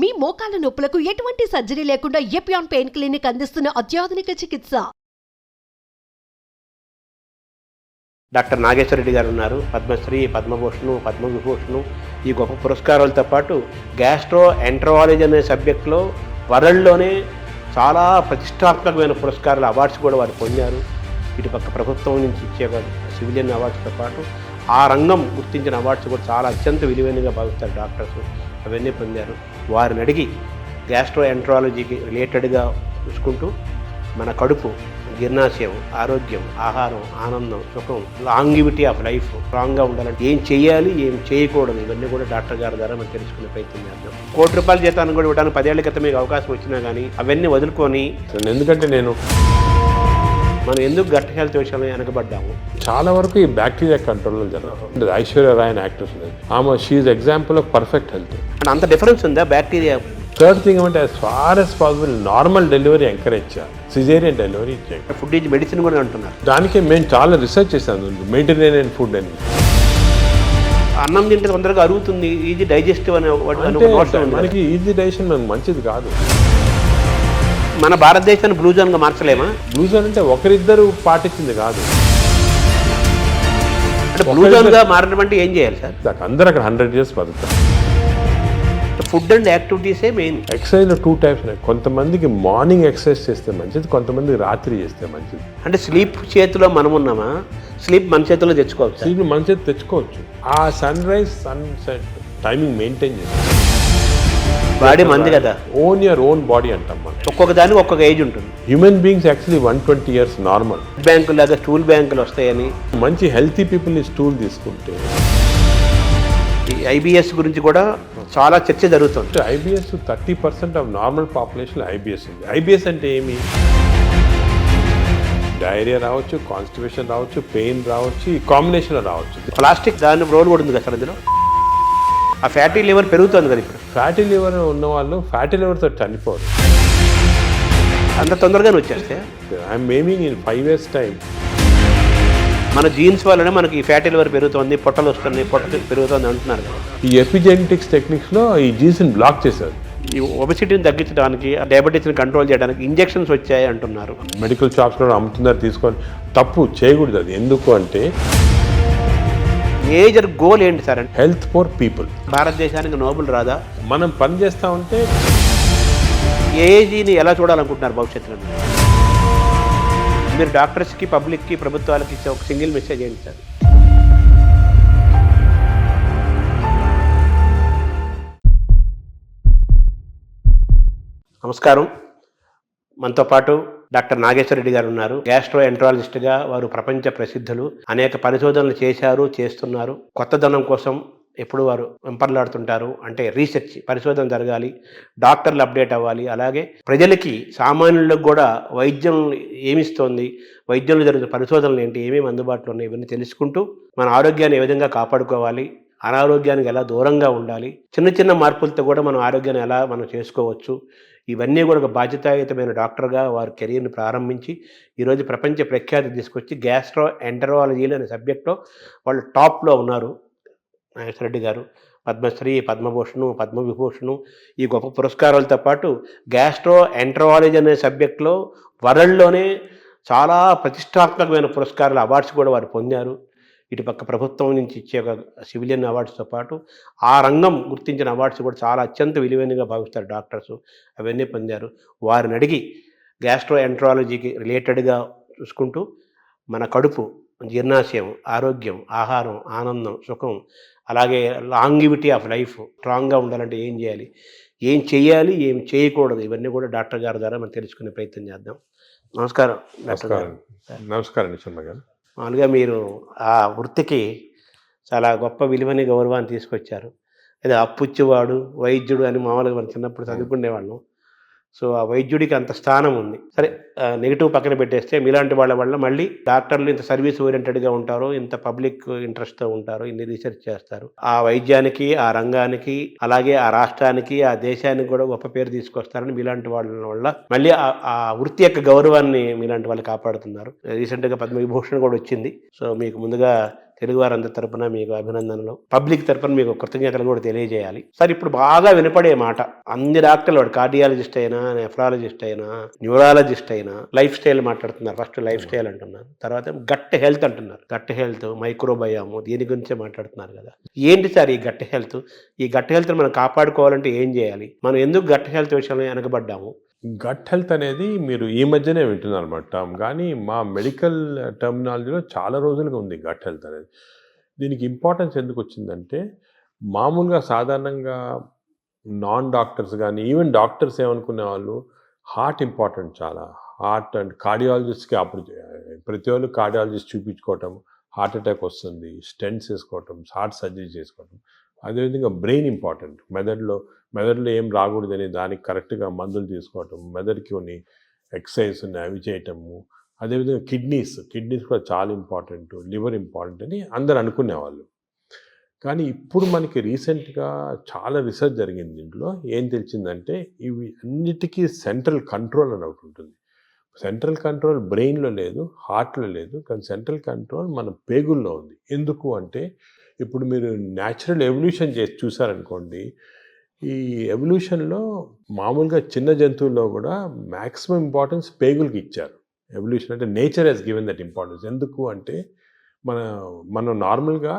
మీ మోకాల నొప్పులకు ఎటువంటి సర్జరీ లేకుండా ఎపియాన్ పెయిన్ క్లినిక్ అందిస్తున్న అత్యాధునిక చికిత్స. డాక్టర్ నాగేశ్వర రెడ్డి గారు ఉన్నారు. పద్మశ్రీ, పద్మభూషణ్, పద్మవిభూషణ్ ఈ గొప్ప పురస్కారాలతో పాటు గ్యాస్ట్రో ఎంట్రాలజీ అనే సబ్జెక్టులో వరల్డ్లోనే చాలా ప్రతిష్టాత్మకమైన పురస్కారాలు, అవార్డ్స్ కూడా వారు పొందారు. ఇటుపక్క ప్రభుత్వం నుంచి ఇచ్చే సివిలియన్ అవార్డ్స్తో పాటు ఆ రంగం గుర్తించిన అవార్డ్స్ కూడా చాలా అత్యంత విలువైనగా భావిస్తారు డాక్టర్స్. అవన్నీ పొందారు. వారిని అడిగి గ్యాస్ట్రో ఎంట్రాలజీకి రిలేటెడ్గా చూసుకుంటూ మన కడుపు, జీర్ణాశయం, ఆరోగ్యం, ఆహారం, ఆనందం, సుఖం, లాంగివిటీ ఆఫ్ లైఫ్ స్ట్రాంగ్గా ఉండాలంటే ఏం చేయాలి, ఏం చేయకూడదు, ఇవన్నీ కూడా డాక్టర్ గారి ద్వారా మనం తెలుసుకునే ప్రయత్నం చేద్దాం. ₹1,00,00,000 జీతాన్ని కూడా ఇవ్వడానికి 10 ఏళ్ల క్రితం మీకు అవకాశం వచ్చినా కానీ అవన్నీ వదులుకొని, ఎందుకంటే మనం ఎందుకు గట్ హెల్త్ విషయంలో వెనకబడ్డాము. చాలా వరకు ఈ బ్యాక్టీరియా కంట్రోల్లో జరుగుతుంది. ఐశ్వర్య రాయ్ అని యాక్ట్రెస్ లేదు, ఆమె she's example of perfect health. అంత డిఫరెన్స్ ఉందా బ్యాక్టీరియా? థర్డ్ థింగ్ ఏమంటే as far as possible normal delivery encourage చేయాలి, సిజేరియన్ డెలివరీ చేయాలి. ఫుడ్ ఈజ్ మెడిసిన్ కూడా అంటున్నారు. దానికే మేము చాలా రీసెర్చ్ చేశాను, మెడిటరేనియన్ ఫుడ్ అని. అన్నం తింటే తొందరగా అరుగుతుంది, ఈజీ డైజెస్టివ్ అనే మనకి ఈజీ డైజెషన్ మనకు మంచిది కాదు. మన భారతదేశాన్ని బ్లూ జోన్గా మార్చలేమా? బ్లూ జోన్ అంటే ఒకరిద్దరు పాటించింది కాదు. అంటే బ్లూ జోన్గా మారడం అంటే ఏం చేయాలి సార్? అందరూ అక్కడ 100 years బతుకుతారు. ఫుడ్ అండ్ యాక్టివిటీసే మెయిన్. ఎక్సర్సైజ్లో 2 types ఉన్నాయి. కొంతమందికి మార్నింగ్ ఎక్సర్సైజ్ చేస్తే మంచిది, కొంతమందికి రాత్రి చేస్తే మంచిది. అంటే స్లీప్ చేతిలో మనం ఉన్నామా? స్లీప్ మన చేతిలో తెచ్చుకోవచ్చు. స్లీప్ మన చేతి తెచ్చుకోవచ్చు. ఆ sunrise sunset timing maintain చేస్తాం. బాడీ మంది కదా, ఓన్ యువర్ ఓన్ బాడీ అంటాం మనం. ఒక్కొక్క దానికి ఒక్కొక్క ఏజ్ ఉంటుంది. Human beings actually 120 years normal. బ్యాంకులు లాగా స్టూల్ బ్యాంకులు వస్తాయని మంచి హెల్తీ పీపుల్ని స్టూల్ తీసుకుంటే. ఈ ఐబిఎస్ గురించి కూడా చాలా చర్చ జరుగుతుంది. IBS 30% of normal population IBS ఉంది. ఐబిఎస్ అంటే ఏమి? డైరియా రావచ్చు, కాన్స్టిపేషన్ రావచ్చు, పెయిన్ రావచ్చు, ఈ కాంబినేషన్లో రావచ్చు. ప్లాస్టిక్ దాని రోల్ కూడా ఉంది కదా సార్ అందులో. ఆ ఫ్యాటీ లివర్ పెరుగుతుంది కదా ఇప్పుడు. ఫ్యాటీ లివర్ ఉన్న వాళ్ళు ఫ్యాటీ లివర్తో చనిపోరు అంత తొందరగానే వచ్చేస్తే. I'm aiming in 5 years time. మన జీన్స్ వల్లనే మనకి ఈ ఫ్యాటీ లివర్ పెరుగుతుంది, పొట్టలు వస్తుంది, పొట్ట పెరుగుతుంది అంటున్నారు కదా. ఈ ఎపిజెనెటిక్స్ టెక్నిక్స్లో ఈ జీన్స్ని బ్లాక్ చేశారు. ఈ ఒబెసిటీని తగ్గించడానికి, డయాబెటీస్ని కంట్రోల్ చేయడానికి ఇంజెక్షన్స్ వచ్చాయి అంటున్నారు. మెడికల్ షాప్స్లో అమ్ముతున్నారు, తీసుకొని. తప్పు చేయకూడదు అది. ఎందుకు అంటే మేజర్ గోల్ ఏంటి సార్ అంటే హెల్త్ ఫర్ పీపుల్. భారతదేశానికి నోబెల్ రాదా? మనం పని చేస్తూ ఉంటే ఏజీని ఎలా చూడాలనుకుంటున్నారు భవిష్యత్తులో? మీరు డాక్టర్స్కి, పబ్లిక్కి, ప్రభుత్వాలకి ఇచ్చే ఒక సింగిల్ మెసేజ్ ఏంటి సార్? నమస్కారం. మనతో పాటు డాక్టర్ నాగేశ్వర రెడ్డి గారు ఉన్నారు. గ్యాస్ట్రో ఎంట్రాలజిస్ట్గా వారు ప్రపంచ ప్రసిద్ధులు. అనేక పరిశోధనలు చేశారు, చేస్తున్నారు. కొత్తదనం కోసం ఎప్పుడు వారు వెంపర్లాడుతుంటారు. అంటే రీసెర్చ్, పరిశోధన జరగాలి, డాక్టర్లు అప్డేట్ అవ్వాలి. అలాగే ప్రజలకి, సామాన్యులకు కూడా వైద్యం ఏమిస్తోంది, వైద్యంలో జరుగుతున్న పరిశోధనలు ఏంటి, ఏమేమి అందుబాటులో ఉన్నాయి, ఇవన్నీ తెలుసుకుంటూ మన ఆరోగ్యాన్ని ఏ విధంగా కాపాడుకోవాలి, అనారోగ్యానికి ఎలా దూరంగా ఉండాలి, చిన్న చిన్న మార్పులతో కూడా మన ఆరోగ్యాన్ని ఎలా మనం చేసుకోవచ్చు, ఇవన్నీ కూడా ఒక బాధ్యతాయుతమైన డాక్టర్గా వారి కెరీర్ని ప్రారంభించి ఈరోజు ప్రపంచ ప్రఖ్యాతి తీసుకొచ్చి గ్యాస్ట్రో ఎంటరాలజీలు అనే సబ్జెక్ట్లో వాళ్ళు టాప్లో ఉన్నారు. నాగేశ్వర రెడ్డి గారు పద్మశ్రీ, పద్మభూషణ్, పద్మవిభూషణ్ ఈ గొప్ప పురస్కారాలతో పాటు గ్యాస్ట్రో ఎంట్రాలజీ అనే సబ్జెక్టులో వరల్డ్లోనే చాలా ప్రతిష్టాత్మకమైన పురస్కారాలు, అవార్డ్స్ కూడా వారు పొందారు. ఇటుపక్క ప్రభుత్వం నుంచి ఇచ్చే సివిలియన్ అవార్డ్స్తో పాటు ఆ రంగం గుర్తించిన అవార్డ్స్ కూడా చాలా అత్యంత విలువైనగా భావిస్తారు డాక్టర్స్. అవన్నీ పొందారు. వారిని అడిగి గ్యాస్ట్రో ఎంట్రాలజీకి రిలేటెడ్గా చూసుకుంటూ మన కడుపు, జీర్ణాశయం, ఆరోగ్యం, ఆహారం, ఆనందం, సుఖం, అలాగే లాంగివిటీ ఆఫ్ లైఫ్ స్ట్రాంగ్గా ఉండాలంటే ఏం చేయాలి, ఏం చేయాలి, ఏం చేయకూడదు, ఇవన్నీ కూడా డాక్టర్ గారి ద్వారా మనం తెలుసుకునే ప్రయత్నం చేద్దాం. నమస్కారం డాక్టర్ గారు. నమస్కారం శర్మ గారు. మామూలుగా మీరు ఆ వృత్తికి చాలా గొప్ప విలువని, గౌరవాన్ని తీసుకొచ్చారు. అదే అప్పుచ్చేవాడు వైద్యుడు అని మామూలుగా మనం చిన్నప్పుడు చదువుకునేవాళ్ళం. సో ఆ వైద్యుడికి అంత స్థానం ఉంది. సరే, నెగిటివ్ పక్కన పెట్టేస్తే మీలాంటి వాళ్ళ వల్ల మళ్ళీ డాక్టర్లు ఇంత సర్వీస్ ఓరియంటెడ్గా ఉంటారు, ఇంత పబ్లిక్ ఇంట్రెస్ట్తో ఉంటారు, ఇన్ని రీసెర్చ్ చేస్తారు. ఆ వైద్యానికి, ఆ రంగానికి, అలాగే ఆ రాష్ట్రానికి, ఆ దేశానికి కూడా గొప్ప పేరు తీసుకొస్తారని మీలాంటి వాళ్ళ వల్ల మళ్ళీ ఆ వృత్తి యొక్క గౌరవాన్ని మీలాంటి వాళ్ళు కాపాడుతున్నారు. రీసెంట్గా పద్మవిభూషణ్ కూడా వచ్చింది. సో మీకు ముందుగా తెలుగు వారందరి తరపున మీకు అభినందనలు, పబ్లిక్ తరపున మీకు కృతజ్ఞతలు కూడా తెలియజేయాలి. సార్ ఇప్పుడు బాగా వినపడే మాట, అన్ని డాక్టర్లు, వాడు కార్డియాలజిస్ట్ అయినా, నెఫ్రాలజిస్ట్ అయినా, న్యూరాలజిస్ట్ అయినా లైఫ్ స్టైల్ మాట్లాడుతున్నారు. ఫస్ట్ లైఫ్ స్టైల్ అంటున్నారు, తర్వాత గట్ హెల్త్ అంటున్నారు. గట్ హెల్త్, మైక్రోబయాము, దీని గురించే మాట్లాడుతున్నారు కదా. ఏంటి సార్ ఈ గట్ హెల్త్? ఈ గట్ హెల్త్ మనం కాపాడుకోవాలంటే ఏం చేయాలి? మనం ఎందుకు గట్ హెల్త్ విషయంలో వెనకబడ్డాము? గట్ హెల్త్ అనేది మీరు ఈ మధ్యనే వింటున్నారు అనమాట టర్మ్, కానీ మా మెడికల్ టర్మినాలజీలో చాలా రోజులుగా ఉంది గట్ హెల్త్ అనేది. దీనికి ఇంపార్టెన్స్ ఎందుకు వచ్చిందంటే, మామూలుగా సాధారణంగా నాన్ డాక్టర్స్ కానీ ఈవెన్ డాక్టర్స్ ఏమనుకునే వాళ్ళు హార్ట్ ఇంపార్టెంట్, చాలా హార్ట్ అండ్ కార్డియాలజిస్ట్కి అప్పుడు ప్రతి వాళ్ళు కార్డియాలజిస్ట్ చూపించుకోవటం, హార్ట్ అటాక్ వస్తుంది, స్టెంట్స్ వేసుకోవటం, హార్ట్ సర్జరీ చేసుకోవటం. అదేవిధంగా బ్రెయిన్ ఇంపార్టెంట్, మెదడులో ఏం రాకూడదని దానికి కరెక్ట్గా మందులు తీసుకోవటం, మెదడుకి కొన్ని ఎక్సర్సైజ్ ఉన్నాయి అవి చేయటము. అదేవిధంగా కిడ్నీస్ కూడా చాలా ఇంపార్టెంట్, లివర్ ఇంపార్టెంట్ అని అందరు అనుకునేవాళ్ళు. కానీ ఇప్పుడు మనకి రీసెంట్గా చాలా రీసెర్చ్ జరిగింది. దీంట్లో ఏం తెలిసిందంటే, ఇవి అన్నిటికీ సెంట్రల్ కంట్రోల్ అని ఒకటి ఉంటుంది. సెంట్రల్ కంట్రోల్ బ్రెయిన్లో లేదు, హార్ట్లో లేదు, కానీ సెంట్రల్ కంట్రోల్ మన పేగుల్లో ఉంది. ఎందుకు అంటే, ఇప్పుడు మీరు న్యాచురల్ ఎవల్యూషన్ చేసి చూసారనుకోండి, ఈ ఎవల్యూషన్లో మామూలుగా చిన్న జంతువుల్లో కూడా మ్యాక్సిమం ఇంపార్టెన్స్ పేగులకి ఇచ్చారు. ఎవల్యూషన్ అంటే nature has given that importance. ఎందుకు అంటే, మనం నార్మల్గా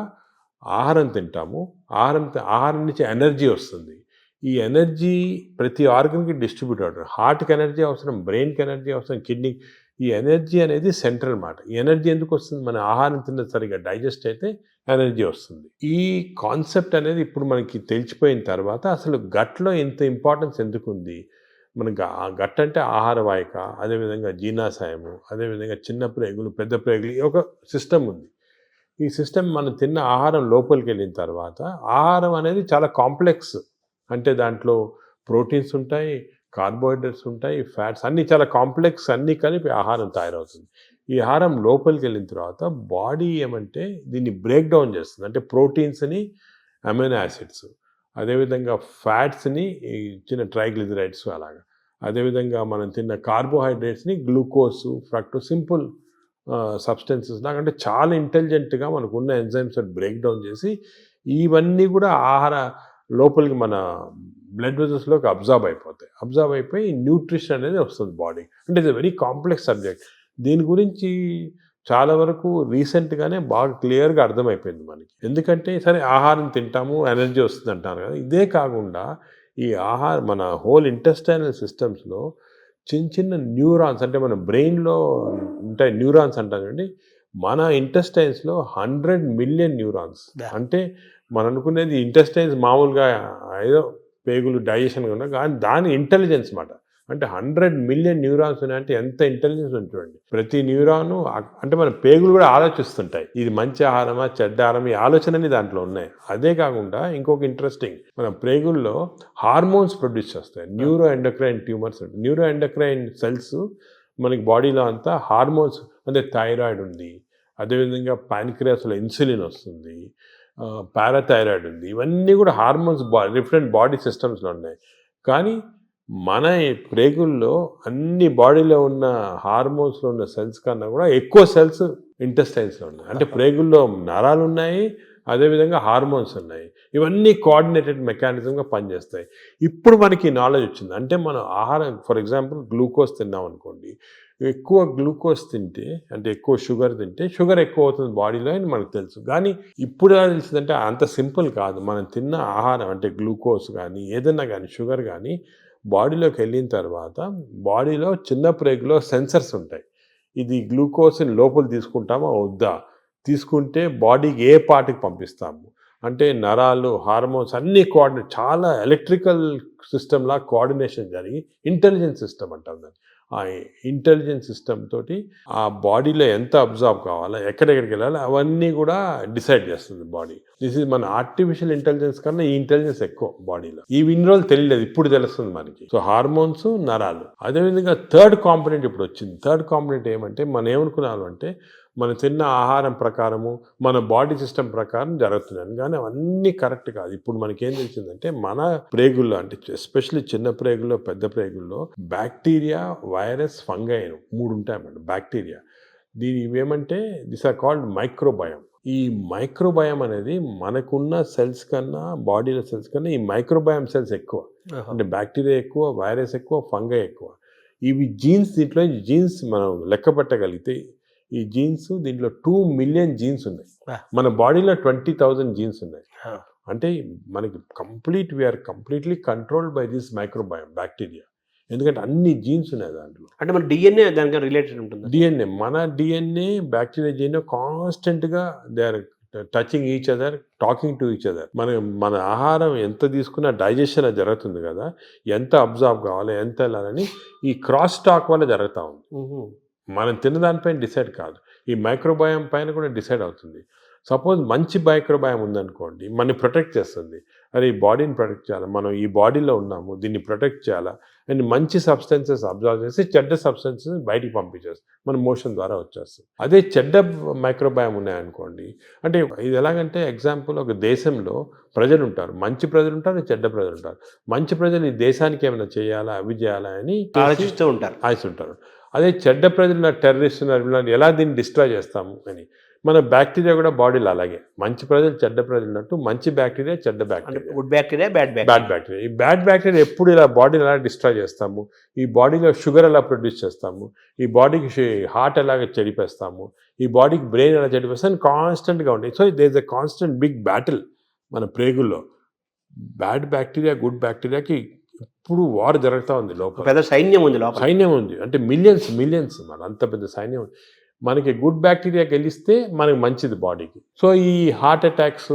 ఆహారం తింటాము, ఆహారం నుంచి ఎనర్జీ వస్తుంది. ఈ ఎనర్జీ ప్రతి ఆర్గన్కి డిస్ట్రిబ్యూట్ అవుతుంది. హార్ట్కి ఎనర్జీ అవసరం, బ్రెయిన్కి ఎనర్జీ అవసరం, కిడ్నీ. ఈ ఎనర్జీ అనేది సెంట్రల్ మాట. ఈ ఎనర్జీ ఎందుకు వస్తుంది? మన ఆహారం తిన్నది సరిగా డైజెస్ట్ అయితే ఎనర్జీ వస్తుంది. ఈ కాన్సెప్ట్ అనేది ఇప్పుడు మనకి తెలిసిపోయిన తర్వాత అసలు గట్లో ఇంత ఇంపార్టెన్స్ ఎందుకు ఉంది? మనకి గట్ అంటే ఆహార వాహిక, అదేవిధంగా జీర్ణాశయము, అదేవిధంగా చిన్న ప్రేగులు, పెద్ద ప్రేగులు, ఒక సిస్టమ్ ఉంది. ఈ సిస్టమ్ మనం తిన్న ఆహారం లోపలికి వెళ్ళిన తర్వాత, ఆహారం అనేది చాలా కాంప్లెక్స్. అంటే దాంట్లో ప్రోటీన్స్ ఉంటాయి, కార్బోహైడ్రేట్స్ ఉంటాయి, ఫ్యాట్స్, అన్నీ చాలా కాంప్లెక్స్, అన్నీ కలిపి ఆహారం తయారవుతుంది. ఈ ఆహారం లోపలికి వెళ్ళిన తర్వాత బాడీ ఏమంటే దీన్ని బ్రేక్ డౌన్ చేస్తుంది. అంటే ప్రోటీన్స్ని అమైనో యాసిడ్స్, అదేవిధంగా ఫ్యాట్స్ని చిన్న ట్రైగ్లిజరైడ్స్ అలాగా, అదేవిధంగా మనం తిన్న కార్బోహైడ్రేట్స్ని గ్లూకోజ్, ఫ్రక్టోజ్, సింపుల్ సబ్స్టెన్సెస్ లాగా, అంటే చాలా ఇంటెలిజెంట్గా మనకున్న ఎంజైమ్స్ బ్రేక్ డౌన్ చేసి ఇవన్నీ కూడా ఆహార లోపలికి మన బ్లడ్ వెజల్స్లోకి అబ్జర్వ్ అయిపోయి న్యూట్రిషన్ అనేది వస్తుంది బాడీ. అంటే ఇట్స్ వెరీ కాంప్లెక్స్ సబ్జెక్ట్. దీని గురించి చాలా వరకు రీసెంట్గానే బాగా క్లియర్గా అర్థమైపోయింది మనకి. ఎందుకంటే సరే ఆహారం తింటాము, ఎనర్జీ వస్తుంది అంటారు కదా, ఇదే కాకుండా ఈ మన హోల్ ఇంటెస్టైనల్ సిస్టమ్స్లో చిన్న న్యూరాన్స్, అంటే మన బ్రెయిన్లో ఉంటాయి న్యూరాన్స్ అంటాం చూడండి, మన ఇంటెస్టైన్స్లో 100 మిలియన్ న్యూరాన్స్. అంటే మనం అనుకునేది ఇంటెస్టైన్స్ మామూలుగా ఏదో పేగులు డైజెషన్ ఉన్నా, కానీ దాని ఇంటెలిజెన్స్ మాట. అంటే 100 మిలియన్ న్యూరాన్స్ ఉన్నాయంటే ఎంత ఇంటెలిజెన్స్ ఉంటుంది. ప్రతి న్యూరాను, అంటే మన పేగులు కూడా ఆలోచిస్తుంటాయి, ఇది మంచి ఆహారమా చెడ్డ ఆహారం, ఈ ఆలోచనని దాంట్లో ఉన్నాయి. అదే కాకుండా ఇంకొక ఇంట్రెస్టింగ్, మన పేగుల్లో హార్మోన్స్ ప్రొడ్యూస్ చేస్తాయి, neuro endocrine tumours. Neuro endocrine cells మనకి బాడీలో అంతా హార్మోన్స్, అంటే థైరాయిడ్ ఉంది, అదేవిధంగా ప్యాన్క్రియాస్లో ఇన్సులిన్ వస్తుంది, పారాథైరాయిడ్ ఉంది, ఇవన్నీ కూడా హార్మోన్స్ డిఫరెంట్ బాడీ సిస్టమ్స్లో ఉన్నాయి. కానీ మన ప్రేగుల్లో అన్ని బాడీలో ఉన్న హార్మోన్స్లో ఉన్న సెల్స్ కన్నా కూడా ఎక్కువ సెల్స్ ఇంటెస్టైన్స్లో ఉన్నాయి. అంటే ప్రేగుల్లో నరాలు ఉన్నాయి, అదేవిధంగా హార్మోన్స్ ఉన్నాయి. ఇవన్నీ కోఆర్డినేటెడ్ మెకానిజంగా పనిచేస్తాయి. ఇప్పుడు మనకి నాలెడ్జ్ వచ్చింది. అంటే మనం ఆహారం, ఫర్ ఎగ్జాంపుల్ గ్లూకోజ్ తిన్నాం అనుకోండి, ఎక్కువ గ్లూకోజ్ తింటే, అంటే ఎక్కువ షుగర్ తింటే షుగర్ ఎక్కువ అవుతుంది బాడీలో అని మనకు తెలుసు. కానీ ఇప్పుడు ఎలా తెలిసిందంటే అంత సింపుల్ కాదు. మనం తిన్న ఆహారం, అంటే గ్లూకోజ్ కానీ ఏదన్నా కానీ షుగర్ కానీ బాడీలోకి వెళ్ళిన తర్వాత బాడీలో చిన్న ప్రేగులో సెన్సర్స్ ఉంటాయి. ఇది గ్లూకోజ్ని లోపల తీసుకుంటామా వద్దా, తీసుకుంటే బాడీకి ఏ పార్ట్కి పంపిస్తాము, అంటే నరాలు, హార్మోన్స్ అన్నీ కోఆర్డినేట్, చాలా ఎలక్ట్రికల్ సిస్టమ్లా కోఆర్డినేషన్ జరిగి ఇంటెలిజెన్స్ సిస్టమ్ అంటాం దాన్ని. ఆ ఇంటెలిజెన్స్ సిస్టమ్ తోటి ఆ బాడీలో ఎంత అబ్జర్వ్ కావాలా, ఎక్కడెక్కడికి వెళ్ళాలి, అవన్నీ కూడా డిసైడ్ చేస్తుంది బాడీ. దిస్ ఇస్ మన ఆర్టిఫిషియల్ ఇంటెలిజెన్స్ కన్నా ఈ ఇంటెలిజెన్స్ ఎక్కువ బాడీలో. ఇన్ని రోజులు తెలియలేదు, ఇప్పుడు తెలుస్తుంది మనకి. సో హార్మోన్స్, నరాలు. అదేవిధంగా థర్డ్ కాంపోనెంట్ ఇప్పుడు వచ్చింది. థర్డ్ కాంపోనెంట్ ఏమంటే, మనం ఏమనుకున్నాము అంటే మనం తిన్న ఆహారం ప్రకారము మన బాడీ సిస్టమ్ ప్రకారం జరుగుతున్నాను, కానీ అవన్నీ కరెక్ట్ కాదు. ఇప్పుడు మనకేం తెలిసిందంటే మన ప్రేగుల్లో, అంటే ఎస్పెషల్లీ చిన్న ప్రేగుల్లో, పెద్ద ప్రేగుల్లో బ్యాక్టీరియా, వైరస్, ఫంగై 3 ఉంటాయి అన్నమాట. బ్యాక్టీరియా, ఇవేమంటే దిస్ ఆర్ కాల్డ్ మైక్రోబయోమ్. ఈ మైక్రోబయామ్ అనేది మనకున్న సెల్స్ కన్నా, బాడీలో సెల్స్ కన్నా ఈ మైక్రోబయామ్ సెల్స్ ఎక్కువ. అంటే బ్యాక్టీరియా ఎక్కువ, వైరస్ ఎక్కువ, ఫంగై ఎక్కువ. ఇవి జీన్స్, దీంట్లో జీన్స్ మనం లెక్క పెట్టగలిగితే ఈ జీన్స్ దీంట్లో 2 మిలియన్ జీన్స్ ఉన్నాయి. మన బాడీలో 20,000 జీన్స్ ఉన్నాయి. అంటే మనకి we're completely controlled by this microbiome bacteria. ఎందుకంటే అన్ని జీన్స్ ఉన్నాయి దాంట్లో. అంటే మన డిఎన్ఏ దానికి రిలేటెడ్ ఉంటుంది. డిఎన్ఏ, మన డిఎన్ఏ బ్యాక్టీరియా డిఎన్ఏ కాన్స్టెంట్గా they are touching each other, talking to each other. మన ఆహారం ఎంత తీసుకున్నా డైజెషన్ అది జరుగుతుంది కదా, ఎంత అబ్జార్బ్ కావాలి, ఎంత వెళ్ళాలని ఈ క్రాస్ టాక్ వల్ల జరుగుతూ ఉంది. మనం తిన్నదానిపైన డిసైడ్ కాదు, ఈ మైక్రోబయామ్ పైన కూడా డిసైడ్ అవుతుంది. సపోజ్ మంచి మైక్రోబయామ్ ఉందనుకోండి, మనని ప్రొటెక్ట్ చేస్తుంది. అరే ఈ బాడీని ప్రొటెక్ట్ చేయాలి, మనం ఈ బాడీలో ఉన్నాము, దీన్ని ప్రొటెక్ట్ చేయాలా అండ్ మంచి సబ్స్టెన్సెస్ అబ్జర్వ్ చేసి చెడ్డ సబ్స్టెన్సెస్ బయటికి పంపించేస్తుంది, మన మోషన్ ద్వారా వచ్చేస్తుంది. అదే చెడ్డ మైక్రోబయామ్ ఉన్నాయనుకోండి, అంటే ఇది ఎలాగంటే ఎగ్జాంపుల్, ఒక దేశంలో ప్రజలు ఉంటారు, మంచి ప్రజలు ఉంటారు, చెడ్డ ప్రజలు ఉంటారు. మంచి ప్రజలు ఈ దేశానికి ఏమైనా చేయాలా, అవి చేయాలా అని ఆలోచిస్తూ ఉంటారు. అదే చెడ్డ ప్రజలు టెర్రరిస్ట్ ఉన్నారు, ఎలా దీన్ని డిస్ట్రాయ్ చేస్తాము అని. మన బ్యాక్టీరియా కూడా బాడీలో అలాగే, మంచి ప్రజలు చెడ్డ ప్రజలు ఉన్నట్టు మంచి బ్యాక్టీరియా చెడ్డ bacteria, good bacteria bad bacteria. ఈ బ్యాడ్ బ్యాక్టీరియా ఎప్పుడు ఇలా బాడీని ఎలా డిస్ట్రాయ్ చేస్తాము, ఈ బాడీలో షుగర్ ఎలా ప్రొడ్యూస్ చేస్తాము, ఈ బాడీకి హార్ట్ ఎలాగ చెడిపేస్తాము, ఈ బాడీకి బ్రెయిన్ ఎలా చెడిపేస్తాము, కాన్స్టెంట్గా ఉంటాయి. So there is a constant big battle మన ప్రేగుల్లో. బ్యాడ్ బ్యాక్టీరియా గుడ్ బ్యాక్టీరియాకి ఇప్పుడు వార్ జరుగుతూ ఉంది లోపల. పెద్ద సైన్యం ఉంది లోపల. సైన్యం ఉంది, అంటే మిలియన్స్ మన అంత పెద్ద సైన్యం ఉంది. మనకి గుడ్ బ్యాక్టీరియా గెలిస్తే మనకి మంచిది బాడీకి. సో ఈ heart attacks,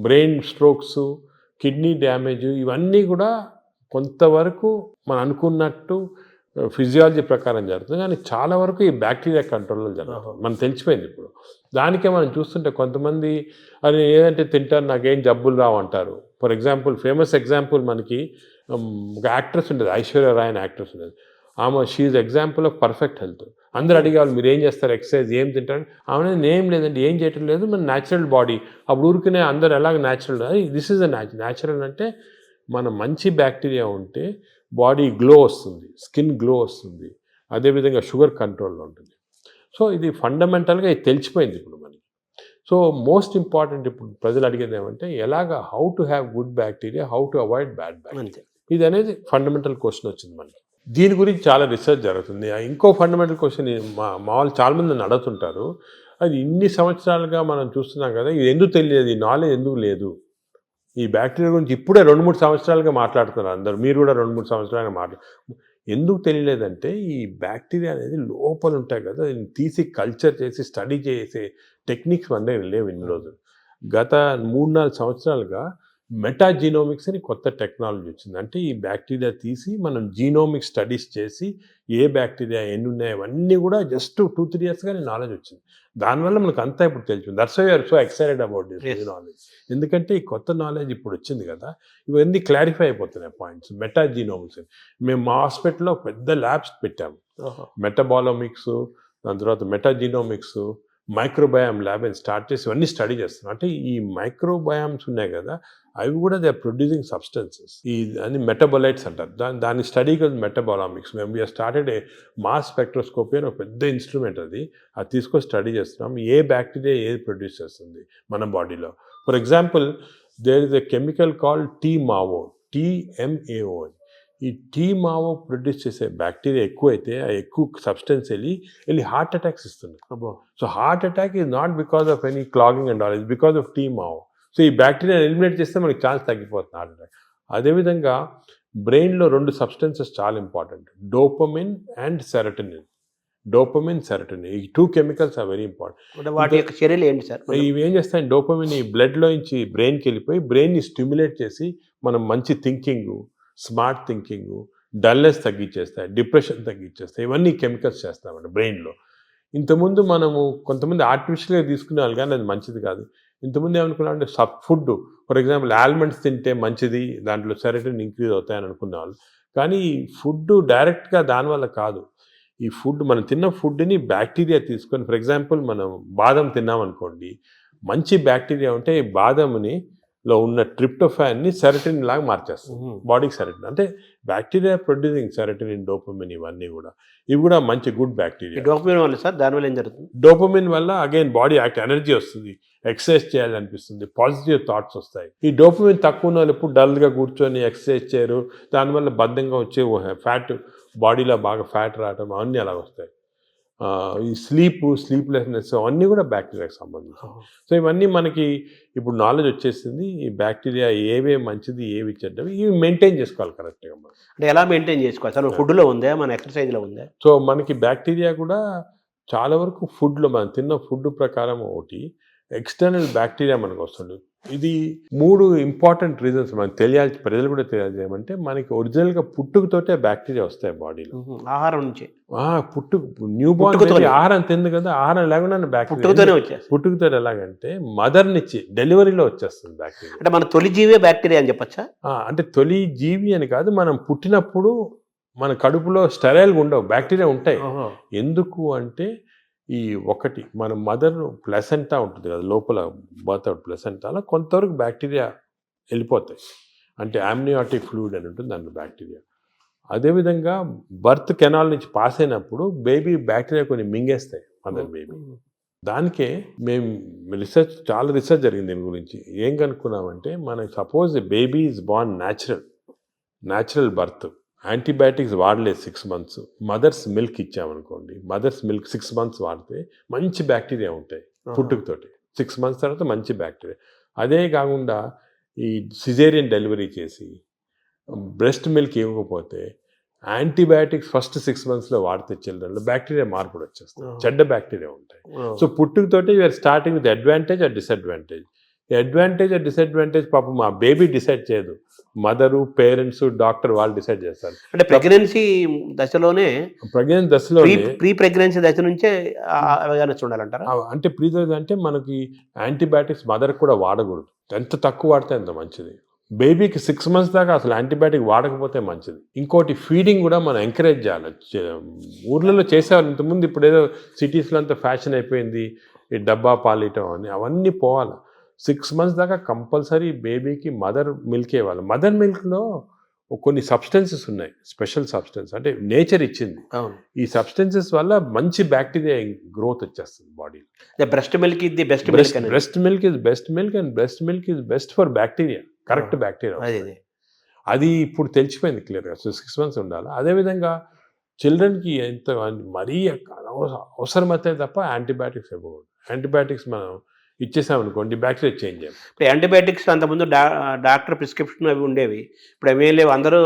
brain strokes, kidney damage, ఇవన్నీ కూడా కొంతవరకు మనం అనుకున్నట్టు ఫిజియాలజీ ప్రకారం జరుగుతుంది, కానీ చాలా వరకు ఈ బ్యాక్టీరియా కంట్రోల్లో జరుగుతుంది. మనకు తెలిసిపోయింది ఇప్పుడు. దానికే మనం చూస్తుంటే కొంతమంది అది ఏదంటే తింటారు, నాకేం జబ్బులు రావంటారు. ఫర్ ఎగ్జాంపుల్, ఫేమస్ ఎగ్జాంపుల్ మనకి ఒక యాక్ట్రెస్ ఉండేది, ఐశ్వర్య రాయ్ అని యాక్ట్రెస్ ఉండేది. ఆమె she's example of perfect health. అందరూ అడిగేవాళ్ళు, మీరు ఏం చేస్తారు, ఎక్సర్సైజ్ ఏం తింటారు? ఆమె ఏం లేదండి, ఏం చేయటం లేదు, మన న్యాచురల్ బాడీ. అప్పుడు ఊరికనే అందరు ఎలాగ natural, this is a natural. అంటే మన మంచి బ్యాక్టీరియా ఉంటే బాడీ గ్లో వస్తుంది, స్కిన్ గ్లో వస్తుంది, అదేవిధంగా షుగర్ కంట్రోల్లో ఉంటుంది. సో ఇది ఫండమెంటల్గా ఇది తెలిసిపోయింది ఇప్పుడు మనకి. సో మోస్ట్ ఇంపార్టెంట్ ఇప్పుడు ప్రజలు అడిగేది ఏమంటే how to have good bacteria, how to avoid bad bacteria. ఇది అనేది ఫండమెంటల్ క్వశ్చన్ వచ్చింది మనకి. దీని గురించి చాలా రీసెర్చ్ జరుగుతుంది. ఇంకో ఫండమెంటల్ క్వశ్చన్ మా వాళ్ళు చాలామంది నన్ను అడుగుతుంటారు, అది ఇన్ని సంవత్సరాలుగా మనం చూస్తున్నాం కదా, ఇది ఎందుకు తెలియదు, ఈ నాలెడ్జ్ ఎందుకు లేదు? ఈ బ్యాక్టీరియా గురించి ఇప్పుడే 2-3 సంవత్సరాలుగా మాట్లాడుతున్నారు అందరు, మీరు కూడా 2-3 సంవత్సరాలుగా ఎందుకు తెలియలేదంటే, ఈ బ్యాక్టీరియా అనేది లోపల ఉంటాయి కదా, దీన్ని తీసి కల్చర్ చేసి స్టడీ చేసే టెక్నిక్స్ మన దగ్గర లేవు ఇన్ని రోజులు. గత 3-4 సంవత్సరాలుగా మెటాజీనోమిక్స్ అని కొత్త టెక్నాలజీ వచ్చింది. అంటే ఈ బ్యాక్టీరియా తీసి మనం జీనోమిక్ స్టడీస్ చేసి ఏ బ్యాక్టీరియా ఎన్ని ఉన్నాయి అవన్నీ కూడా జస్ట్ 2-3 ఇయర్స్గానే నాలెడ్జ్ వచ్చింది. దానివల్ల మనకు అంతా ఇప్పుడు తెలిసింది. That's why are so excited about this knowledge. ఎందుకంటే ఈ కొత్త నాలెడ్జ్ ఇప్పుడు వచ్చింది కదా, ఇవన్నీ క్లారిఫై అయిపోతున్నాయి పాయింట్స్. మెటాజీనోమిక్స్ మేము మా హాస్పిటల్లో పెద్ద ల్యాబ్స్ పెట్టాము, మెటబాలోమిక్స్, దాని తర్వాత మెటాజీనోమిక్స్, మైక్రోబయామ్ ల్యాబ్ అని స్టార్ట్ చేసి ఇవన్నీ స్టడీ చేస్తున్నాం. అంటే ఈ మైక్రోబయామ్స్ ఉన్నాయి కదా, అవి కూడా దే ఆర్ ప్రొడ్యూసింగ్ సబ్స్టెన్సెస్, ఈ అన్ని మెటబోలైట్స్ అంటారు. దాని స్టడీ కదా మెటబాలామిక్స్. మేము we're started a mass spectroscopy అని ఒక పెద్ద ఇన్స్ట్రుమెంట్, అది తీసుకొని స్టడీ చేస్తున్నాం ఏ బ్యాక్టీరియా ఏది ప్రొడ్యూస్ చేస్తుంది మన బాడీలో. For example, there is a chemical called TMAO. ఈ TMAO ప్రొడ్యూస్ చేసే బ్యాక్టీరియా ఎక్కువైతే ఆ ఎక్కువ సబ్స్టెన్స్ వెళ్ళి హార్ట్ అటాక్స్ ఇస్తుంది. So heart attack is not because of any clogging and all, is because of TMAO. So ఈ బ్యాక్టీరియా ఎలిమినేట్ చేస్తే మనకి ఛాన్స్ తగ్గిపోతుంది హార్ట్ అటాక్. అదేవిధంగా బ్రెయిన్లో 2 సబ్స్టెన్సెస్ చాలా ఇంపార్టెంట్, డోపమిన్ అండ్ సెరటోనిన్. ఈ 2 కెమికల్స్ ఆర్ వెరీ ఇంపార్టెంట్. వాటి యొక్క చర్యలు ఏంటి సార్? ఇవి ఏం చేస్తాయి, డోపమిన్ ఈ బ్లడ్లో నుంచి బ్రెయిన్కి వెళ్ళిపోయి బ్రెయిన్ని స్టిమ్యులేట్ చేసి మనం మంచి థింకింగ్, స్మార్ట్ థింకింగ్, డల్నెస్ తగ్గించేస్తాయి, డిప్రెషన్ తగ్గించేస్తాయి. ఇవన్నీ కెమికల్స్ చేస్తామండి బ్రెయిన్లో. ఇంతకుముందు మనము కొంతమంది ఆర్టిఫిషియల్గా తీసుకునేవాళ్ళు, కానీ అది మంచిది కాదు. ఇంతకుముందు ఏమనుకున్నాం అంటే ఫుడ్, ఫర్ ఎగ్జాంపుల్ ఆల్మండ్స్ తింటే మంచిది, దాంట్లో సెరటోనిన్ ఇంక్రీజ్ అవుతాయని అనుకునేవాళ్ళు. కానీ ఈ ఫుడ్ డైరెక్ట్గా దానివల్ల కాదు. ఈ ఫుడ్, మనం తిన్న ఫుడ్ని బ్యాక్టీరియా తీసుకొని, ఫర్ ఎగ్జాంపుల్ మనం బాదం తిన్నామనుకోండి, మంచి బ్యాక్టీరియా ఉంటే ఈ బాదంని లో ఉన్న ట్రిప్టోఫాన్ని సెరటిన్ లాగా మార్చేస్తుంది బాడీకి. సెరటిన్ అంటే బ్యాక్టీరియా ప్రొడ్యూసింగ్ సెరటిన్, డోపమిన్ ఇవన్నీ కూడా, ఇవి కూడా మంచి గుడ్ ఈ బ్యాక్టీరియా. డోపమిన్ వల్ల సార్ దానివల్ల ఏం జరుగుతుంది? డోపమిన్ వల్ల అగైన్ బాడీ ఎనర్జీ వస్తుంది, ఎక్సర్సైజ్ చేయాలనిపిస్తుంది, పాజిటివ్ థాట్స్ వస్తాయి. ఈ డోపమిన్ తక్కువ ఉన్న వాళ్ళు ఎప్పుడు డల్గా కూర్చొని ఎక్సర్సైజ్ చేయరు, దానివల్ల బద్ధంగా వచ్చే ఫ్యాట్, బాడీలో బాగా ఫ్యాట్ రావడం అవన్నీ అలా వస్తాయి. ఈ స్లీప్లెస్నెస్ అవన్నీ కూడా బ్యాక్టీరియాకి సంబంధించి. సో ఇవన్నీ మనకి ఇప్పుడు నాలెడ్జ్ వచ్చేసింది. ఈ బ్యాక్టీరియా ఏవే మంచిది ఏవి చెడ్డవి ఇవి మెయింటైన్ చేసుకోవాలి కరెక్ట్గా మనం. అంటే ఎలా మెయింటైన్ చేసుకోవాలి సార్? ఫుడ్లో ఉందా, మన ఎక్సర్సైజ్లో ఉందా? సో మనకి బ్యాక్టీరియా కూడా చాలా వరకు ఫుడ్లో, మనం తిన్న ఫుడ్ ప్రకారం ఒకటి, ఎక్స్టర్నల్ బ్యాక్టీరియా మనకు వస్తుంది. ఇది 3 ఇంపార్టెంట్ రీజన్స్ మనకు తెలియాలి, ప్రజలు కూడా తెలియాలి. ఏమంటే మనకి ఒరిజినల్గా పుట్టుకతోటే బ్యాక్టీరియా వస్తాయి బాడీలో, ఆహారం నుంచి. న్యూ బార్న్ ఆహారం తింది కదా, ఆహారం లేకుండా పుట్టుకతోనే వచ్చేస్తుంది. పుట్టుకతో ఎలాగంటే మదర్ నుంచి డెలివరీలో వచ్చేస్తుంది బ్యాక్టీరియా. అంటే మన తొలి జీవే బ్యాక్టీరియా అని చెప్పచ్చా? అంటే తొలి జీవి అని కాదు, మనం పుట్టినప్పుడు మన కడుపులో స్టెరైల్గా ఉండవు, బ్యాక్టీరియా ఉంటాయి. ఎందుకు అంటే ఈ ఒకటి మన మదర్ ప్లసెంటా ఉంటుంది కదా లోపల, బర్త్ అవుట్ ప్లసెంటాలో కొంతవరకు బ్యాక్టీరియా వెళ్ళిపోతాయి. అంటే ఆమ్నియాటిక్ ఫ్లూయిడ్ అని ఉంటుంది దాంట్లో బ్యాక్టీరియా. అదేవిధంగా బర్త్ కెనాల్ నుంచి పాస్ అయినప్పుడు బేబీ బ్యాక్టీరియా కొన్ని మింగేస్తాయి మదర్ బేబీ. దానికే మేము చాలా రీసెర్చ్ జరిగింది దీని గురించి. ఏం కనుక్కున్నామంటే, మనకి suppose baby is born natural birth, antibiotics వాడలేదు 6 months, మదర్స్ మిల్క్ ఇచ్చామనుకోండి, మదర్స్ మిల్క్ 6 months వాడితే మంచి బ్యాక్టీరియా ఉంటాయి పుట్టుకతోటి. 6 months తర్వాత మంచి బ్యాక్టీరియా. అదే కాకుండా ఈ సిజేరియన్ డెలివరీ చేసి బ్రెస్ట్ మిల్క్ ఇవ్వకపోతే యాంటీబయాటిక్స్ ఫస్ట్ 6 monthsలో వాడితే చిల్డ్రన్లో బ్యాక్టీరియా మార్పులు వచ్చేస్తాయి, చెడ్డ బ్యాక్టీరియా ఉంటాయి. సో పుట్టుకతోటి we're starting with advantage or disadvantage. Advantage or disadvantage పాపం మా బేబీ డిసైడ్ చేయదు, మదరు, పేరెంట్స్, డాక్టర్ వాళ్ళు డిసైడ్ చేస్తారు. అంటే ప్రెగ్నెన్సీ దశలోనే ప్రీ ప్రెగ్నెన్సీ దశ నుంచే అవగాహన చూడాలంటారా? అంటే అంటే మనకి యాంటీబయాటిక్స్ మదర్కి కూడా వాడకూడదు, ఎంత తక్కువ వాడితే అంత మంచిది. బేబీకి 6 months దాకా అసలు యాంటీబయాటిక్ వాడకపోతే మంచిది. ఇంకోటి ఫీడింగ్ కూడా మనం ఎంకరేజ్ చేయాలి. ఊర్లలో చేసేవాళ్ళు ఇంతకుముందు, ఇప్పుడు ఏదో సిటీస్లో అంతా ఫ్యాషన్ అయిపోయింది ఈ డబ్బా పాలియటం అని, అవన్నీ పోవాలి. 6 months దాకా కంపల్సరీ బేబీకి మదర్ మిల్క్ ఇవ్వాలి. మదర్ మిల్క్లో కొన్ని సబ్స్టెన్సెస్ ఉన్నాయి, స్పెషల్ సబ్స్టెన్స్, అంటే నేచర్ ఇచ్చింది. ఈ సబ్స్టెన్సెస్ వల్ల మంచి బ్యాక్టీరియా గ్రోత్ వచ్చేస్తుంది బాడీలో. బ్రెస్ట్ మిల్క్ ఇది best breast milk is best milk and breast milk is best for bacteria, correct bacteria. అది ఇప్పుడు తెలిసిపోయింది క్లియర్గా. సో 6 months ఉండాలి. అదేవిధంగా చిల్డ్రన్కి ఎంత మరీ అవసరమైతే తప్ప యాంటీబయాటిక్స్ ఇవ్వకూడదు. యాంటీబయాటిక్స్ మనం ఇచ్చేసామనుకోండి బ్యాక్టీరియా చేంజ్ అయ్యాం. ఇప్పుడు యాంటీబయాటిక్స్ అంతకుముందు డాక్టర్ ప్రిస్క్రిప్షన్ అవి ఉండేవి, ఇప్పుడు అవి లేవు, అందరూ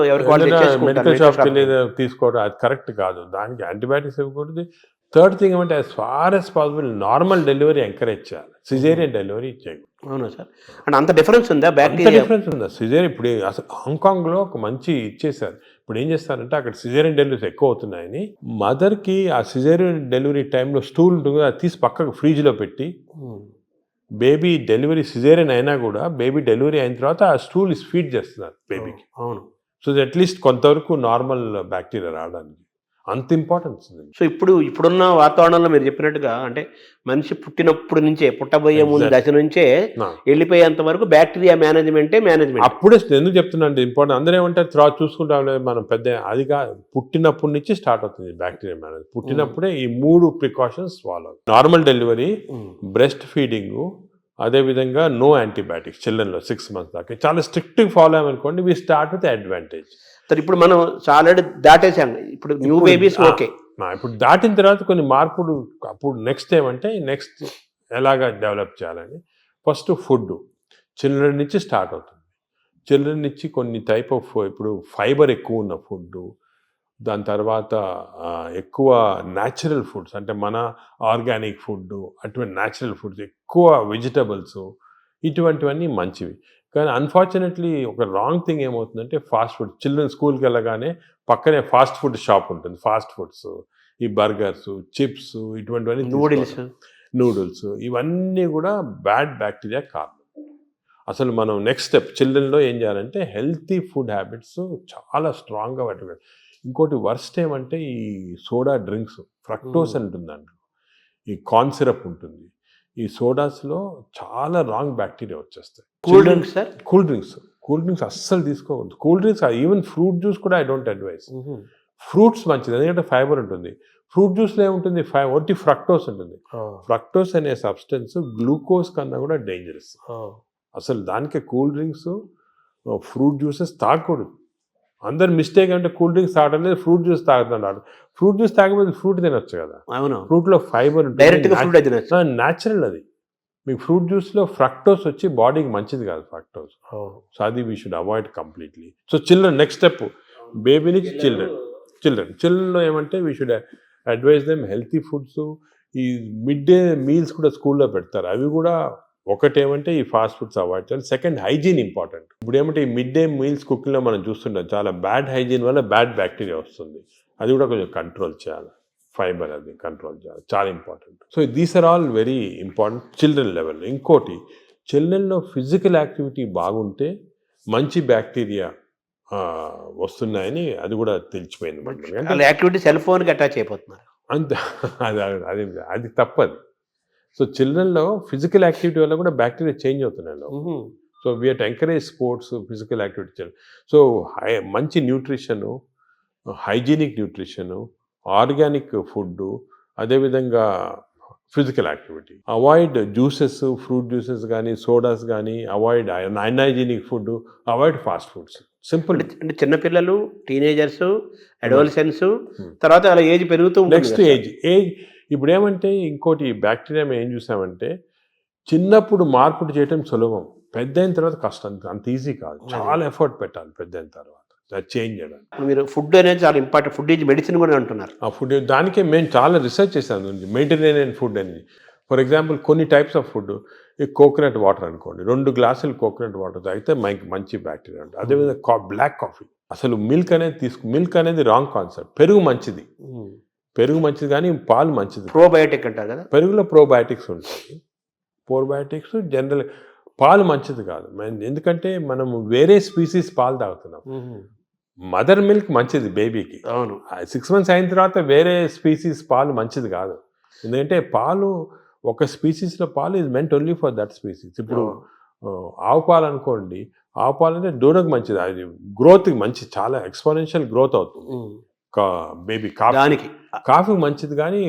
మెడికల్ షాప్కి వెళ్ళి తీసుకోవడం అది కరెక్ట్ కాదు. దానికి యాంటీబయాటిక్స్ ఇవ్వకూడదు. థర్డ్ థింగ్ ఏమంటే, as far as possible normal delivery encourage చేయాలి, సిజేరియన్ డెలివరీ చేయకూడదు. అవునా సార్? అంటే అంత డిఫరెన్స్ ఉందా? బ్యాక్టీరియా డిఫరెన్స్ ఉందా? సిజేరియన్ ఇప్పుడు అసలు హాంకాంగ్లో ఒక మంచి ఇచ్చేసారు. ఇప్పుడు ఏం చేస్తారంటే, అక్కడ సిజేరియన్ డెలివరీస్ ఎక్కువ అవుతున్నాయని మదర్కి ఆ సిజేరియన్ డెలివరీ టైంలో స్టూల్ ఉంటుంది, అది తీసి పక్కకు ఫ్రిడ్జ్లో పెట్టి బేబీ డెలివరీ సిజేరియన్ అయినా కూడా బేబీ డెలివరీ అయిన తర్వాత ఆ స్టూల్ ఫీడ్ చేస్తున్నారు బేబీకి. అవును. సో అట్లీస్ట్ కొంతవరకు నార్మల్ బ్యాక్టీరియా రావడానికి అంత ఇంపార్టెన్స్ ఉంది. సో ఇప్పుడున్న వాతావరణంలో మీరు చెప్పినట్టుగా, అంటే మనిషి పుట్టినప్పుడు నుంచే, పుట్టబోయే ముందు దశ నుంచే వెళ్ళిపోయేంత వరకు బ్యాక్టీరియా మేనేజ్మెంట్. అప్పుడే ఎందుకు చెప్తున్నా ఇంపార్టెంట్, అందరూ ఏమంటారు తర్వాత చూసుకుంటాం మనం పెద్ద, అదిగా పుట్టినప్పటి నుంచి స్టార్ట్ అవుతుంది బ్యాక్టీరియా మేనేజ్. పుట్టినప్పుడే ఈ 3 precautions follow: normal delivery, breast feeding, అదేవిధంగా నో యాంటీబయాటిక్స్ చిల్డ్రన్లో 6 months దాకా. చాలా స్ట్రిక్ట్గా ఫాలో అయ్యామనుకోండి, వీ స్టార్ట్ విత్ అడ్వాంటేజ్. ఇప్పుడు మనం ఆల్రెడీ దాటేసాం, ఇప్పుడు న్యూ బేబీస్ ఓకే. ఇప్పుడు దాటిన తర్వాత కొన్ని మార్పులు, అప్పుడు నెక్స్ట్ ఏమంటే నెక్స్ట్ ఎలాగా డెవలప్ చేయాలని, ఫస్ట్ ఫుడ్ చిల్డ్రన్ నుంచి స్టార్ట్ అవుతుంది. చిల్డ్రన్ నుంచి కొన్ని టైప్ ఆఫ్, ఇప్పుడు ఫైబర్ ఎక్కువ ఉన్న ఫుడ్, దాని తర్వాత ఎక్కువ న్యాచురల్ ఫుడ్స్, అంటే మన ఆర్గానిక్ ఫుడ్, అటువంటి న్యాచురల్ ఫుడ్స్, ఎక్కువ వెజిటబుల్స్, ఇటువంటివన్నీ మంచివి. కానీ అన్ఫార్చునేట్లీ ఒక రాంగ్ థింగ్ ఏమవుతుందంటే, ఫాస్ట్ ఫుడ్. చిల్డ్రన్ స్కూల్కి వెళ్ళగానే పక్కనే ఫాస్ట్ ఫుడ్ షాప్ ఉంటుంది, ఫాస్ట్ ఫుడ్స్, ఈ బర్గర్స్, చిప్స్, ఇటువంటివన్నీ, నూడిల్స్, ఇవన్నీ కూడా బ్యాడ్ బ్యాక్టీరియా కారణం. అసలు మనం నెక్స్ట్ స్టెప్ చిల్డ్రన్లో ఏం చేయాలంటే, హెల్తీ ఫుడ్ హ్యాబిట్స్ చాలా స్ట్రాంగ్గా పెట్టాలి. ఇంకోటి వర్స్ట్ ఏమంటే, ఈ సోడా డ్రింక్స్, ఫ్రక్టోస్ అని ఉంటుంది దాంట్లో, ఈ కార్న్ సిరప్ ఉంటుంది, ఈ సోడాస్లో చాలా రాంగ్ బ్యాక్టీరియా వచ్చేస్తాయి. Cool drinks sir? Cool drinks అస్సలు తీసుకోకూడదు. Cool drinks even fruit juice కూడా ఐ డోంట్ అడ్వైస్. ఫ్రూట్స్ మంచిది, ఎందుకంటే ఫైబర్ ఉంటుంది. ఫ్రూట్ జ్యూస్లో ఏముంటుంది? ఒట్టి ఫ్రక్టోస్ ఉంటుంది. ఫ్రక్టోస్ అనే సబ్స్టెన్స్ గ్లూకోజ్ కన్నా కూడా డేంజరస్. అసలు దానికి కూల్ డ్రింక్స్, ఫ్రూట్ జ్యూసెస్ తాగకూడదు. అందరు మిస్టేక్ అంటే కూల్ డ్రింక్స్ తాగడం లేదు, ఫ్రూట్ జ్యూస్ తాగుతున్నాడు. ఫ్రూట్ జ్యూస్ తాగకపోతే ఫ్రూట్ తినొచ్చు కదా. అవును, ఫ్రూట్లో ఫైబర్ ఉంటుంది, న్యాచురల్ అది. మీకు ఫ్రూట్ జ్యూస్లో ఫ్రక్టోస్ వచ్చి బాడీకి మంచిది కాదు ఫ్రక్టోస్. సో అది we should avoid completely. So children next step, baby నుంచి చిల్డ్రన్లో ఏమంటే we should advise them healthy foods. ఈ మిడ్ డే మీల్స్ కూడా స్కూల్లో పెడతారు, అవి కూడా ఒకటేమంటే ఈ ఫాస్ట్ ఫుడ్స్ అవాయిడ్ చేయాలి. Second, hygiene important. ఇప్పుడు ఏమంటే ఈ మిడ్ డే మీల్స్ కుకింగ్లో మనం చూస్తుంటాం, చాలా బ్యాడ్ హైజీన్ వల్ల బ్యాడ్ బ్యాక్టీరియా వస్తుంది. అది కూడా కొంచెం కంట్రోల్ చేయాలి. ఫైబర్ అది కంట్రోల్ చేయాలి, చాలా important. So these are all very important children level. ఇంకోటి, చిల్డ్రన్లో ఫిజికల్ యాక్టివిటీ బాగుంటే మంచి బ్యాక్టీరియా వస్తున్నాయని అది కూడా తెలిసిపోయింది. యాక్టివిటీ సెల్ ఫోన్కి అటాచ్ అయిపోతున్నారు అంతే. అది తప్పది. సో చిల్డ్రన్లో ఫిజికల్ యాక్టివిటీ వల్ల కూడా బ్యాక్టీరియా చేంజ్ అవుతున్నాయి. So we have to encourage sports, physical activity. So మంచి nutrition, hygienic nutrition, organic food, అదేవిధంగా physical activity. Avoid juices, fruit juices కానీ సోడాస్ కానీ, avoid unhygienic food, avoid fast foods. Simple. అంటే చిన్నపిల్లలు, teenagers, adolescence, తర్వాత అలా age పెరుగుతూ next age ఇప్పుడు ఏమంటే ఇంకోటి బ్యాక్టీరియా మేము ఏం చూసామంటే, చిన్నప్పుడు మార్పులు చేయటం సులభం, పెద్ద అయిన తర్వాత కష్టం. అంత ఈజీ కాదు, చాలా ఎఫర్ట్ పెట్టాలి పెద్ద అయిన తర్వాత చేంజ్ చేయడానికి. మీరు ఫుడ్ అనేది చాలా ఇంపార్టెంట్, ఫుడ్ ఈజ్ మెడిసిన్ కూడా అంటున్నారు. ఆ ఫుడ్ దానికే మేము చాలా రీసెర్చ్ చేసాము, మెడిటరేనియన్ ఫుడ్ అని. ఫర్ ఎగ్జాంపుల్ కొన్ని టైప్స్ ఆఫ్ ఫుడ్, ఈ కోకోనట్ వాటర్ అనుకోండి, 2 గ్లాసులు కోకోనట్ వాటర్ తాగితే మంచి బ్యాక్టీరియా ఉంటుంది. అదేవిధంగా బ్లాక్ కాఫీ, అసలు మిల్క్ అనేది రాంగ్ కాన్సెప్ట్. పెరుగు మంచిది కానీ పాలు మంచిది. ప్రోబయోటిక్ అంటారు కదా, పెరుగులో ప్రోబయోటిక్స్ ఉంటాయి. ప్రోబయోటిక్స్ జనరల్, పాలు మంచిది కాదు. ఎందుకంటే మనం వేరే స్పీసీస్ పాలు తాగుతున్నాం. మదర్ మిల్క్ మంచిది బేబీకి. అవును, 6 months అయిన తర్వాత వేరే స్పీసీస్ పాలు మంచిది కాదు. ఎందుకంటే పాలు, ఒక స్పీసీస్లో పాలు is meant only for that species. ఇప్పుడు ఆవు పాలు అనుకోండి, ఆవు పాలు అంటే దూడకు మంచిది, అది గ్రోత్కి మంచిది, చాలా ఎక్స్పోనెన్షియల్ గ్రోత్ అవుతుంది బేబీ. కాఫీ మంచిది కానీ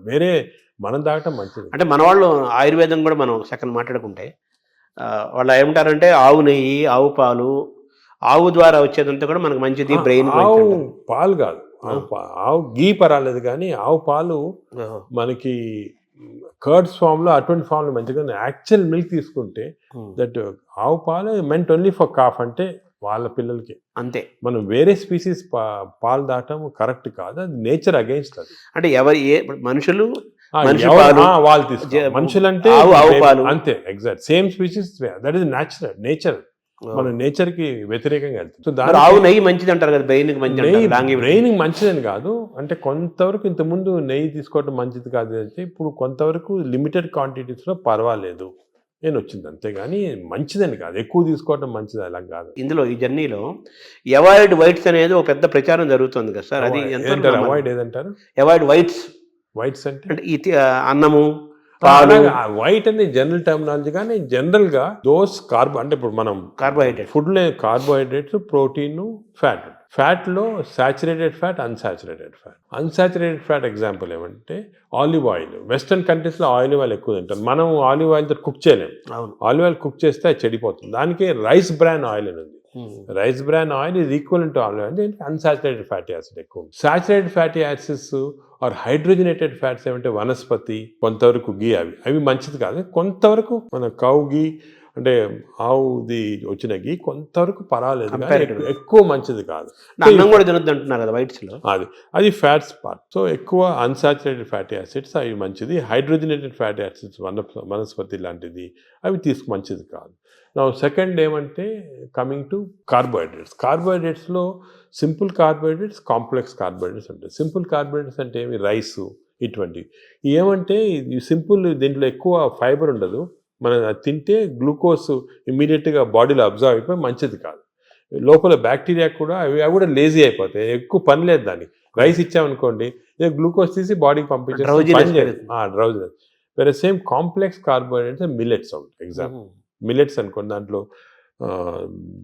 వేరే మనం తాగటం మంచిది. అంటే మన వాళ్ళు ఆయుర్వేదం కూడా మనం సెకండ్ మాట్లాడుకుంటే వాళ్ళు ఏమంటారంటే ఆవు నెయ్యి, ఆవు పాలు, ఆవు ద్వారా వచ్చేదంతా కూడా మనకు మంచిది, బ్రెయిన్. ఆవు పాలు కాదు, ఆవు గీ పర్వాలేదు కానీ ఆవు పాలు మనకి కర్డ్స్ ఫామ్లో, అటువంటి ఫామ్లో మంచిగా. యాక్చువల్ మిల్క్ తీసుకుంటే దట్ ఆవు పాలు మెంట్ ఓన్లీ ఫర్ కాఫ్, అంటే వాళ్ళ పిల్లలకి అంతే. మనం వేరే స్పీసీస్ పాలు దాటం కరెక్ట్ కాదు, అది నేచర్ అగైన్స్ట్. అది అంటే మనుషులు వాళ్ళు తీసుకోవాలి, మనుషులంటే అంతే, exact same species, that is nature. మనం నేచర్ కి వ్యతిరేకంగా వెళ్తాం. సో ఆవు నెయ్యి మంచిది అంటారు కదా, బ్రెయిన్ మంచిదని కాదు, అంటే కొంతవరకు ఇంతకుముందు నెయ్యి తీసుకోవడం మంచిది కాదు అంటే, ఇప్పుడు కొంతవరకు లిమిటెడ్ క్వాంటిటీస్లో పర్వాలేదు నేను వచ్చింది, అంతేగాని మంచిదని కాదు, ఎక్కువ తీసుకోవడం మంచిది అలా కాదు. ఇందులో ఈ జర్నీలో అవాయిడ్ వైట్స్ అనేది ఒక పెద్ద ప్రచారం జరుగుతుంది కదా సార్, అది అవాయిడ్ ఏదంటారు? అవాయిడ్ వైట్స్ అంటే అన్నము, వైట్ అనేది జనరల్ టర్మినాలజీ, కానీ జనరల్ గా దోస్ అంటే ఇప్పుడు మనం ఫుడ్ లో కార్బోహైడ్రేట్స్, ప్రోటీన్, ఫ్యాట్ లో saturated fat, unsaturated fat example ఏమంటే ఆలివ్ ఆయిల్. వెస్టర్న్ కంట్రీస్ లో ఆలివ్ ఆయిల్ ఎక్కువ తింటారు, మనం ఆలివ్ ఆయిల్ తో కుక్ చేయలేము. ఆలివ్ ఆయిల్ కుక్ చేస్తే అది చెడిపోతుంది. దానికి రైస్ బ్రాన్ ఆయిల్ అని ఉంది. Rice bran oil is equal to olive oil, unsaturated fatty acid ఎక్కువ. Saturated fatty acids or hydrogenated fats ఏమంటే వనస్పతి, కొంతవరకు గీ, అవి మంచిది కాదు. కొంతవరకు మన కౌ గీ అంటే ఆవుది వచ్చిన గీ కొంతవరకు పర్వాలేదు, ఎక్కువ మంచిది కాదు. అన్నం కూడా తినొద్దు అంటున్నారు కదా వైట్స్ లో, అది ఫ్యాట్స్ పార్ట్. సో ఎక్కువ అన్సాచురేటెడ్ ఫ్యాటీ యాసిడ్స్ అవి మంచిది. హైడ్రోజనేటెడ్ ఫ్యాటీ యాసిడ్స్, వనస్పతి లాంటిది అవి మంచిది కాదు. నా సెకండ్ ఏమంటే కమింగ్ టు కార్బోహైడ్రేట్స్లో సింపుల్ కార్బోహైడ్రేట్స్, కాంప్లెక్స్ కార్బోహైడ్రేట్స్ ఉంటాయి. సింపుల్ కార్బోహైడ్రేట్స్ అంటే ఏమి, రైసు ఇటువంటివి. ఏమంటే సింపుల్, దీంట్లో ఎక్కువ ఫైబర్ ఉండదు, మనం తింటే గ్లూకోజ్ ఇమ్మీడియట్గా బాడీలో అబ్జర్వ్ అయిపోయి మంచిది కాదు. లోపల బ్యాక్టీరియా కూడా అవి కూడా లేజీ అయిపోతాయి, ఎక్కువ పని లేదు దానికి. రైస్ ఇచ్చామనుకోండి, గ్లూకోజ్ తీసి బాడీకి పంపించే డ్రౌజినెస్. వేరే సేమ్ కాంప్లెక్స్ కార్బోహైడ్రేట్స్ మిల్లెట్స్ ఉంటాయి. ఎగ్జాంపుల్ మిల్లెట్స్ అనుకోండి, దాంట్లో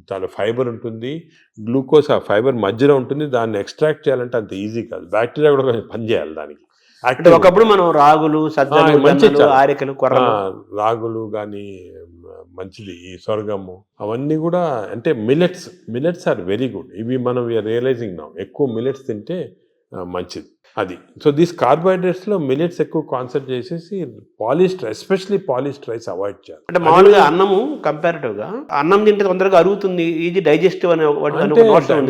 చాలా ఫైబర్ ఉంటుంది, గ్లూకోజ్ ఆ ఫైబర్ మధ్యలో ఉంటుంది, దాన్ని ఎక్స్ట్రాక్ట్ చేయాలంటే అంత ఈజీ కాదు, బ్యాక్టీరియా కూడా కొంచెం పనిచేయాలి దానికి. అంటే ఒకప్పుడు మనం రాగులు, సజ్జలు, మంచి ఆరికలు, కొర్రలు, రాగులు కానీ మంచిది, ఈ సొరగము అవన్నీ కూడా అంటే మిల్లెట్స్ ఆర్ వెరీ గుడ్. ఇవి మనం రియలైజింగ్ నా ఎక్కువ మిల్లెట్స్ తింటే మంచిది అది. సో దీస్ కార్బోహైడ్రేట్స్లో మిల్లెట్స్ ఎక్కువ కాన్సన్ట్రేట్ చేసేసి polished, especially polished rice avoid చేయాలి. అంటే మామూలుగా అన్నము కంపారిటివ్గా అన్నం తింటే తొందరగా అరుగుతుంది, ఈజీ డైజెస్టివ్ అనే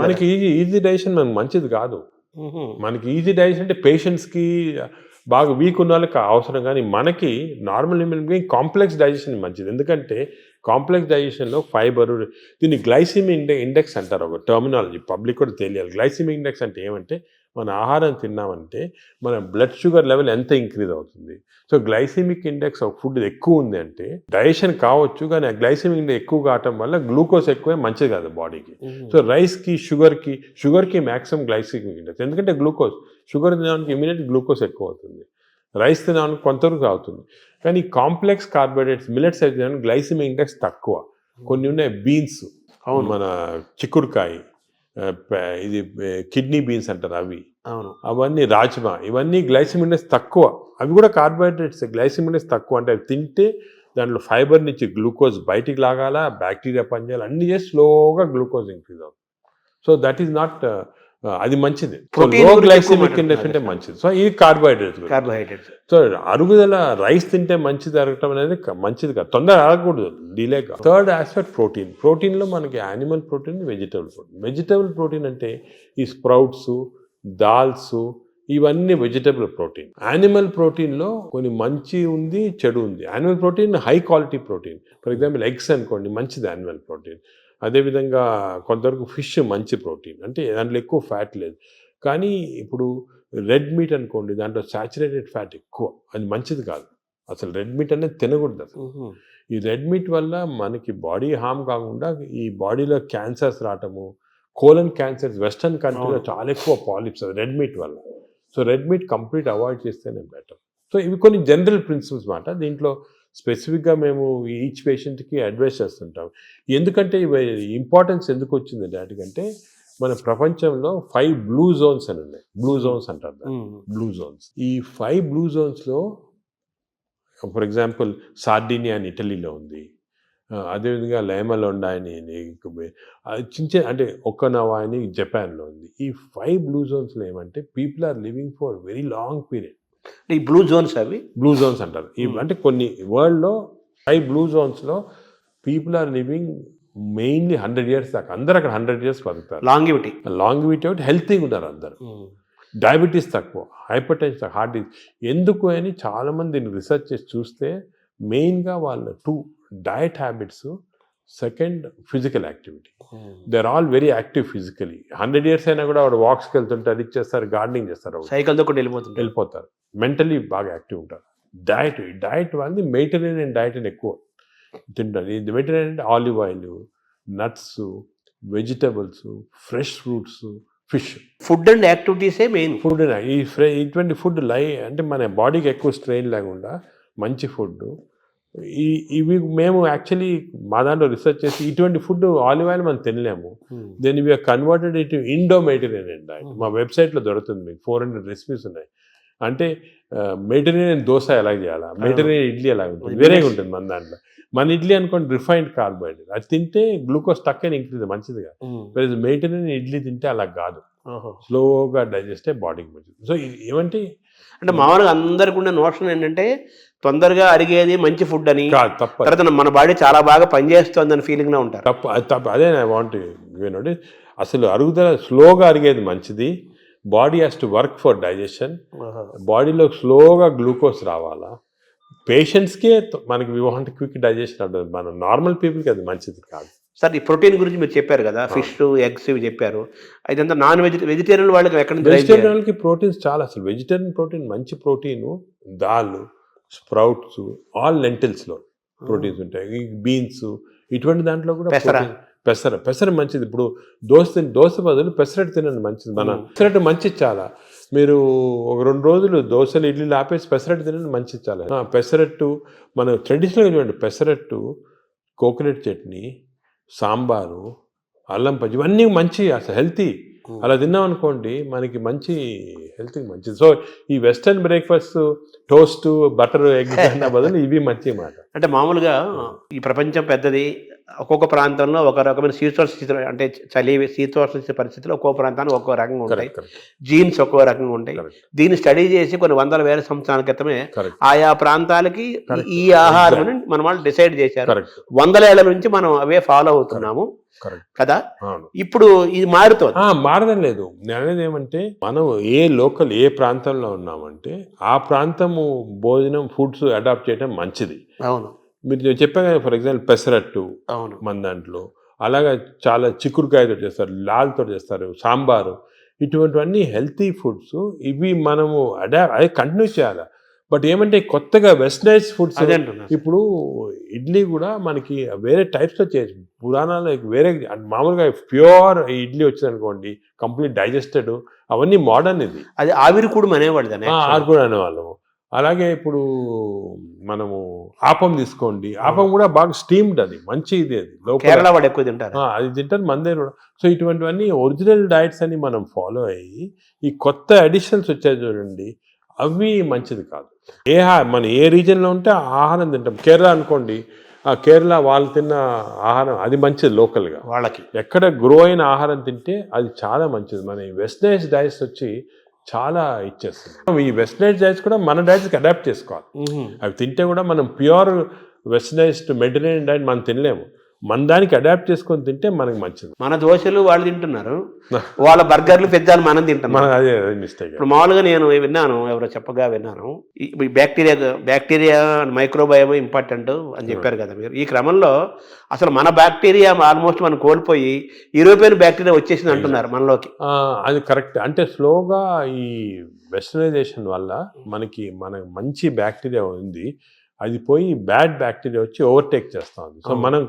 మనకి ఈజీ డైజెషన్ మనకు మంచిది కాదు. మనకి ఈజీ డైజెషన్ అంటే పేషెంట్స్కి బాగా వీక్ ఉన్న వాళ్ళకి అవసరం, కానీ మనకి normal human being complex digestion మంచిది. ఎందుకంటే కాంప్లెక్స్ డైజెషన్లో ఫైబర్, దీన్ని గ్లైసిమిక్ ఇండెక్స్ అంటారు, ఒక టర్మినాలజీ పబ్లిక్ కూడా తెలియాలి. గ్లైసిమిక్ ఇండెక్స్ అంటే ఏమంటే మన ఆహారం తిన్నామంటే మన బ్లడ్ షుగర్ లెవెల్ ఎంత ఇంక్రీజ్ అవుతుంది. సో గ్లైసిమిక్ ఇండెక్స్ ఒక ఫుడ్ ఎక్కువ ఉంది అంటే డైజెషన్ కావచ్చు, కానీ ఆ గ్లైసిమిక్ ఇండెక్స్ ఎక్కువ కావటం వల్ల గ్లూకోజ్ ఎక్కువే మంచిది కాదు బాడీకి. సో రైస్కి, షుగర్కి మ్యాక్సిమం గ్లైసిమిక్ ఇండెక్స్, ఎందుకంటే షుగర్ తినడానికి ఇమీడియట్ గ్లూకోజ్ ఎక్కువ అవుతుంది, రైస్ తినడానికి కొంతవరకు అవుతుంది. కానీ కాంప్లెక్స్ కార్బోహైడ్రేట్స్ మిల్లెట్స్ అయితే గ్లైసిమిక్ ఇండెక్స్ తక్కువ. కొన్ని ఉన్నాయి బీన్స్, మన చిక్కుడుకాయ, ఇది కిడ్నీ బీన్స్ అంటారు అవి, అవన్నీ రాజ్మా, ఇవన్నీ గ్లైసిమిక్ ఇండెక్స్ తక్కువ. అవి కూడా కార్బోహైడ్రేట్స్, గ్లైసిమిక్ ఇండెక్స్ తక్కువ. అంటే అవి తింటే దాంట్లో ఫైబర్ నుంచి గ్లూకోజ్ బయటికి లాగాల, బ్యాక్టీరియా పనిచేయాలి, అన్ని చేసి స్లోగా గ్లూకోజ్ ఇంక్రీజ్ అవుతుంది. సో దట్ ఈస్ నాట్, అది మంచిది. లో గ్లైసిమిక్ ఇండెక్స్ అంటే మంచిది. సో ఇది కార్బోహైడ్రేట్స్. సో అరుగుదల రైస్ తింటే మంచిది అరగటం అనేది మంచిది కాదు, తొందరగా అరగకూడదు, డిలేగా. థర్డ్ ఆస్పెక్ట్ ప్రోటీన్లో మనకి యానిమల్ ప్రోటీన్, వెజిటబుల్ ప్రోటీన్ అంటే ఈ స్ప్రౌట్స్, దాల్స్, ఇవన్నీ వెజిటబుల్ ప్రోటీన్. యానిమల్ ప్రోటీన్లో కొన్ని మంచి ఉంది, చెడు ఉంది. Animal protein high quality protein, for example eggs అనుకోండి, మంచిది యానిమల్ ప్రోటీన్. అదేవిధంగా కొంతవరకు ఫిష్ మంచి ప్రోటీన్, అంటే దాంట్లో ఎక్కువ ఫ్యాట్ లేదు. కానీ ఇప్పుడు రెడ్ మీట్ అనుకోండి, దాంట్లో సాచురేటెడ్ ఫ్యాట్ ఎక్కువ, అది మంచిది కాదు. అసలు రెడ్ మీట్ అనేది తినకూడదు అసలు. ఈ రెడ్ మీట్ వల్ల మనకి బాడీ హార్మ్ కాకుండా ఈ బాడీలో క్యాన్సర్స్ రావటము, కోలన్ క్యాన్సర్స్ వెస్టర్న్ కంట్రీలో చాలా ఎక్కువ పాలిప్స్ రెడ్ మీట్ వల్ల. So red meat complete avoid చేస్తేనే బెటర్. సో ఇవి కొన్ని జనరల్ ప్రిన్సిపల్స్ మాట. దీంట్లో స్పెసిఫిక్గా మేము ఈచ్ పేషెంట్కి అడ్వైస్ చేస్తుంటాం. ఎందుకంటే ఇవి ఇంపార్టెన్స్ ఎందుకు వచ్చిందంటే వాటికంటే మన ప్రపంచంలో 5 బ్లూ జోన్స్ అని ఉన్నాయి. బ్లూ జోన్స్ అంటారు, బ్లూ జోన్స్. ఈ 5 బ్లూ జోన్స్లో ఫర్ ఎగ్జాంపుల్ సార్డినియా అని ఇటలీలో ఉంది, అదేవిధంగా లైమలోండా అని చిన్న అంటే ఒక్కనవా అని జపాన్లో ఉంది. ఈ 5 బ్లూ జోన్స్లో ఏమంటే people are living for very long period. ఈ బ్లూ జోన్స్, అవి బ్లూ జోన్స్ అంటారు. అంటే కొన్ని వరల్డ్లో 5 బ్లూ జోన్స్లో people are living mainly 100 years దాకా. అందరు అక్కడ 100 years బతుకుతారు. లాంగివిటీ ఒకటి, హెల్తీగా ఉంటారు అందరు. డయాబెటీస్ తక్కువ, హైపర్ టెన్షన్ తక్కువ, హార్ట్ డిసీజ్. ఎందుకు అని చాలామంది రీసెర్చ్ చేసి చూస్తే మెయిన్గా వాళ్ళ 2 diet habits, second physical activity. They are all very active physically. 100 years అయినా కూడా వాడు వాక్స్కి వెళ్తుంటారు, అది చేస్తారు, గార్డెనింగ్ చేస్తారు, సైకిల్తో కూడా వెళ్ళిపోతారు. మెంటలీ బాగా యాక్టివ్ ఉంటారు. డయట్ వాళ్ళది మెడిటరేనియన్ డయట్ అని ఎక్కువ తింటారు. ఇది మెడిటరేనియన్ అంటే olive oil, nuts, vegetables, fresh fruits, fish. Food and యాక్టివిటీసే మెయిన్. ఫుడ్ ఇటువంటి ఫుడ్ అంటే మన బాడీకి ఎక్కువ స్ట్రెయిన్ లేకుండా మంచి ఫుడ్. ఇవి మేము యాక్చువల్లీ మా దాంట్లో రీసెర్చ్ చేసి ఇటువంటి ఫుడ్ ఆలివ్ ఆయిల్ మనం తినలేము. దెన్ ఇవి కన్వర్టెడ్ ఇటు ఇండో మెడిటరేనియన్ డయట్. మా వెబ్సైట్లో దొరుకుతుంది, మీకు 400 రెసిపీస్ ఉన్నాయి. అంటే మెడిటరేనియన్ దోశ ఎలా చేయాలా, మెడిటరేనియన్ ఇడ్లీ ఎలా ఉంటుంది, వేరేగా ఉంటుంది మన దాంట్లో. మన ఇడ్లీ అనుకోండి రిఫైన్డ్ కార్బోహైడ్రేట్, అది తింటే గ్లూకోజ్ తక్కువ ఇంక్రీజ్ మంచిదిగా. మెడిటరేనియన్ ఇడ్లీ తింటే అలా కాదు, స్లోగా డైజెస్ట్ అయ్యి బాడీకి మంచిది. సో ఏమంటే అంటే మామూలుగా అందరికి ఉన్న నోషన్ ఏంటంటే తొందరగా అరిగేది మంచి ఫుడ్ అని, తర్వాత మన బాడీ చాలా బాగా పనిచేస్తుంది అని ఫీలింగ్ లో ఉంటారు. తప్పు అదే ఐ వాంట్ యూనోటి. అసలు అరుగుదల స్లోగా అరిగేది మంచిది. Body has to work for digestion. బాడీలో స్లోగా గ్లూకోజ్ రావాలా. పేషెంట్స్కే మనకి వి వాంట్ క్విక్ డైజెషన్ ఉంటుంది, మన నార్మల్ పీపుల్కి అది మంచిది కాదు. సార్ ఈ ప్రోటీన్ గురించి మీరు చెప్పారు కదా, ఫిష్, ఎగ్స్ ఇవి చెప్పారు. ఇదంతా నాన్ వెజిటేరియన్ వాళ్ళకి ఎక్కడ? వెజిటేరియన్ వాళ్ళకి ప్రోటీన్స్ చాలా. అసలు వెజిటేరియన్ ప్రోటీన్ మంచి ప్రోటీను దాల్, స్ప్రౌట్స్, ఆల్ లెంటిల్స్లో ప్రోటీన్స్ ఉంటాయి. ఈ బీన్స్ ఇటువంటి దాంట్లో కూడా పెసర మంచిది. ఇప్పుడు దోశ బదులు పెసరట్టు తినండి, మంచిది. పెసరట్టు మంచిది చాలా. మీరు ఒక 2 రోజులు దోశలు ఇడ్లీలు ఆపేసి పెసరట్టు తినండి, మంచిది చాలా. పెసరట్టు మనం ట్రెడిషనల్గా చూడండి, పెసరట్టు, కోకోనట్ చట్నీ, సాంబారు, అల్లం పచ్చి, ఇవన్నీ మంచి, అసలు హెల్తీ. అలా తిన్నాం అనుకోండి మనకి మంచి హెల్త్కి మంచిది. సో ఈ western breakfast, toast, butter, egg అన్న బదులు ఇవి మంచి మాట. అంటే మామూలుగా ఈ ప్రపంచం పెద్దది, ఒక్కొక్క ప్రాంతంలో ఒక రకమైన శీతోష్ణ స్థితిలో, అంటే శీతోష్ణ పరిస్థితుల్లో ఒక్కో ప్రాంతానికి ఒక్కో రకంగా ఉంటాయి, జీన్స్ ఒక్కో రకంగా ఉంటాయి. దీన్ని స్టడీ చేసి కొన్ని వందల వేల సంవత్సరాల క్రితమే ఆయా ప్రాంతాలకి ఈ ఆహారం మన వాళ్ళు డిసైడ్ చేశారు. 100 ఏళ్ల నుంచి మనం అవే ఫాలో అవుతున్నాము కదా. ఇప్పుడు ఇది మారడం లేదు. నేను అనేది ఏమంటే, మనం ఏ ప్రాంతంలో ఉన్నామంటే ఆ ప్రాంతము భోజనం, ఫుడ్స్ అడాప్ట్ చేయడం మంచిది. అవును, మీరు చెప్పాను కదా, ఫర్ ఎగ్జాంపుల్ పెసరట్టు మన దాంట్లో, అలాగా చాలా చిక్కుడుకాయతో చేస్తారు, లాల్తో చేస్తారు, సాంబారు, ఇటువంటివన్నీ హెల్తీ ఫుడ్స్. ఇవి మనము అదే కంటిన్యూ చేయాలి. బట్ ఏమంటే కొత్తగా వెస్టర్నైజ్ ఫుడ్స్, ఇప్పుడు ఇడ్లీ కూడా మనకి వేరే టైప్స్లో చేయొచ్చు. పురాణాలు వేరే, మామూలుగా ప్యూర్ ఇడ్లీ వచ్చింది అనుకోండి, కంప్లీట్ డైజెస్టెడ్, అవన్నీ మోడర్న్. ఇది అది ఆవిరి కూడా అనేవాళ్ళు, ఆవిరి అనేవాళ్ళము. అలాగే ఇప్పుడు మనము ఆపం తీసుకోండి, ఆపం కూడా బాగా స్టీమ్డ్, అది మంచి ఇది. అది కేరళ వాళ్ళు ఎక్కువ తింటారు, అది తింటారు మన దగ్గర కూడా. సో ఇటువంటివన్నీ ఒరిజినల్ డైట్స్ అని మనం ఫాలో అయ్యి, ఈ కొత్త అడిషన్స్ వచ్చాయి చూడండి, అవి మంచిది కాదు. మన ఏ రీజన్లో ఉంటే ఆ ఆహారం తింటాం. కేరళ అనుకోండి, ఆ కేరళ వాళ్ళు తిన్న ఆహారం అది మంచిది, లోకల్గా వాళ్ళకి ఎక్కడ గ్రో అయిన ఆహారం తింటే అది చాలా మంచిది. మన ఈ వెస్టర్నైజ్ డైట్స్ వచ్చి చాలా ఇచ్చేస్తుంది. ఈ వెస్టర్నైజ్ డైట్స్ కూడా మన డైట్స్కి అడాప్ట్ చేసుకోవాలి. అవి తింటే కూడా మనం ప్యూర్ వెస్టర్నైజ్డ్ మెడిటరేనియన్ డైట్ మనం తినలేము. మన దానికి అడాప్ట్ చేసుకొని తింటే మనకి మంచిది. మన దోశలు వాళ్ళు తింటున్నారు, వాళ్ళ బర్గర్లు, పిజ్జాలు మనం తింటున్నాం. అదే మిస్టేక్. ఇప్పుడు మామూలుగా నేను విన్నాను, ఎవరో చెప్పగా విన్నాను, ఈ బ్యాక్టీరియా మైక్రోబయోమ్ ఇంపార్టెంట్ అని చెప్పారు కదా మీరు. ఈ క్రమంలో అసలు మన బ్యాక్టీరియా ఆల్మోస్ట్ మనం కోల్పోయి యూరోపియన్ బ్యాక్టీరియా వచ్చేసింది అంటున్నారు మనలోకి. అది కరెక్ట్. అంటే స్లోగా ఈ వెస్టర్నైజేషన్ వల్ల మనకి మంచి బ్యాక్టీరియా ఉంది, అది పోయి బ్యాడ్ బ్యాక్టీరియా వచ్చి ఓవర్టేక్ చేస్తూ ఉంది. సో మనం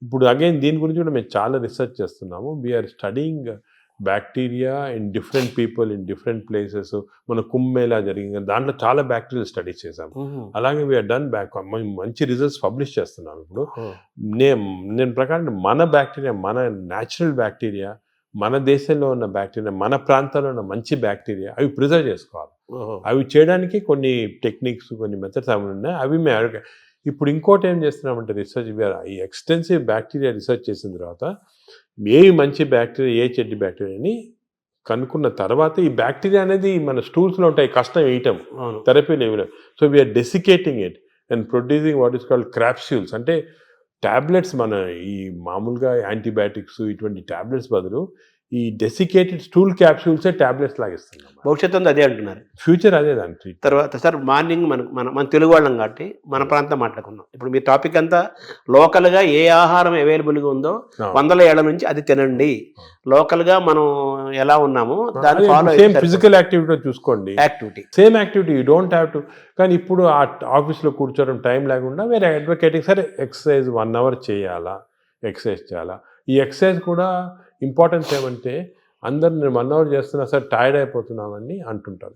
ఇప్పుడు అగైన్ దీని గురించి కూడా మేము చాలా రీసెర్చ్ చేస్తున్నాము. We are studying bacteria in different people in different places. మన కుంభమేళా జరిగింది, దాంట్లో చాలా బ్యాక్టీరియల్ స్టడీస్ చేసాము. అలాగే వీఆర్ డన్ మంచి రిజల్ట్స్ పబ్లిష్ చేస్తున్నాము. ఇప్పుడు నేను ప్రకారం మన బ్యాక్టీరియా, మన న్యాచురల్ బ్యాక్టీరియా, మన దేశంలో ఉన్న బ్యాక్టీరియా, మన ప్రాంతాల్లో ఉన్న మంచి బ్యాక్టీరియా, అవి ప్రిజర్వ్ చేసుకోవాలి. అవి చేయడానికి కొన్ని టెక్నిక్స్, కొన్ని మెథడ్స్ అవి ఉన్నాయి. అవి మేము ఇప్పుడు ఇంకోటి ఏం చేస్తున్నామంటే రీసెర్చ్, ఈ ఎక్స్టెన్సివ్ బ్యాక్టీరియా రీసెర్చ్ చేసిన తర్వాత ఏవి మంచి బ్యాక్టీరియా, ఏ చెడ్డ బ్యాక్టీరియా అని కనుక్కున్న తర్వాత, ఈ బ్యాక్టీరియా అనేది మన స్టూల్స్లో ఉంటాయి, కష్టం వేయటం, థెరపీలు ఏమి లేవు. So we're desiccating it and producing what is called crapsules. అంటే ట్యాబ్లెట్స్, మన ఈ మామూలుగా యాంటీబయాటిక్స్ ఇటువంటి ట్యాబ్లెట్స్ బదులు ఈ డెసికేటెడ్ స్టూల్ క్యాప్సూల్సే ట్యాబ్లెట్స్ లాగా ఇస్తున్నాం. భవిష్యత్తు అదే అంటున్నారు, ఫ్యూచర్ అదే దాంట్లో. తర్వాత సార్ మార్నింగ్ మన తెలుగు వాళ్ళం కాబట్టి మన ప్రాంతం మాట్లాడుకున్నాం. ఇప్పుడు మీ టాపిక్ అంతా లోకల్గా ఏ ఆహారం అవైలబుల్గా ఉందో 100 ఏళ్ల నుంచి అది తినండి. లోకల్గా మనం ఎలా ఉన్నామో దాన్ని ఫాలో. సేమ్ ఫిజికల్ యాక్టివిటీ చూసుకోండి, same activity, you don't have to. కానీ ఇప్పుడు ఆ ఆఫీస్లో కూర్చోవడం టైం లేకుండా వేరే అడ్వకేటింగ్, సరే ఎక్సర్సైజ్ 1 hour చేయాలా, ఎక్సర్సైజ్ చేయాలా. ఈ ఎక్సర్సైజ్ కూడా ఇంపార్టెన్స్ ఏమంటే, అందరు నేను 1 hour చేస్తున్నా సార్ టైర్డ్ అయిపోతున్నామని అంటుంటారు.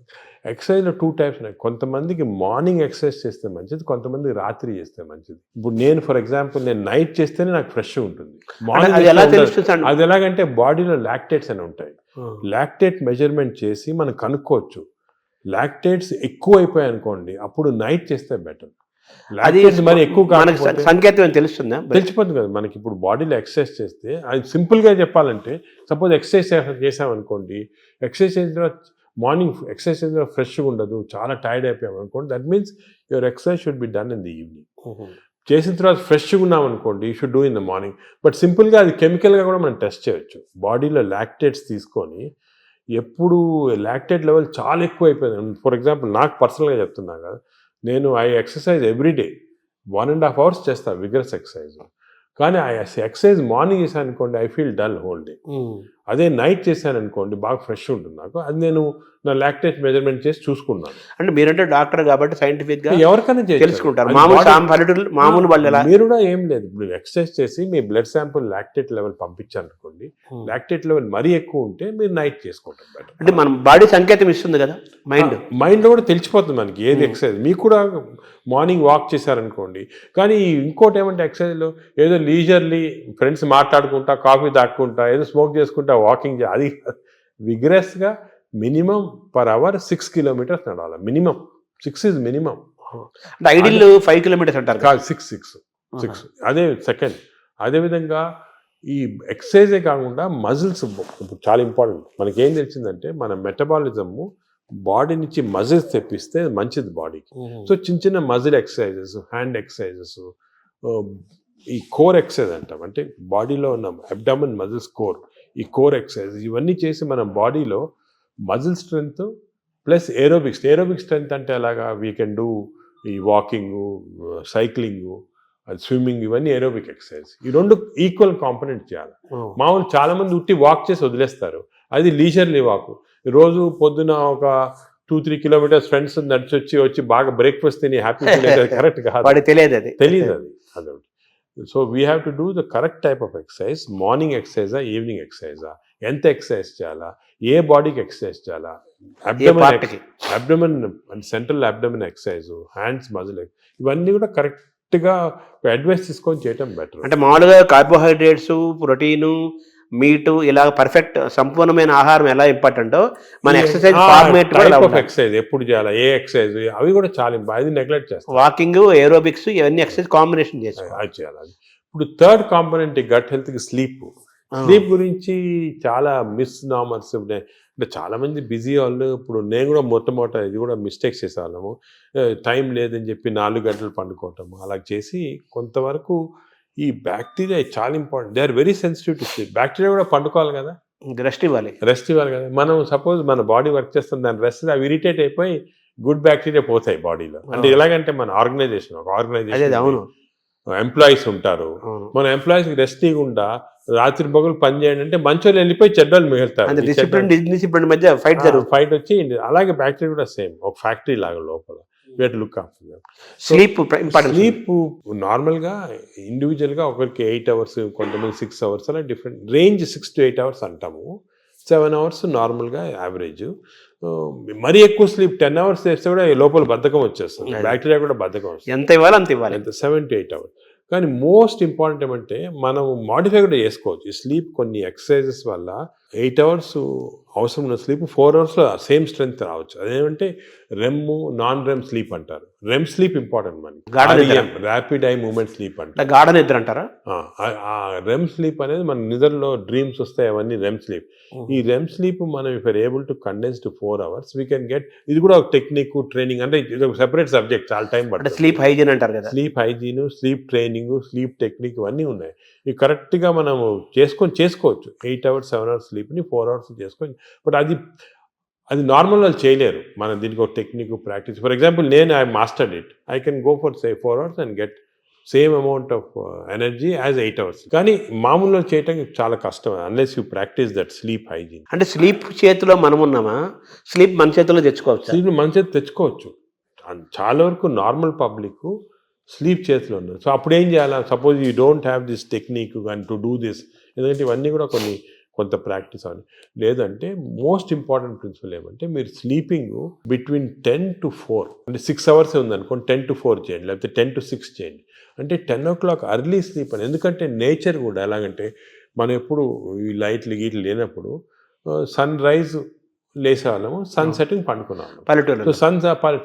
ఎక్సర్సైజ్లో 2 types ఉన్నాయి. కొంతమందికి మార్నింగ్ ఎక్సర్సైజ్ చేస్తే మంచిది, కొంతమందికి రాత్రి చేస్తే మంచిది. ఇప్పుడు నేను ఫర్ ఎగ్జాంపుల్ నేను నైట్ చేస్తేనే నాకు ఫ్రెష్ ఉంటుంది. మార్నింగ్ అది ఎలాగంటే బాడీలో లాక్టేట్స్ అని ఉంటాయి. లాక్టేట్ మెజర్మెంట్ చేసి మనం కనుక్కోవచ్చు. లాక్టేట్స్ ఎక్కువ అయిపోయాయి అనుకోండి, అప్పుడు నైట్ చేస్తే బెటర్. అది మరి ఎక్కువ సంకేతం తెలుస్తుందా? తెలిసిపోతుంది కదా మనకి. ఇప్పుడు బాడీలో ఎక్సర్సైజ్ చేస్తే, అది సింపుల్గా చెప్పాలంటే, సపోజ్ ఎక్సర్సైజ్ చేసామనుకోండి, ఎక్సర్సైజ్ చేసిన తర్వాత మార్నింగ్ ఎక్సర్సైజ్ చేసిన తర్వాత ఫ్రెష్గా ఉండదు, చాలా టైర్డ్ అయిపోయాం అనుకోండి, that means your exercise should be done in the evening. చేసిన తర్వాత ఫ్రెష్గా ఉన్నాం అనుకోండి, you should do in the morning. But సింపుల్గా అది కెమికల్గా కూడా మనం టెస్ట్ చేయొచ్చు. బాడీలో లాక్టేట్స్ తీసుకొని, ఎప్పుడు లాక్టేట్ లెవెల్ చాలా ఎక్కువ అయిపోయింది, ఫర్ ఎగ్జాంపుల్ నాకు పర్సనల్గా చెప్తున్నా కదా, నేను ఐ ఎక్సర్సైజ్ ఎవ్రీడే 1.5 hours చేస్తాను విగరస్ ఎక్సర్సైజ్. కానీ ఆ ఎక్సర్సైజ్ మార్నింగ్ చేశాను అనుకోండి, I feel dull whole day. అదే నైట్ చేశాను అనుకోండి బాగా ఫ్రెష్ ఉంటుంది నాకు. అది నేను నా లాక్టేజ్ మెజర్మెంట్ చేసి చూసుకున్నాను. అంటే మీరంటే డాక్టర్ కాబట్టి సైంటిఫిక్ గా ఎవరికైనా తెలుసుకుంటారు. మామూలు పల్లెలా మీరు కూడా ఏం లేదు, ఇప్పుడు ఎక్సర్సైజ్ చేసి మీ బ్లడ్ శాంపుల్ లాక్టేట్ లెవెల్ పంపించారనుకోండి, లాక్టేట్ లెవెల్ మరీ ఎక్కువ ఉంటే మీరు నైట్ చేసుకుంటారు బెటర్. అంటే మన బాడీ సంకేతం ఇస్తుంది కదా, మైండ్లో కూడా తెలిసిపోతుంది మనకి ఏది ఎక్సర్సైజ్. మీకు కూడా మార్నింగ్ వాక్ చేశారనుకోండి, కానీ ఇంకోటి ఏమంటే ఎక్సర్సైజ్లో ఏదో లీజర్లీ ఫ్రెండ్స్ మాట్లాడుకుంటా కాఫీ తాక్కుంటా ఏదో స్మోక్ చేసుకుంటా వాకింగ్ అది విగ్రెస్గా మినిమం పర్ అవర్ 6 kilometers నడవాలి. Minimum 6 is minimum. అంటే ఐడియల్ 5 kilometers అంటారు కాదు, 6. అదే సెకండ్. అదేవిధంగా ఈ ఎక్సర్సైజే కాకుండా మజిల్స్ చాలా ఇంపార్టెంట్. మనకేం తెలిసిందంటే మన మెటబాలిజము బాడీ నుంచి మజిల్స్ తెప్పిస్తే మంచిది బాడీకి. సో చిన్న చిన్న మజిల్ ఎక్సర్సైజెస్, హ్యాండ్ ఎక్సర్సైజెస్, ఈ కోర్ ఎక్సర్సైజ్ అంటాం, అంటే బాడీలో ఉన్న అబ్డామన్ మజిల్స్ కోర్, ఈ కోర్ ఎక్సర్సైజ్ ఇవన్నీ చేసి మన బాడీలో muscle strength plus aerobic strength అంటే అలాగా వీ కెన్ డూ ఈ వాకింగు, సైక్లింగు, స్విమ్మింగ్, ఇవన్నీ ఏరోబిక్ ఎక్సర్సైజ్. ఈ రెండు ఈక్వల్ కాంపనెంట్ చేయాలి. మామూలు చాలా మంది ఉట్టి వాక్ చేసి వదిలేస్తారు, అది లీజర్లీ వాక్. రోజు పొద్దున ఒక 2-3 kilometers ఫ్రెండ్స్ నడిచి వచ్చి బాగా బ్రేక్ఫాస్ట్ తిని హ్యాపీ కరెక్ట్ కాదు, తెలియదు అది. So we have to do the correct type of exercise. Morning ఎక్సర్సైజా, ఈవినింగ్ ఎక్సర్సైజా, ఎంత ఎక్సర్సైజ్ చేయాలా, ఏ బాడీకి ఎక్సర్సైజ్ చేయాలా, abdomen and central abdomen exercise, hands muscle, ఇవన్నీ కూడా కరెక్ట్గా అడ్వైస్ తీసుకొని చేయటం బెటర్. అంటే మామూలుగా కార్బోహైడ్రేట్స్, ప్రోటీను, మీటు ఇలా పర్ఫెక్ట్ సంపూర్ణమైన ఆహారం ఎలా ఇంపార్టెంటో మన ఎక్సర్సైజ్ ఫార్మేట్ ఎక్సర్సైజ్ ఎప్పుడు చేయాలా, ఏ ఎక్సర్సైజ్, అవి కూడా చాలా అది నెగ్లెక్ట్ చేస్తాం. వాకింగ్, ఏరోబిక్స్, ఇవన్నీ ఎక్సర్సైజ్ కాంబినేషన్ చేయాలి. ఇప్పుడు థర్డ్ కాంపోనెంట్ గట్ హెల్త్కి స్లీప్ గురించి చాలా మిస్ నామర్స్. అంటే చాలా మంది బిజీ వాళ్ళు, ఇప్పుడు నేను కూడా మొట్టమొదట ఇది కూడా మిస్టేక్స్ చేసేవాళ్ళము. టైం లేదని చెప్పి 4 గంటలు పండుకోవటము అలా చేసి కొంతవరకు ఈ బ్యాక్టీరియా చాలా important. They are very sensitive to sleep. Bacteria కూడా పండుకోవాలి కదా, రెస్ట్ ఇవ్వాలి కదా. మనం సపోజ్ మన బాడీ వర్క్ చేస్తుంది, దాని రెస్ట్ అవి ఇరిటేట్ అయిపోయి గుడ్ బ్యాక్టీరియా పోతాయి బాడీలో. అంటే ఎలాగంటే మన ఆర్గనైజేషన్ ఎంప్లాయీస్ ఉంటారు, మన ఎంప్లాయీస్కి రెస్ట్ ఇవ్వకుండా రాత్రి పగలు పని చేయండి అంటే మంచోళ్ళు వెళ్ళిపోయి చెడ్డోళ్ళు మిగులుతారు, మధ్య ఫైట్ వచ్చి. అలాగే బ్యాక్టీరియా కూడా సేమ్ ఒక ఫ్యాక్టరీ లాగా లోపల. లుక్ ఆఫ్టర్ స్లీప్ నార్మల్గా ఇండివిజువల్గా ఒకరికి 8 hours, కొంతమంది 6 hours, అలా డిఫరెంట్ రేంజ్. 6 to 8 hours అంటాము, 7 hours నార్మల్గా యావరేజ్. మరీ ఎక్కువ స్లీప్ 10 hours చేస్తే కూడా లోపల బద్ధకం వచ్చేస్తుంది, బ్యాక్టీరియా కూడా బద్ధకం వస్తుంది. ఎంత ఇవ్వాలి అంత ఇవ్వాలి, 7 to 8 hours. కానీ మోస్ట్ ఇంపార్టెంట్ ఏమంటే మనం మాడిఫై కూడా చేసుకోవచ్చు ఈ స్లీప్. కొన్ని ఎక్సర్సైజెస్ వల్ల 8 hours అవసరం ఉన్న స్లీప్ 4 hours సేమ్ స్ట్రెంగ్త్ రావచ్చు. అదేమంటే రెమ్, నాన్ రెమ్ స్లీప్ అంటారు. రెమ్ స్లీప్ ఇంపార్టెంట్ మనకి, ర్యాపిడ్ ఐ మూవ్మెంట్ స్లీప్ అంటారు, గాఢ నిద్ర అంటారా. ఆ రెమ్ స్లీప్ అనేది మన నిద్రలో డ్రీమ్స్ వస్తాయి, అవన్నీ రెమ్ స్లీప్. ఈ రెమ్ స్లీప్ మనం if are able to condense to 4 hours we can get. ఇది కూడా ఒక టెక్నిక్, ట్రైనింగ్, అంటే ఇది ఒక సెపరేట్ సబ్జెక్ట్, చాలా టైం పడుతుంది. స్లీప్ హైజీన్ అంటారు కదా, sleep hygiene, sleep training, sleep technique, ఇవన్నీ ఉన్నాయి. ఇవి కరెక్ట్గా మనము చేసుకోవచ్చు. 8 hours 7 hours స్లీప్ని 4 hours చేసుకోవచ్చు. బట్ అది నార్మల్ వాళ్ళు చేయలేరు. మనం దీనికి ఒక technique, practice. For example I mastered it, I can go for 4 hours and get same amount of energy as 8 hours. కానీ మామూలుగా చేయడానికి చాలా కష్టం unless you practice that sleep hygiene. అంటే స్లీప్ చేతిలో మనం ఉన్నామా, స్లీప్ మన చేతిలో తెచ్చుకోవచ్చు. స్లీప్ మన చేతి తెచ్చుకోవచ్చు. చాలా వరకు నార్మల్ పబ్లిక్ స్లీప్ చేతిలో ఉన్నారు. సో అప్పుడు ఏం చేయాలి, suppose you don't have this technique and to do this, ఎందుకంటే ఇవన్నీ కూడా కొంత ప్రాక్టీస్ అవ్వాలి. లేదంటే మోస్ట్ ఇంపార్టెంట్ ప్రిన్సిపల్ ఏమంటే మీరు స్లీపింగ్ బిట్వీన్ 10 to 4, అంటే 6 hours ఉందనుకోండి, 10 to 4 చేయండి, లేకపోతే 10 to 6 చేయండి. అంటే 10 o'clock అర్లీ స్లీప్ అని. ఎందుకంటే నేచర్ కూడా ఎలాగంటే మనం ఎప్పుడు ఈ లైట్లు గీట్లు లేనప్పుడు సన్ రైజ్ లేసేవాళ్ళము, సన్ సెట్టింగ్ పండుకున్నాము పల్లెటూరు. సో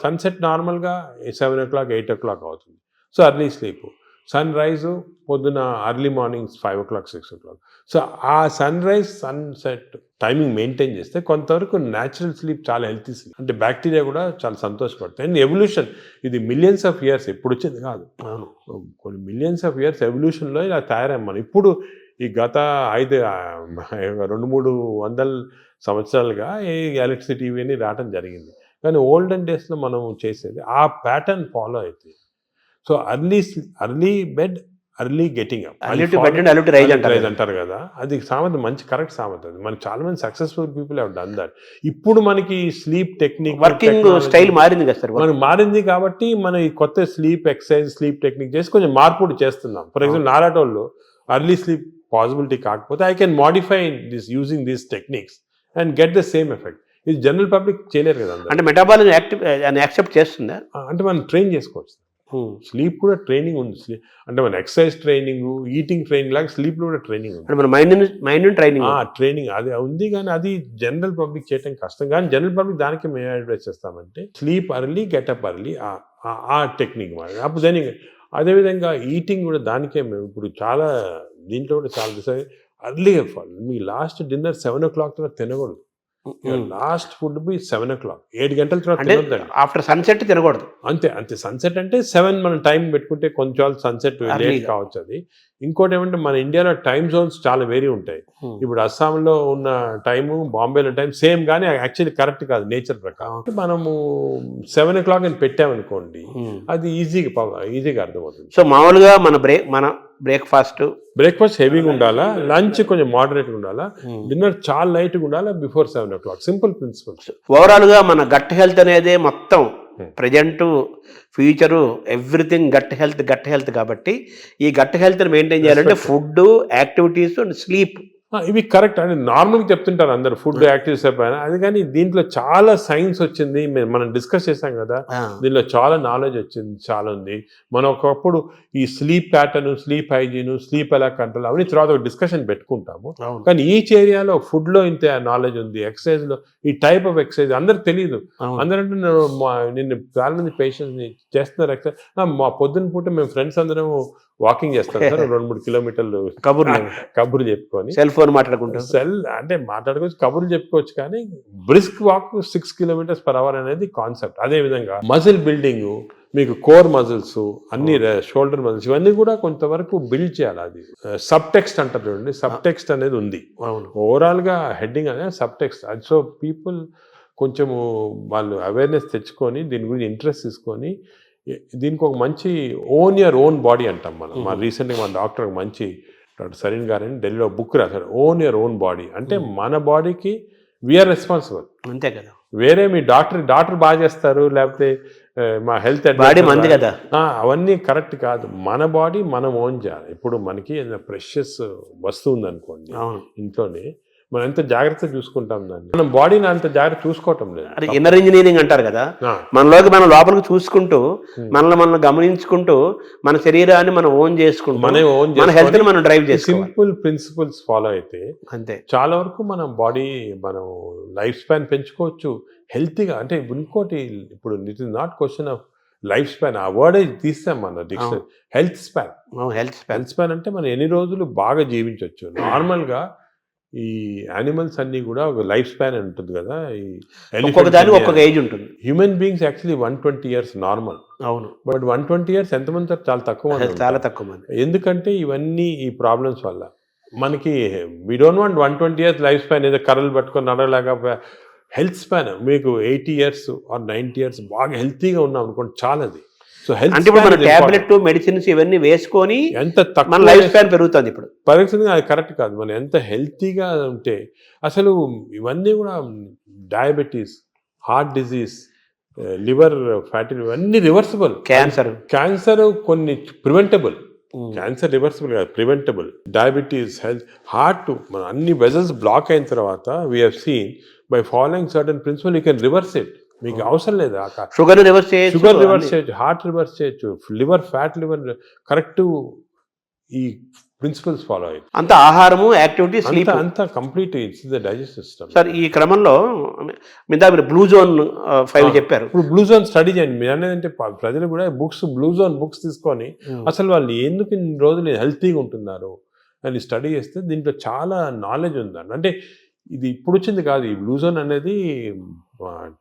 సన్సెట్ నార్మల్గా 7 o'clock 8 o'clock అవుతుంది. So early sleep. Sunrise పొద్దున early morning 5 o'clock 6 o'clock. So ఆ sunrise sunset timing maintain చేస్తే కొంతవరకు న్యాచురల్ స్లీప్ చాలా హెల్తీ స్లీప్. అంటే బ్యాక్టీరియా కూడా చాలా సంతోషపడతాయి. అండ్ ఎవల్యూషన్ ఇది మిలియన్స్ ఆఫ్ ఇయర్స్ ఎప్పుడు వచ్చింది కాదు, కొన్ని మిలియన్స్ ఆఫ్ ఇయర్స్ ఎవల్యూషన్లో ఇలా తయారయ్యాం మనం. ఇప్పుడు ఈ గత 200-300 సంవత్సరాలుగా ఈ ఎలక్ట్రిసిటీ ఇవన్నీ రావటం జరిగింది. కానీ ఓల్డెన్ డేస్లో మనం చేసేది ఆ ప్యాటర్న్ ఫాలో అవుతుంది. So early bed, early getting up, Early to bed and early to rise అంటారు కదా, అది సామెత మంచి కరెక్ట్ సామెత. అది మనకి చాలా మంది successful people have done that. ఇప్పుడు మనకి స్లీప్ టెక్నిక్, వర్కింగ్ స్టైల్ మారింది కదా సార్. మనకు మారింది కాబట్టి మనం ఈ కొత్త స్లీప్ ఎక్సర్సైజ్, స్లీప్ టెక్నిక్ చేసి కొంచెం మార్పుడు చేస్తున్నాం. ఫర్ ఎగ్జాంపుల్ నారాటోళ్ళు అర్లీ స్లీప్ పాసిబిలిటీ కాకపోతే I can modify this using these techniques and get the same effect. ఇది జనరల్ పబ్లిక్ చేయలేరు కదా. అంటే మెటాబాలిజం యాక్సెప్ట్ చేస్తుందా? అంటే మనం ట్రైన్ చేసుకోవచ్చు. స్లీప్ కూడా ట్రైనింగ్ ఉంది. అంటే మన ఎక్సర్సైజ్ ట్రైనింగ్, ఈటింగ్ ట్రైనింగ్ లాగా స్లీప్ లో కూడా ట్రైనింగ్ ఉంది. మన మైండ్ ట్రైనింగ్ అది ఉంది, కానీ అది జనరల్ పబ్లిక్ చేయడం కష్టం. కానీ జనరల్ పబ్లిక్ దానికి మేము అడ్వైస్ చేస్తామంటే స్లీప్ అర్లీ, గెటప్ అర్లీ, ఆ టెక్నిక్ మరి. అప్పుడు దాని అదేవిధంగా ఈటింగ్ కూడా దానికే మేము ఇప్పుడు చాలా దీంట్లో కూడా చాలా అర్లీగా మీ లాస్ట్ డిన్నర్ 7 o'clock తర్వాత తినకూడదు. లాస్ట్ ఫుడ్ బి 7 o'clock, 7 గంటల తర్వాత తినొద్దండి. ఆఫ్టర్ సన్సెట్ తినకూడదు. అంతే సన్సెట్ అంటే 7 మనం టైం పెట్టుకుంటే కొంచెం సన్సెట్ లేట్ కావచ్చు. అది ఇంకోటి ఏమంటే మన ఇండియాలో టైమ్ జోన్స్ చాలా వేరీ ఉంటాయి. ఇప్పుడు అస్సాంలో ఉన్న టైము, బాంబేలో టైం సేమ్, కానీ యాక్చువల్లీ కరెక్ట్ కాదు నేచర్ ప్రకారం. మనము 7 o'clock అని పెట్టామనుకోండి, అది ఈజీగా అర్థమవుతుంది. సో మామూలుగా మన బ్రేక్ఫాస్ట్ హెవీగా ఉండాలా, లంచ్ కొంచెం మోడరేట్గా ఉండాలా, డిన్నర్ చాలా లైట్గా ఉండాలా before 7 o'clock. Simple principles. Overall గా మన గట్ హెల్త్ అనేది మొత్తం present, future, everything gut health కాబట్టి ఈ గట్ హెల్త్ని మెయింటైన్ చేయాలంటే ఫుడ్, యాక్టివిటీస్ అండ్ స్లీప్ ఇవి కరెక్ట్ అని నార్మల్గా చెప్తుంటారు అందరు, ఫుడ్ యాక్టివిటీస్ పైన. అది కానీ దీంట్లో చాలా సైన్స్ వచ్చింది, మనం డిస్కస్ చేసాం కదా, దీనిలో చాలా నాలెడ్జ్ వచ్చింది, చాలా ఉంది. మనం ఒకప్పుడు ఈ sleep pattern, sleep hygiene, sleep ఎలా కంట్రోల్ అవన్నీ తర్వాత ఒక డిస్కషన్ పెట్టుకుంటాము. కానీ ఈచ్ ఏరియాలో ఫుడ్లో ఇంత నాలెడ్జ్ ఉంది, ఎక్సర్సైజ్లో ఈ టైప్ ఆఫ్ ఎక్సర్సైజ్ అందరికి తెలియదు. అందరంటే నిన్న చాలా మంది పేషెంట్స్ చేస్తున్నారు ఎక్సర్సైజ్. మా పొద్దున్న పూట మేము ఫ్రెండ్స్ అందరం వాకింగ్ చేస్తాం సార్, 2-3 kilometers కబుర్లు చెప్పుకొని, సెల్ ఫోన్ మాట్లాడుకుంటాం. అంటే మాట్లాడుకోవచ్చు, కబుర్లు చెప్పుకోవచ్చు, కానీ బ్రిస్క్ వాక్ 6 km/h అనేది కాన్సెప్ట్. అదే విధంగా మజిల్ బిల్డింగ్, మీకు కోర్ మజిల్స్, అన్ని షోల్డర్ మజిల్స్, ఇవన్నీ కూడా కొంతవరకు బిల్డ్ చేయాలి. అది సబ్ టెక్స్ట్ అంటారు చూడండి, సబ్ టెక్స్ట్ అనేది ఉంది. ఓవరాల్ గా హెడ్డింగ్ అనేది సబ్ టెక్స్ట్. అది సో పీపుల్ కొంచెము వాళ్ళు అవేర్నెస్ తెచ్చుకొని దీని గురించి ఇంట్రెస్ట్ తీసుకొని దీనికి ఒక మంచి యువర్ ఓన్ బాడీ అంటాం మనం. మా రీసెంట్గా మన డాక్టర్ మంచి డాక్టర్ సరీన్ గారని ఢిల్లీలో బుక్ రాశారు, యువర్ ఓన్ బాడీ. అంటే మన బాడీకి వీఆర్ రెస్పాన్సిబుల్. అంతే కదా. వేరే మీ డాక్టర్ బాగా చేస్తారు, లేకపోతే మా హెల్త్ బాడీ మంది కదా, అవన్నీ కరెక్ట్ కాదు. మన బాడీ మనం ఓన్ చేయాలి. ఇప్పుడు మనకి ఏదైనా ప్రెషియస్ వస్తువు ఉందనుకోండి ఇంట్లోనే, మనం ఎంత జాగ్రత్త చూసుకుంటాం దాన్ని, మనం బాడీని అంత జాగ్రత్త చూసుకోవటం లేదు. అది ఇన్నర్ ఇంజనీరింగ్ అంటారు కదా. మనలోకి మనం లోపలికి చూసుకుంటూ, మనల్ని గమనించుకుంటూ, మన శరీరాన్ని మనం ఓన్ చేసుకుంటూ, మన హెల్త్ ని మనం డ్రైవ్ చేసి సింపుల్ ప్రిన్సిపల్స్ ఫాలో అయితే అంతే చాలా వరకు మనం బాడీ, మనం లైఫ్ స్పాన్ పెంచుకోవచ్చు హెల్తీగా. అంటే ఇంకోటి, ఇప్పుడు it is not question of life span, ఆ వర్డ్ తీస్తాం మన డిక్షనరీ. హెల్త్ స్పాన్ అంటే మనం ఎన్ని రోజులు బాగా జీవించవచ్చు. నార్మల్గా ఈ యానిమల్స్ అన్ని కూడా ఒక లైఫ్ స్పాన్ అని ఉంటుంది కదా, ఒక్కొక్క ఏజ్ ఉంటుంది. Human beings actually 120 years normal. అవును. బట్ 120 years ఎంతమంది చాలా తక్కువ మంది. ఎందుకంటే ఇవన్నీ ఈ ప్రాబ్లమ్స్ వల్ల మనకి we don't want 120 years life span, ఏదో కర్రలు పట్టుకొని నడలాగా. హెల్త్ స్పాన్ మీకు 80 years or 90 years బాగా హెల్తీగా ఉన్నాం అనుకోండి, చాలా. అది సో హెల్త్ అంటే మన టాబ్లెట్, మెడిసిన్స్ ఇవన్నీ వేసుకొని ఎంత తక్కువ లైఫ్ స్పాన్ పెరుగుతుంది. ఇప్పుడు పెరుగుతుంది, అది కరెక్ట్ కాదు. మనం ఎంత హెల్తీగా ఉంటే, అసలు ఇవన్నీ కూడా diabetes, heart disease, liver fatty, ఇవన్నీ రివర్సిబుల్. క్యాన్సర్ కొన్ని ప్రివెంటబుల్, క్యాన్సర్ రివర్సిబుల్ కాదు, ప్రివెంటబుల్. డయాబెటీస్, హెల్త్, హార్ట్, మన అన్ని వెజల్స్ బ్లాక్ అయిన తర్వాత we have seen by following certain principal you can reverse it. మీకు అవసరం లేదు. షుగర్ రివర్స్ చేయొచ్చు, హార్ట్ రివర్స్ చేయొచ్చు, లివర్ ఫ్యాట్, లివర్ కరెక్ట్. ఈ ప్రిన్సిపల్స్ ఫాలో అయ్యి అంత ఆహారము, యాక్టివిటీ, స్లీప్ అంతా complete it's the digestive system. Sir ఈ క్రమంలో మీరు బ్లూ జోన్ 5 చెప్పారు. ఇప్పుడు బ్లూ జోన్ స్టడీ చేయండి. మీరు అనేది ప్రజలు కూడా బ్లూ జోన్ బుక్స్ తీసుకొని అసలు వాళ్ళు ఎందుకు ఇన్ని రోజులు హెల్తీగా ఉంటున్నారు అని స్టడీ చేస్తే దీంట్లో చాలా నాలెడ్జ్ ఉందండి. అంటే ఇది ఇప్పుడు వచ్చింది కాదు, ఈ బ్లూ జోన్ అనేది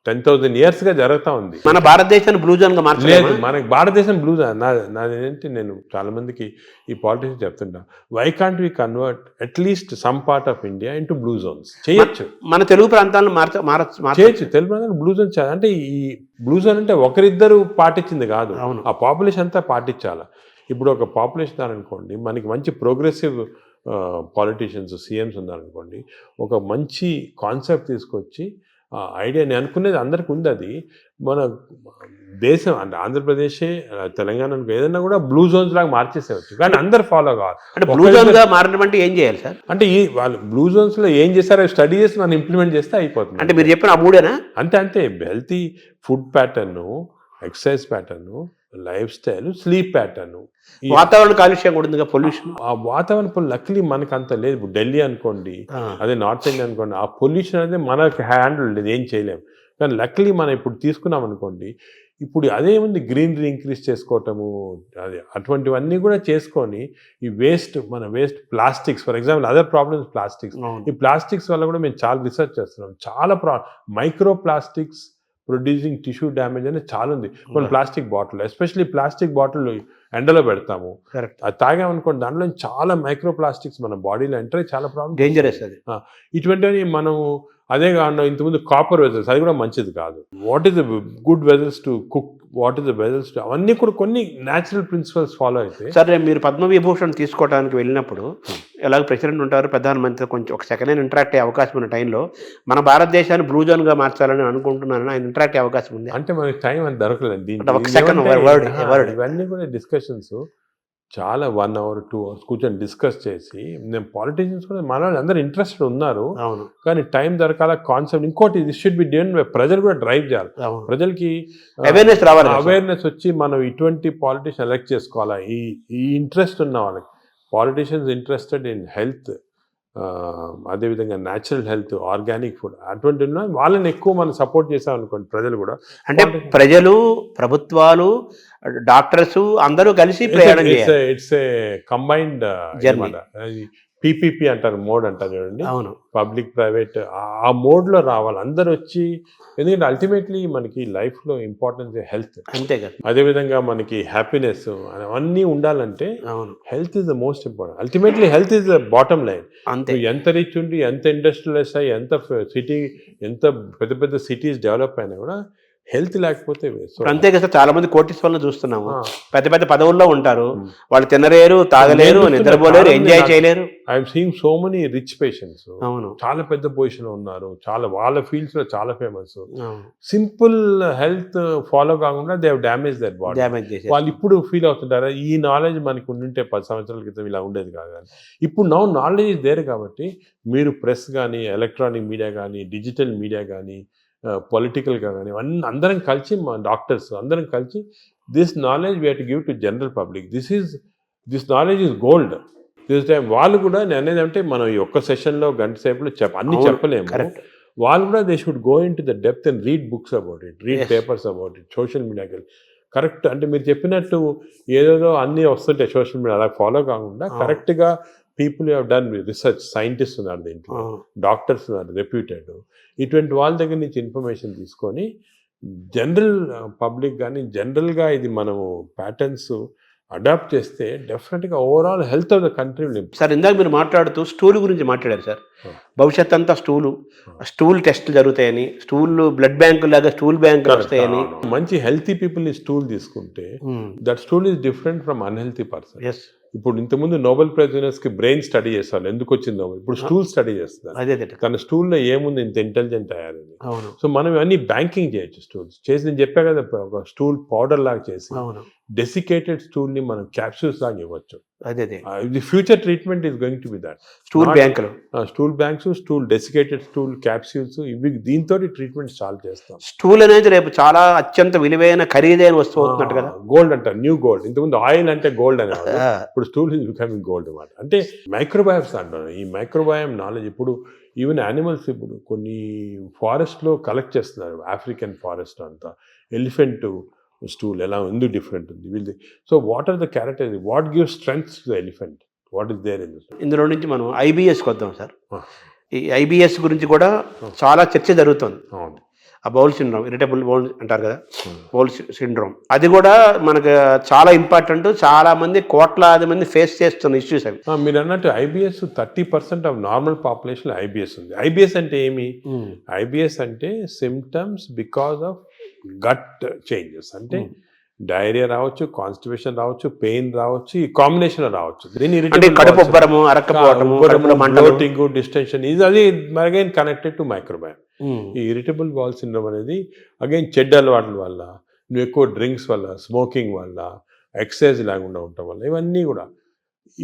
10,000 years జరుగుతూ ఉంది. మన భారతదేశాన్ని బ్లూ జోన్ గా మార్చలేదు. మనకి భారతదేశం బ్లూ జోన్. నాదేంటి, నేను చాలా మందికి ఈ పాలిటిక్స్ చెప్తుంటా, why can't we convert at least some part of India into blue zones చేయొచ్చు. మన తెలుగు ప్రాంతాలను చేయొచ్చు. తెలుగు ప్రాంతాలను బ్లూ జోన్ చేయాలి. అంటే ఈ బ్లూ జోన్ అంటే ఒకరిద్దరు పాటించింది కాదు, ఆ పాపులేషన్ అంతా పాటించాలి. ఇప్పుడు ఒక పాపులేషన్ అనుకోండి, మనకి మంచి ప్రోగ్రెసివ్ పాలిటీషియన్స్ సీఎంస్ ఉన్నారనుకోండి, ఒక మంచి కాన్సెప్ట్ తీసుకొచ్చి ఐడియా, నేను అనుకునేది అందరికి ఉంది, అది మన దేశం అంటే ఆంధ్రప్రదేశే తెలంగాణ ఏదైనా కూడా బ్లూ జోన్స్ లాగా మార్చేసేవచ్చు, కానీ అందరు ఫాలో కావాలి. అంటే బ్లూ జోన్ గా మారడం అంటే ఏం చేయాలి సార్? అంటే ఈ వాళ్ళు బ్లూ జోన్స్ లో ఏం చేస్తారో స్టడీ చేసి మనం ఇంప్లిమెంట్ చేస్తే అయిపోతుంది. అంటే మీరు చెప్పిన ఆ మూడేనా? అంతే healthy food pattern, exercise pattern, life style, sleep pattern, వాతావరణ కాలుష్యం కూడా ఉంది, పొల్యూషన్. ఆ వాతావరణ లక్లీ మనకు అంత లేదు. ఇప్పుడు ఢిల్లీ అనుకోండి, అదే నార్త్ ఇండియా అనుకోండి, ఆ పొల్యూషన్ అనేది మనకు హ్యాండిల్ లేదు, ఏం చేయలేము. కానీ లక్లీ మనం ఇప్పుడు తీసుకున్నాం అనుకోండి, ఇప్పుడు అదేముంది, గ్రీనరీ ఇంక్రీజ్ చేసుకోవటము, అది అటువంటివన్నీ కూడా చేసుకొని ఈ మన waste plastics, for example other problems plastics. ఈ ప్లాస్టిక్స్ వల్ల కూడా మేము చాలా రీసెర్చ్ చేస్తున్నాం. చాలా micro plastics producing tissue damage అనేది చాలా ఉంది. కొన్ని plastic bottle, especially plastic bottle ఎండలో పెడతాము, అది తాగామనుకోండి, దాంట్లో చాలా మైక్రో ప్లాస్టిక్స్ మన బాడీలో ఎంటర్ అయ్యి చాలా ప్రాబ్లమ్, డేంజరస్ అది. ఇటువంటివి మనం అదే కాకుండా ఇంతకుముందు కాపర్ వెజల్స్, అది కూడా మంచిది కాదు. What is the good vessels to cook, what is the vessels to, అవన్నీ కూడా కొన్ని న్యాచురల్ ప్రిన్సిపల్స్ ఫాలో అయితే. సరే, మీరు పద్మవిభూషణ్ తీసుకోవడానికి వెళ్ళినప్పుడు ఎలాగ ప్రెసిడెంట్ ఉంటారు, ప్రధానమంత్రి, కొంచెం ఒక సెకండ్ హ్యాండ్ ఇంటరాక్ట్ అయ్యే అవకాశం ఉన్న టైంలో మన భారతదేశాన్ని బ్లూ జోన్ గా మార్చాలని అనుకుంటున్నాను, ఆయన ఇంటరాక్ట్ అయ్యే అవకాశం ఉంది? అంటే మనకి టైం అని దొరకలేదు. ఒక సెకండ్ వర్డ్, ఇవన్నీ కూడా డిస్కషన్స్ చాలా 1 hour 2 hours కూర్చొని డిస్కస్ చేసి, నేను పాలిటీషియన్స్ కూడా మన అందరూ ఇంట్రెస్టెడ్ ఉన్నారు, అవును, కానీ టైం దొరకాల కాన్సెప్ట్. ఇంకోటి, దిస్ షుడ్ బి డన్, ప్రజలు కూడా డ్రైవ్ చేయాలి, ప్రజలకి అవేర్నెస్ రావాలి, అవేర్నెస్ వచ్చి మనం ఇటువంటి పాలిటీషియన్ ఎలక్ట్ చేసుకోవాలా. ఈ ఇంట్రెస్ట్ ఉన్న వాళ్ళకి, పాలిటీషియన్స్ ఇంట్రెస్టెడ్ ఇన్ హెల్త్, అదేవిధంగా న్యాచురల్ హెల్త్, ఆర్గానిక్ ఫుడ్, అటువంటి వాళ్ళని ఎక్కువ మనం సపోర్ట్ చేసాం అనుకోండి, ప్రజలు కూడా. అంటే ప్రజలు, ప్రభుత్వాలు, డాక్టర్స్ అందరూ కలిసి ప్రయాణం చేయాలి. It's a combined journey. PPP అంటారు, మోడ్ అంటారు చూడండి, అవును, పబ్లిక్ ప్రైవేట్, ఆ మోడ్లో రావాలి అందరు వచ్చి. ఎందుకంటే అల్టిమేట్లీ మనకి లైఫ్లో ఇంపార్టెన్స్ హెల్త్, అంతే కదా. అదేవిధంగా మనకి హ్యాపీనెస్ అవన్నీ ఉండాలంటే అవును, health is the most important. Ultimately health is the bottom line. అంతే, ఎంత రిచ్ ఉండి, ఎంత ఇండస్ట్రియలైజ్ అయ్యి, ఎంత సిటీ, ఎంత పెద్ద పెద్ద సిటీస్ డెవలప్ అయినా కూడా హెల్త్ లేకపోతే. అంతే కదా. చాలా మంది కోటీశ్వరులను చూస్తున్నాము, పెద్ద పెద్ద పదవుల్లో ఉంటారు, వాళ్ళు తినలేరు, తాగలేరు, నిద్రపోలేరు, ఎంజాయ్ చేయలేరు. I'm seeing so many rich patients, అవును, చాలా పెద్ద పొజిషన్ ఉన్నారు, చాలా వాళ్ళ ఫీల్డ్స్ లో చాలా ఫేమస్. సింపుల్ హెల్త్ ఫాలో కాకుండా they have damage that body. వాళ్ళు ఇప్పుడు ఫీల్ అవుతుంటారు, ఈ నాలెడ్జ్ మనకి ఉండింటే 10 సంవత్సరాల క్రితం ఇలా ఉండేది కాదు. కానీ ఇప్పుడు నాలెడ్జ్ ఇస్ దేర్ కాబట్టి, మీరు ప్రెస్ కానీ, ఎలక్ట్రానిక్ మీడియా కానీ, డిజిటల్ మీడియా కానీ, పొలిటికల్గా కానీ, అందరం కలిసి, మా డాక్టర్స్ అందరం కలిసి, this knowledge we have to give to general public. This knowledge is gold. This time వాళ్ళు కూడా, నేను అనేది అంటే, మనం ఈ ఒక్క సెషన్లో గంట సేపులో అన్ని చెప్పలేము. వాళ్ళు కూడా they should go in to the depth and read books about it, read papers about it, social మీడియాకి కరెక్ట్. అంటే మీరు చెప్పినట్టు ఏదేదో అన్నీ వస్తుంటాయి సోషల్ మీడియా, అలా ఫాలో కాకుండా కరెక్ట్గా people have done research, scientist ఉన్నారు దీంట్లో, డాక్టర్స్ ఉన్నారు రెప్యూటెడ్, ఇటువంటి వాళ్ళ దగ్గర నుంచి ఇన్ఫర్మేషన్ తీసుకొని జనరల్ పబ్లిక్ కానీ, జనరల్గా ఇది మనము ప్యాటర్న్స్ అడాప్ట్ చేస్తే డెఫినెట్గా overall health of the country. Sir, ఇందాక మీరు మాట్లాడుతూ స్టూల్ గురించి మాట్లాడారు సార్. భవిష్యత్ అంతా స్టూల్ టెస్టులు జరుగుతాయని, బ్లడ్ బ్యాంకు లాగా స్టూల్ బ్యాంకులు వస్తాయని. మంచి హెల్తీ పీపుల్ని స్టూల్ తీసుకుంటే that stool is different from unhealthy person. ఇప్పుడు ఇంతకుముందు నోబెల్ ప్రైజ్ విన్నర్స్కి బ్రెయిన్ స్టడీ చేస్తారు, ఎందుకు వచ్చిందో. ఇప్పుడు స్టూల్ స్టడీ చేస్తారు, తన స్టూల్లో ఏముంది, ఇంత ఇంటెలిజెంట్ అయ్యారని. సో మనం ఇవన్నీ బ్యాంకింగ్ చేయొచ్చు స్టూల్స్ చేసి. నేను చెప్పా కదా, ఒక స్టూల్ పౌడర్ లాగా చేసి డెసికేటెడ్ స్టూల్ ని మనం క్యాప్సూల్స్ లాగా ఇవ్వచ్చు. The future treatment is going to be that. Stool banks, stool desiccated stool capsules, ఇవి దీంతో ట్రీట్మెంట్ స్టార్ట్ చేస్తాం. స్టూల్ అనేది రేపు చాలా అత్యంత విలువైన, ఖరీదైన వస్తువు అవుతున్నట్టు కదా. గోల్డ్ అంటారు, న్యూ గోల్డ్. ఇంతకుముందు ఆయిల్ అంటే గోల్డ్ అనేవాడు, ఇప్పుడు స్టూల్ ఈజ్ బికమింగ్ గోల్డ్ అన్నమాట. అంటే మైక్రోబయామ్స్ అంటారు. ఈ మైక్రోబయామ్ నాలెడ్జ్ ఇప్పుడు ఈవెన్ యానిమల్స్, ఇప్పుడు కొన్ని ఫారెస్ట్లో కలెక్ట్ చేస్తున్నారు, ఆఫ్రికన్ ఫారెస్ట్ అంతా, ఎలిఫెంట్ స్టూల్ ఎలా ఎందుకు డిఫరెంట్ ఉంది వీళ్ళది. So what are the characters, what gives strength to the elephant, what is there in this. ఇందులో నుంచి మనం IBSకి వద్దాం సార్. ఈ IBS గురించి కూడా చాలా చర్చ జరుగుతుంది. ఆ బౌల్ సిండ్రోమ్, ఇరిటబుల్ బౌల్ అంటారు కదా, బౌల్ సిండ్రోమ్, అది కూడా మనకు చాలా ఇంపార్టెంట్. చాలా మంది, కోట్లాది మంది ఫేస్ చేస్తున్న ఇష్యూస్ అవి. మీరు అన్నట్టు IBS 30% of normal population IBS ఉంది. IBS అంటే ఏమి? IBS అంటే symptoms because of gut changes. అంటే డైరియా రావచ్చు, కాన్స్టిపేషన్ రావచ్చు, పెయిన్ రావచ్చు, ఈ కాంబినేషన్ రావచ్చు. దీని అంటే కడుపు ఉబ్బరము, అరక్కపోవటము, కడుపులో మంటలు, బ్లోటింగ్, డిస్టెన్షన్, ఇది అది అగైన్ కనెక్టెడ్ టు మైక్రోబయామ్. ఈ ఇరిటబుల్ బౌల్ సిండ్రోమ్ అనేది అగైన్ చెడ్డ అలవాట్ల వల్ల, నువ్వు ఎక్కువ డ్రింక్స్ వల్ల, స్మోకింగ్ వల్ల, ఎక్సర్సైజ్ లేకుండా ఉండటం వల్ల, ఇవన్నీ కూడా.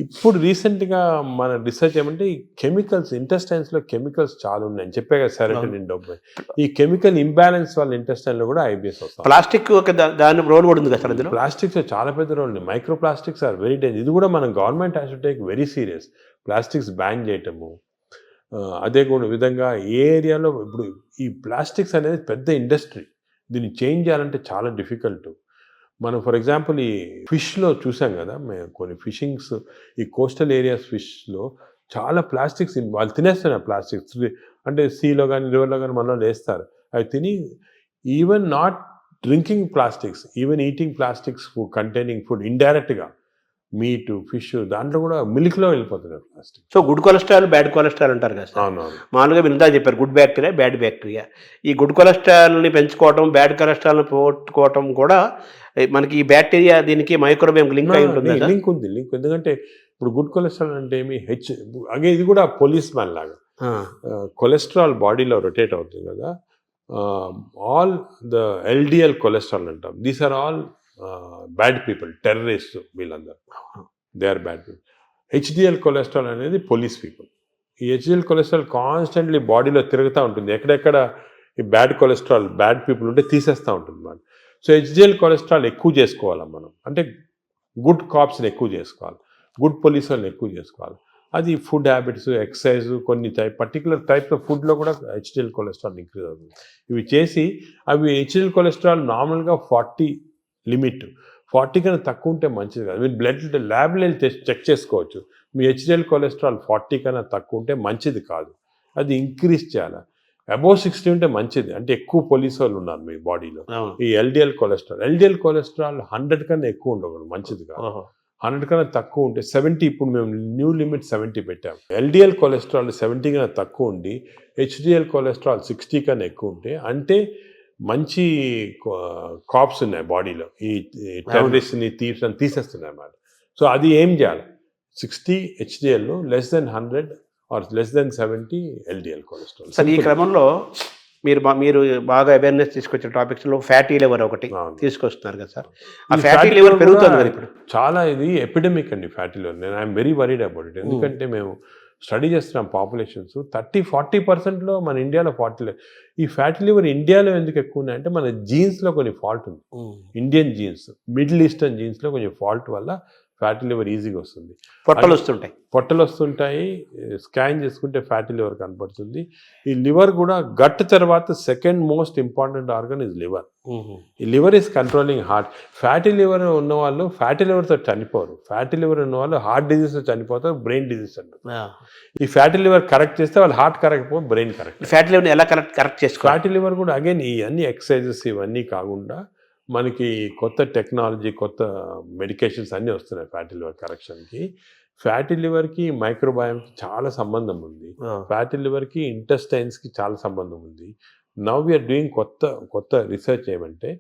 ఇప్పుడు రీసెంట్గా మన రీసెర్చ్ ఏమంటే ఈ కెమికల్స్, ఇంటెస్టైన్స్లో కెమికల్స్ చాలా ఉన్నాయి. చెప్పే కదా సెరోటోనిన్, డోపమైన్, ఈ కెమికల్ ఇంబ్యాలెన్స్ వల్ల ఇంటెస్టైన్లో కూడా ఐబిఎస్ వస్తుంది. ప్లాస్టిక్ దాని రోల్ కూడా ఉంది కదా సార్ అందులో. ప్లాస్టిక్స్ చాలా పెద్ద రోల్ ఉంది. Microplastics are very danger. ఇది కూడా మన government has to take very serious. Plastics ban చేయటము, అదే కూడా విధంగా ఏ ఏరియాలో ఇప్పుడు ఈ ప్లాస్టిక్స్ అనేది పెద్ద ఇండస్ట్రీ. దీన్ని చేంజ్ చేయాలంటే చాలా డిఫికల్ట్. మనం ఫర్ ఎగ్జాంపుల్ ఈ ఫిష్లో చూసాం కదా, మేము కొన్ని ఫిషింగ్స్, ఈ కోస్టల్ ఏరియాస్ ఫిష్లో చాలా ప్లాస్టిక్స్ వాళ్ళు తినేస్తున్నారు. ప్లాస్టిక్స్ అంటే సీలో కానీ రివర్లో కానీ మనలో వేస్తారు. అవి తిని even not drinking plastics, even eating plastics containing food ఇండైరెక్ట్గా, మీట్, ఫిష్, దాంట్లో కూడా మిల్క్లో వెళ్ళిపోతున్నారు plastic. So good cholesterol, bad cholesterol అంటారు కదా సార్. అవునవును. మామూలుగా మీరు ఇందా చెప్పారు గుడ్ బ్యాక్టీరియా, బ్యాడ్ బ్యాక్టీరియా. ఈ గుడ్ కొలెస్ట్రాల్ని పెంచుకోవటం, బ్యాడ్ కొలెస్ట్రాల్ని పోగొట్టుకోవటం కూడా మనకి ఈ బ్యాక్టీరియా దీనికి మైక్రోబయామ్ లింక్ అయి ఉంటుంది. లింక్ ఉంది, లింక్. ఎందుకంటే ఇప్పుడు గుడ్ కొలెస్ట్రాల్ అంటే ఏమి అగే ఇది కూడా పోలీస్ మ్యాన్ లాగా. కొలెస్ట్రాల్ బాడీలో రొటేట్ అవుతుంది కదా, ఆల్ ద ఎల్డిఎల్ కొలెస్ట్రాల్ అంటాం. These are all bad people, terrorist, వీళ్ళందరూ they are bad people. HDL cholesterol అనేది పోలీస్ పీపుల్. ఈ హెచ్డిఎల్ కొలెస్ట్రాల్ కాన్స్టెంట్లీ బాడీలో తిరుగుతూ ఉంటుంది. ఎక్కడెక్కడ ఈ బ్యాడ్ కొలెస్ట్రాల్, బ్యాడ్ పీపుల్ ఉంటే తీసేస్తూ ఉంటుంది మనం. సో హెచ్డిఎల్ కొలెస్ట్రాల్ ఎక్కువ చేసుకోవాలి మనం, అంటే గుడ్ కాప్స్ని ఎక్కువ చేసుకోవాలి, గుడ్ పోలీస్ వాళ్ళని ఎక్కువ చేసుకోవాలి. అది ఫుడ్ హ్యాబిట్స్, ఎక్సర్సైజ్, కొన్ని పర్టికులర్ టైప్స్ ఆఫ్ ఫుడ్లో కూడా హెచ్డిఎల్ కొలెస్ట్రాల్ ఇంక్రీజ్ అవుతుంది. ఇవి చేసి అవి హెచ్డిఎల్ కొలెస్ట్రాల్ నార్మల్గా 40 లిమిట్, 40 కన్నా తక్కువ ఉంటే మంచిది కాదు. మీరు బ్లడ్ ల్యాబ్లో చెక్ చేసుకోవచ్చు. మీ హెచ్డిఎల్ కొలెస్ట్రాల్ 40 కన్నా తక్కువ ఉంటే మంచిది కాదు, అది ఇంక్రీజ్ చేయాలి. అబోవ్ 60 ఉంటే మంచిది, అంటే ఎక్కువ పోలీసు వాళ్ళు ఉన్నారు మీ బాడీలో. ఈ ఎల్డిఎల్ కొలెస్ట్రాల్ 100 కన్నా ఎక్కువ ఉండకూడదు, మంచిది కాదు. 100 కన్నా తక్కువ ఉంటే 70, ఇప్పుడు మేము న్యూ లిమిట్ 70 పెట్టాము. ఎల్డిఎల్ కొలెస్ట్రాల్ 70 కన్నా తక్కువ ఉండి హెచ్డిఎల్ కొలెస్ట్రాల్ 60 కన్నా ఎక్కువ ఉంటే అంటే మంచి కాప్స్ ఉన్నాయి బాడీలో, ఈ టెర్రరిస్ట్ని తీసేస్తున్నాయి అన్నమాట. సో అది ఏం చేయాలి, 60 హెచ్డిఎల్లో, less than 100 or less than 70 LDL cholesterol. Sir ఈ క్రమంలో మీరు బాగా అవేర్నెస్ తీసుకొచ్చిన టాపిక్స్లో ఫ్యాటీ లివర్ ఒకటి తీసుకొస్తున్నారు కదా సార్. ఆ ఫ్యాటీ లివర్ పెరుగుతుంది కదా ఇప్పుడు చాలా. ఇది ఎపిడమిక్ అండి ఫ్యాటీ లివర్. నేను I'm very worried about it. ఎందుకంటే మేము స్టడీ చేస్తున్నాం పాపులేషన్స్ 30-40%లో మన ఇండియాలో ఈ ఫ్యాటీ లివర్ ఇండియాలో ఎందుకు ఎక్కువ ఉన్నాయంటే మన జీన్స్లో కొన్ని ఫాల్ట్ ఉంది. ఇండియన్ జీన్స్, మిడిల్ ఈస్టర్న్ జీన్స్లో కొంచెం ఫాల్ట్ వల్ల ఫ్యాటీ లివర్ ఈజీగా వస్తుంది. పొట్టలు వస్తుంటాయి. స్కాన్ చేసుకుంటే ఫ్యాటీ లివర్ కనపడుతుంది. ఈ లివర్ కూడా గట్ తర్వాత second most important organ is liver. ఈ liver is controlling heart. Fatty liver ఉన్న వాళ్ళు ఫ్యాటీ లివర్తో చనిపోరు. ఫ్యాటీ లివర్ ఉన్న వాళ్ళు హార్ట్ డిజీజ్తో చనిపోతారు, బ్రెయిన్ డిజీజ్ అంటారు. ఈ ఫ్యాటీ లివర్ కరెక్ట్ చేస్తే వాళ్ళు హార్ట్ కరెక్ట్ పోతే బ్రెయిన్ కరెక్ట్. ఫ్యాటీ లివర్ ఎలా కరెక్ట్ చేసుకోవాలి? ఫ్యాటీ లివర్ కూడా అగైన్ ఈ అన్ని ఎక్సర్సైజెస్ ఇవన్నీ కాకుండా మనకి కొత్త టెక్నాలజీ, కొత్త మెడికేషన్స్ అన్నీ వస్తున్నాయి ఫ్యాటీ లివర్ కరెక్షన్కి. ఫ్యాటీ లివర్కి మైక్రోబయామ్కి చాలా సంబంధం ఉంది. ఫ్యాటీ లివర్కి ఇంటెస్టైన్స్కి చాలా సంబంధం ఉంది. నౌ వీఆర్ డూయింగ్ కొత్త రీసెర్చ్ ఏమంటే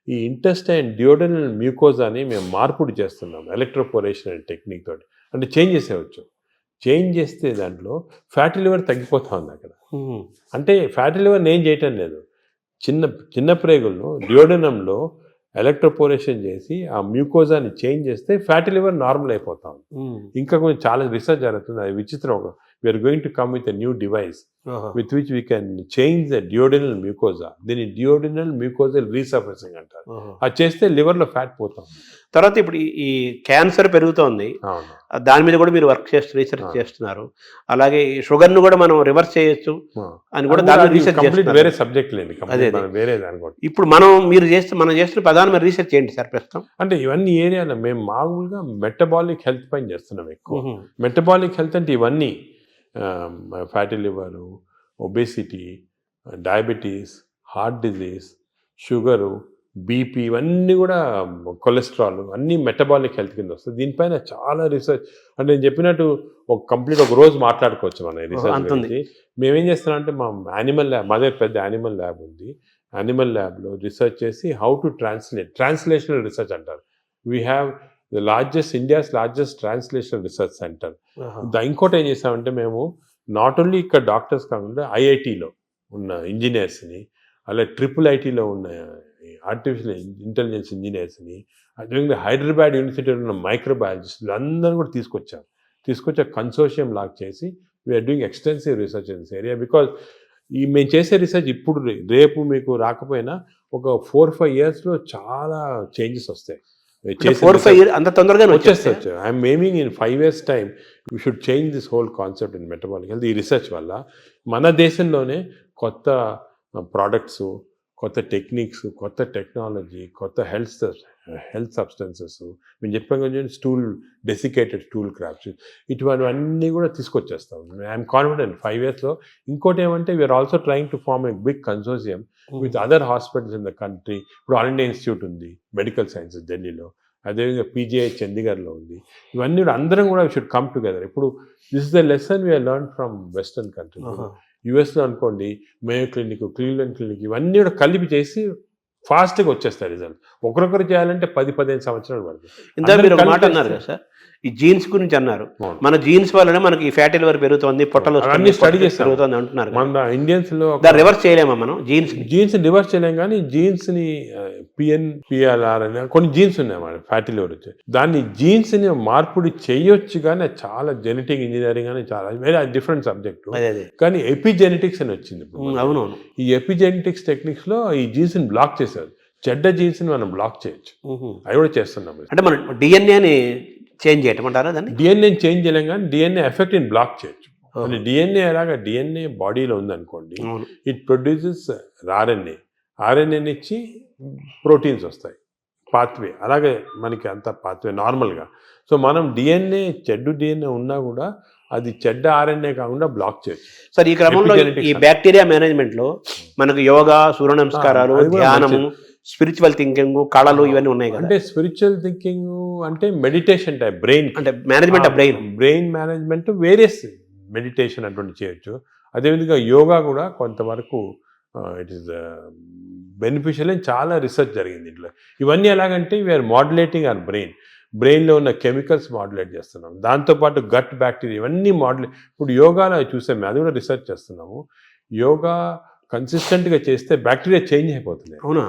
ఈ ఇంటెస్టైన్ డియోడెనల్ మ్యూకోజాని మేము మార్పుడు చేస్తున్నాం ఎలక్ట్రోపోరేషన్ అనే టెక్నిక్ తోటి. అంటే చేంజ్ చేసేవచ్చు. చేంజ్ చేస్తే దాంట్లో ఫ్యాటీ లివర్ తగ్గిపోతా ఉంది అక్కడ. అంటే ఫ్యాటీ లివర్ నేను చేయటం లేదు, చిన్న ప్రేగుల్లో డియోడెనంలో ఎలక్ట్రోపోరేషన్ చేసి ఆ మ్యూకోజాని చేంజ్ చేస్తే ఫ్యాటీ లివర్ నార్మల్ అయిపోతాం. ఇంకా కొంచెం చాలా రీసెర్చ్ జరుగుతుంది. అది విచిత్రం. We're going to come with a new device with which we can change the duodenal mucosa. దీన్ని డియోడెనల్ మ్యూకోజల్ రీసర్ఫేసింగ్ అంటారు. అది చేస్తే లివర్లో ఫ్యాట్ పోతాం. తర్వాత ఇప్పుడు ఈ క్యాన్సర్ పెరుగుతోంది, దాని మీద కూడా మీరు రీసెర్చ్ చేస్తున్నారు. అలాగే ఈ షుగర్ను కూడా మనం రివర్స్ చేయొచ్చు అని కూడా దాని రీసెర్చ్ చేస్తున్నారు. వేరే సబ్జెక్ట్ లేదు, వేరే దాని. ఇప్పుడు మనం చేస్తున్న ప్రధానమైన రీసెర్చ్ ఏంటి సార్ ప్రస్తుతం? అంటే ఇవన్నీ ఏరియాలో మేము మామూలుగా మెటబాలిక్ హెల్త్ పైన చేస్తున్నాం ఎక్కువ. మెటబాలిక్ హెల్త్ అంటే ఇవన్నీ fatty liver, obesity, diabetes, heart disease, sugar, BP ఇవన్నీ కూడా కొలెస్ట్రాల్ అన్నీ మెటబాలిక్ హెల్త్ కింద వస్తుంది. దీనిపైన చాలా రీసెర్చ్ అంటే నేను చెప్పినట్టు ఒక రోజు మాట్లాడుకోవచ్చు మన రీసెర్చ్ అంతుంది. గురించి. మేమేం చేస్తున్నాం అంటే మా యానిమల్ ల్యాబ్, మా దగ్గర పెద్ద యానిమల్ ల్యాబ్ ఉంది. యానిమల్ ల్యాబ్లో రీసెర్చ్ చేసి హౌ టు ట్రాన్స్లేషనల్ రీసెర్చ్ అంటారు. We have India's largest translational research centre. ఇంకోటి ఏం చేసామంటే మేము నాట్ ఓన్లీ ఇక్కడ డాక్టర్స్ కాకుండా ఐఐటీలో ఉన్న ఇంజనీర్స్ని, అలా IIITలో ఉన్న ఆర్టిఫిషియల్ ఇంటెలిజెన్స్ ఇంజనీర్స్ని, అదేవిధంగా హైదరాబాద్ యూనివర్సిటీలో ఉన్న మైక్రోబయాలజిస్టులు అందరూ కూడా తీసుకొచ్చి కన్సోర్షియం లాక్ చేసి we are doing extensive research in this area. Because మేము చేసే రీసెర్చ్ ఇప్పుడు రేపు మీకు రాకపోయినా ఒక 4-5 yearsలో చాలా చేంజెస్ వస్తాయి. 4-5 years అంత తొందరగా వచ్చేస్తా. I'm aiming in 5 years time we should change this whole concept in metabolic health. ఈ రీసెర్చ్ వల్ల మన దేశంలోనే కొత్త ప్రోడక్ట్స్, కొత్త టెక్నిక్స్, కొత్త టెక్నాలజీ, కొత్త హెల్త్ సబ్స్టెన్సెస్, మేము చెప్పాం కొంచెం డెసికేటెడ్ స్టూల్ క్రాప్స్, ఇటువంటివన్నీ కూడా తీసుకొచ్చేస్తాం. ఐఎమ్ కాన్ఫిడెంట్ 5 yearsలో. ఇంకోటి ఏమంటే we are also trying to form a big consortium with other hospitals in the country. ఇప్పుడు ఆల్ ఇండియా ఇన్స్టిట్యూట్ ఉంది మెడికల్ సైన్సెస్ ఢిల్లీలో, అదేవిధంగా PGI చండీగఢ్లో ఉంది. ఇవన్నీ కూడా అందరం కూడా వీ షుడ్ కమ్ టుగెదర్. ఇప్పుడు this is the lesson we learn from western country. యుఎస్లో అనుకోండి మేయో క్లినిక్, క్లీవ్లాండ్ క్లినిక్, ఇవన్నీ కూడా కలిపి చేసి ఫాస్ట్గా వచ్చేస్తాయి రిజల్ట్. ఒకరొకరు చేయాలంటే 10-15 సంవత్సరాలు పడుతుంది. ఇంత మీరు ఒక మాట అన్నారు కదా సార్, ఈ జీన్స్ గురించి అన్నారు. మన జీన్స్ వల్లనే మనకి ఈ ఫ్యాటీ లివర్ పెరుగుతుంది, పొట్టలు అన్ని స్టడీ చేసి పెరుగుతుంది అంటున్నారు. మన ఇండియన్స్లో రివర్స్ చేయలేమా మనం? జీన్స్ రివర్స్ చేయలేం, కానీ జీన్స్ని PNPLR అని కొన్ని జీన్స్ ఉన్నాయి మన ఫ్యాటీ లివర్ వచ్చి, దాన్ని జీన్స్ని మార్పుడి చేయొచ్చు. కానీ అది చాలా జెనెటిక్ ఇంజనీరింగ్ అని చాలా వేరే డిఫరెంట్ సబ్జెక్టు. కానీ ఎపిజెనెటిక్స్ అని వచ్చింది. అవునవును. ఈ ఎపిజెనెటిక్స్ టెక్నిక్స్లో ఈ జీన్స్ని బ్లాక్ చేశారు. చెడ్డ జీన్స్ని మనం బ్లాక్ చేయొచ్చు. అవి కూడా చేస్తున్నాం. అంటే మనం డిఎన్ఏని చేంజ్ చేయటం అంటారా? దాన్ని డిఎన్ఏ చేంజ్ చేయలేం, కానీ డిఎన్ఏ ఎఫెక్ట్ని బ్లాక్ చేయొచ్చు. అంటే డిఎన్ఏ ఎలాగా డిఎన్ఏ బాడీలో ఉందనుకోండి, ఇట్ ప్రొడ్యూసెస్ ఆర్ఎన్ఏని ఇచ్చి ప్రోటీన్స్ వస్తాయి, పాత్వే. అలాగే మనకి అంత పాత్వే నార్మల్గా. సో మనం చెడ్డు డిఎన్ఏ ఉన్నా కూడా అది చెడ్డ ఆర్ఎన్ఏ కాకుండా బ్లాక్ చేయొచ్చు. సార్ ఈ క్రమంలో ఈ బ్యాక్టీరియా మేనేజ్మెంట్లో మనకు యోగా, సూర్య నమస్కారాలు, ధ్యానము, స్పిరిచువల్ థింకింగ్, కళలు ఇవన్నీ ఉన్నాయి కదా. అంటే స్పిరిచువల్ థింకింగ్ అంటే మెడిటేషన్ టైప్, బ్రెయిన్ అంటే management of brain management, various meditation అటువంటి చేయొచ్చు. అదేవిధంగా యోగా కూడా కొంతవరకు ఇట్ ఈస్ బెనిఫిషియల్ అని చాలా రీసెర్చ్ జరిగింది ఇట్లా. ఇవన్నీ ఎలాగంటే వీఆర్ మాడ్యులేటింగ్ అవర్ బ్రెయిన్లో ఉన్న కెమికల్స్ మాడ్యులేట్ చేస్తున్నాం. దాంతోపాటు గట్ బ్యాక్టీరియా ఇవన్నీ ఇప్పుడు యోగాలో చూసాము, అది కూడా రీసెర్చ్ చేస్తున్నాము. యోగా కన్సిస్టెంట్గా చేస్తే బ్యాక్టీరియా చేంజ్ అయిపోతుంది. అవునా?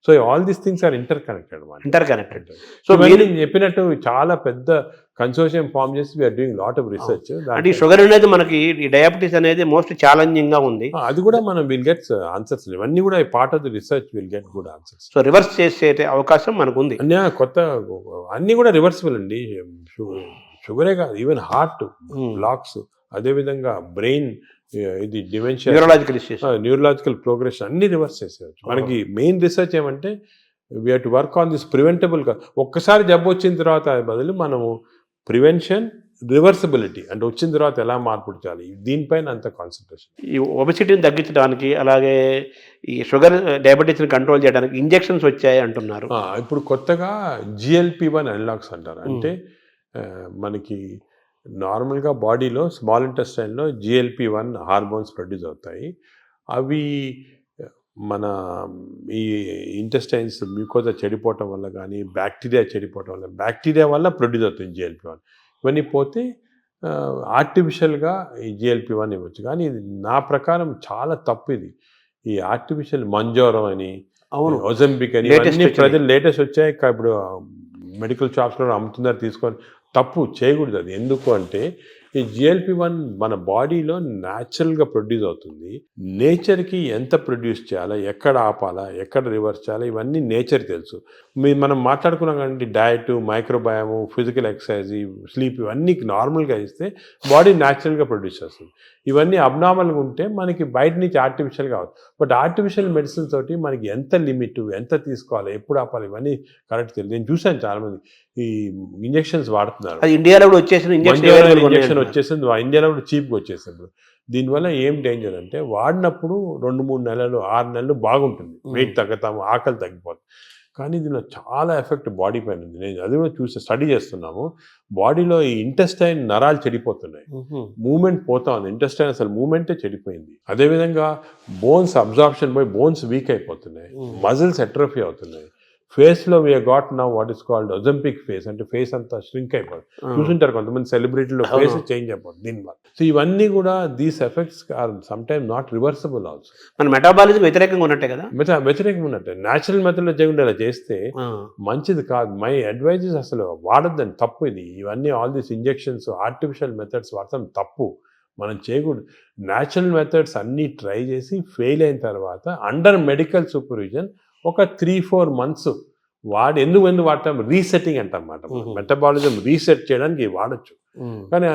So all these things are interconnected. So మీరు చెప్పినట్టు చాలా పెద్ద కన్సోర్షియం ఫామ్ చేసి we are doing lot of research. అంటే షుగర్ అనేది మనకి ఈ డయాబెటీస్ అనేది మోస్ట్ ఛాలెంజింగ్ గా ఉంది. అది కూడా మనం విల్ గెట్ ఆన్సర్స్. ఇవన్నీ కూడా part of the research will get good answers. So reverse చేసే అవకాశం మనకు ఉంది. అన్ని కూడా రివర్సిబుల్ అండి. షుగరే కాదు, ఈవెన్ హార్ట్ బ్లాక్స్, అదేవిధంగా బ్రెయిన్ ఇది డిమెన్షియా, న్యూరలాజికల్ ప్రోగ్రెషన్ అన్ని రివర్స్ చేసేయచ్చు. మనకి మెయిన్ రీసెర్చ్ ఏమంటే we have to work on this ప్రివెంటబుల్గా. ఒక్కసారి జబ్బు వచ్చిన తర్వాత బదులు మనము ప్రివెన్షన్, రివర్సిబిలిటీ అంటే వచ్చిన తర్వాత ఎలా మార్పు చేయాలి, దీనిపైన అంత కాన్సన్ట్రేషన్. ఈ ఒబెసిటీని తగ్గించడానికి, అలాగే ఈ షుగర్ డయాబెటీస్ని కంట్రోల్ చేయడానికి ఇంజెక్షన్స్ వచ్చాయి అంటున్నారు. ఇప్పుడు కొత్తగా GLP-1 అనలాగ్స్ అంటారు. అంటే మనకి నార్మల్గా బాడీలో స్మాల్ ఇంటెస్టైన్లో GLP-1 హార్మోన్స్ ప్రొడ్యూస్ అవుతాయి. అవి మన ఈ ఇంటెస్టైన్స్ మ్యూకోజా చెడిపోవటం వల్ల కానీ, బ్యాక్టీరియా వల్ల ప్రొడ్యూస్ అవుతుంది GLP-1. ఇవన్నీ పోతే ఆర్టిఫిషియల్గా ఈ GLP-1 ఇవ్వచ్చు. కానీ ఇది నా ప్రకారం చాలా తప్పు. ఇది ఈ ఆర్టిఫిషియల్ మంజోరం అని, ఒజంబిక్ అని ఇవన్నీ ప్రజలు లేటెస్ట్ వచ్చాయి. ఇప్పుడు మెడికల్ షాప్స్లో అమ్ముతున్నారు, తీసుకొని తప్పు చేయకూడదు. అది ఎందుకు అంటే ఈ GLP-1 మన బాడీలో న్యాచురల్గా ప్రొడ్యూస్ అవుతుంది. నేచర్కి ఎంత ప్రొడ్యూస్ చేయాలా, ఎక్కడ ఆపాలా, ఎక్కడ రివర్స్ చేయాలా, ఇవన్నీ నేచర్ తెలుసు. మనం మాట్లాడుకున్నాం కాబట్టి డయట్, మైక్రోబయాము, ఫిజికల్ ఎక్సర్సైజ్, స్లీప్ ఇవన్నీ నార్మల్గా ఇస్తే బాడీ న్యాచురల్గా ప్రొడ్యూస్ చేస్తుంది. ఇవన్నీ అబ్నార్మల్గా ఉంటే మనకి బయట నుంచి ఆర్టిఫిషియల్గా అవుతుంది. బట్ ఆర్టిఫిషియల్ మెడిసిన్స్ తోటి మనకి ఎంత లిమిట్, ఎంత తీసుకోవాలి, ఎప్పుడు ఆపాలి, ఇవన్నీ కరెక్ట్ తెలియదు. నేను చూసాను చాలామంది ఈ ఇంజెక్షన్స్ వాడుతున్నారు. ఇండియాలో వచ్చేసిన ఇంజెక్షన్ వచ్చేసింది, ఇండియాలో కూడా చీప్గా వచ్చేసింది. దీనివల్ల ఏం డేంజర్ అంటే వాడినప్పుడు 2-3 నెలలు 6 నెలలు బాగుంటుంది, వెయిట్ తగ్గుతాము, ఆకలి తగ్గిపోతుంది. కానీ దీనిలో చాలా ఎఫెక్ట్ బాడీ పైన ఉంది. నేను అది కూడా చూసి స్టడీ చేస్తున్నాము. బాడీలో ఈ ఇంటెస్టైన్ నరాలు చెడిపోతున్నాయి, మూమెంట్ పోతా ఉంది, ఇంటెస్టైన్ అసలు మూమెంటే చెడిపోయింది. అదేవిధంగా బోన్స్ అబ్జార్ప్షన్ పోయి బోన్స్ వీక్ అయిపోతున్నాయి, మజిల్స్ ఎట్రోఫీ అవుతున్నాయి. ఫేస్లో we got now what is called Ozempic face, అంటే ఫేస్ అంతా స్ట్రింక్ అయిపోతుంది. చూసుంటారు కొంతమంది సెలబ్రిటీలో ఫేస్ చేంజ్ అయిపోతుంది దీనివల్ల. సో ఇవన్నీ కూడా these effects are some time not reversible also. మన మెటాబాలిజం వ్యతిరేకంగా ఉన్నట్టే కదా, వ్యతిరేకంగా ఉన్నట్టే. న్యాచురల్ మెథడ్లో చేయకుండా ఇలా చేస్తే మంచిది కాదు. మై అడ్వైజ్ అసలు వాడద్దని, తప్పు ఇది. ఇవన్నీ all these injections, artificial methods వాడతాం తప్పు, మనం చేయకూడదు. న్యాచురల్ మెథడ్స్ అన్నీ ట్రై చేసి ఫెయిల్ అయిన తర్వాత అండర్ మెడికల్ సూపర్విజన్ ఒక 3-4 months వాడి ఎందుకు వాడతాం, రీసెట్టింగ్ అంటమాట. మెటబాలిజం రీసెట్ చేయడానికి వాడచ్చు. కానీ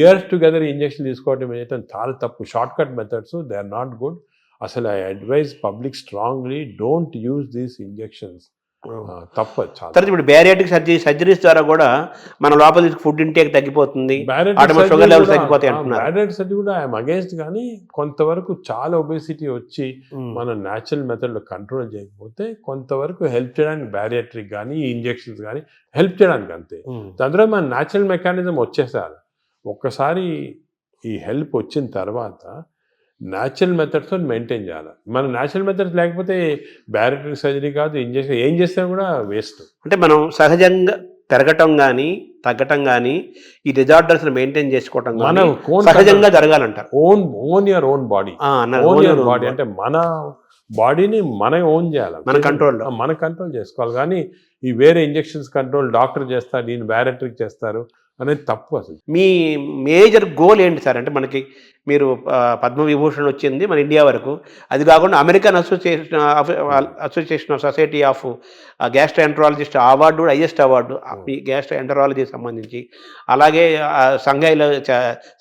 ఇయర్స్ టుగెదర్ ఇంజెక్షన్ తీసుకోవడం ఏంటంటే చాలా తప్పు. Shortcut methods they are not good. అసలు I advise public strongly don't use these injections. తప్పు చాలా. తర్వాత ఇప్పుడు బ్యారియాట్రిక్ సర్జరీస్ ద్వారా కూడా మన లోపల ఫుడ్ ఇంటేక్ తగ్గిపోతుంది, షుగర్ లెవెల్స్ తగ్గిపోతాయి అంటున్నారు. బ్యారియాట్రిక్ సర్జరీ కూడా ఐఎమ్ అగేన్స్ట్, కానీ కొంతవరకు చాలా ఒబేసిటీ వచ్చి మనం న్యాచురల్ మెథడ్లో కంట్రోల్ చేయకపోతే కొంతవరకు హెల్ప్ చేయడానికి బ్యారియాట్రిక్ కానీ ఇంజెక్షన్స్ కానీ హెల్ప్ చేయడానికి అంతే. అందులో మన న్యాచురల్ మెకానిజం వచ్చేసారు. ఒక్కసారి ఈ హెల్ప్ వచ్చిన తర్వాత న్యాచురల్ మెథడ్స్తో మెయింటైన్ చేయాలి. మన న్యాచురల్ మెథడ్స్ లేకపోతే బ్యారియాట్రిక్ సర్జరీ కాదు, ఇంజెక్షన్ ఏం చేసినా కూడా వేస్ట్. అంటే మనం సహజంగా పెరగటం కానీ తగ్గటం కానీ ఈ డిజార్డర్స్ మెయింటైన్ చేసుకోవటం మనం సహజంగా జరగాలంటారు. Own your own body. Body అంటే మన బాడీని మనం ఓన్ చేయాలి, మన కంట్రోల్ చేసుకోవాలి. కానీ ఈ వేరే ఇంజెక్షన్స్ కంట్రోల్ డాక్టర్ చేస్తారు, నేను బ్యారియాట్రిక్ చేస్తారు అనేది తప్పు. అసలు మీ మేజర్ గోల్ ఏంటి సార్? అంటే మనకి మీరు పద్మవిభూషణ్ వచ్చింది మన ఇండియా వరకు, అది కాకుండా American association of society of gastroenterologist award కూడా హైయెస్ట్ అవార్డు ఈ గ్యాస్ట్రోఎంటరాలజీకి సంబంధించి. అలాగే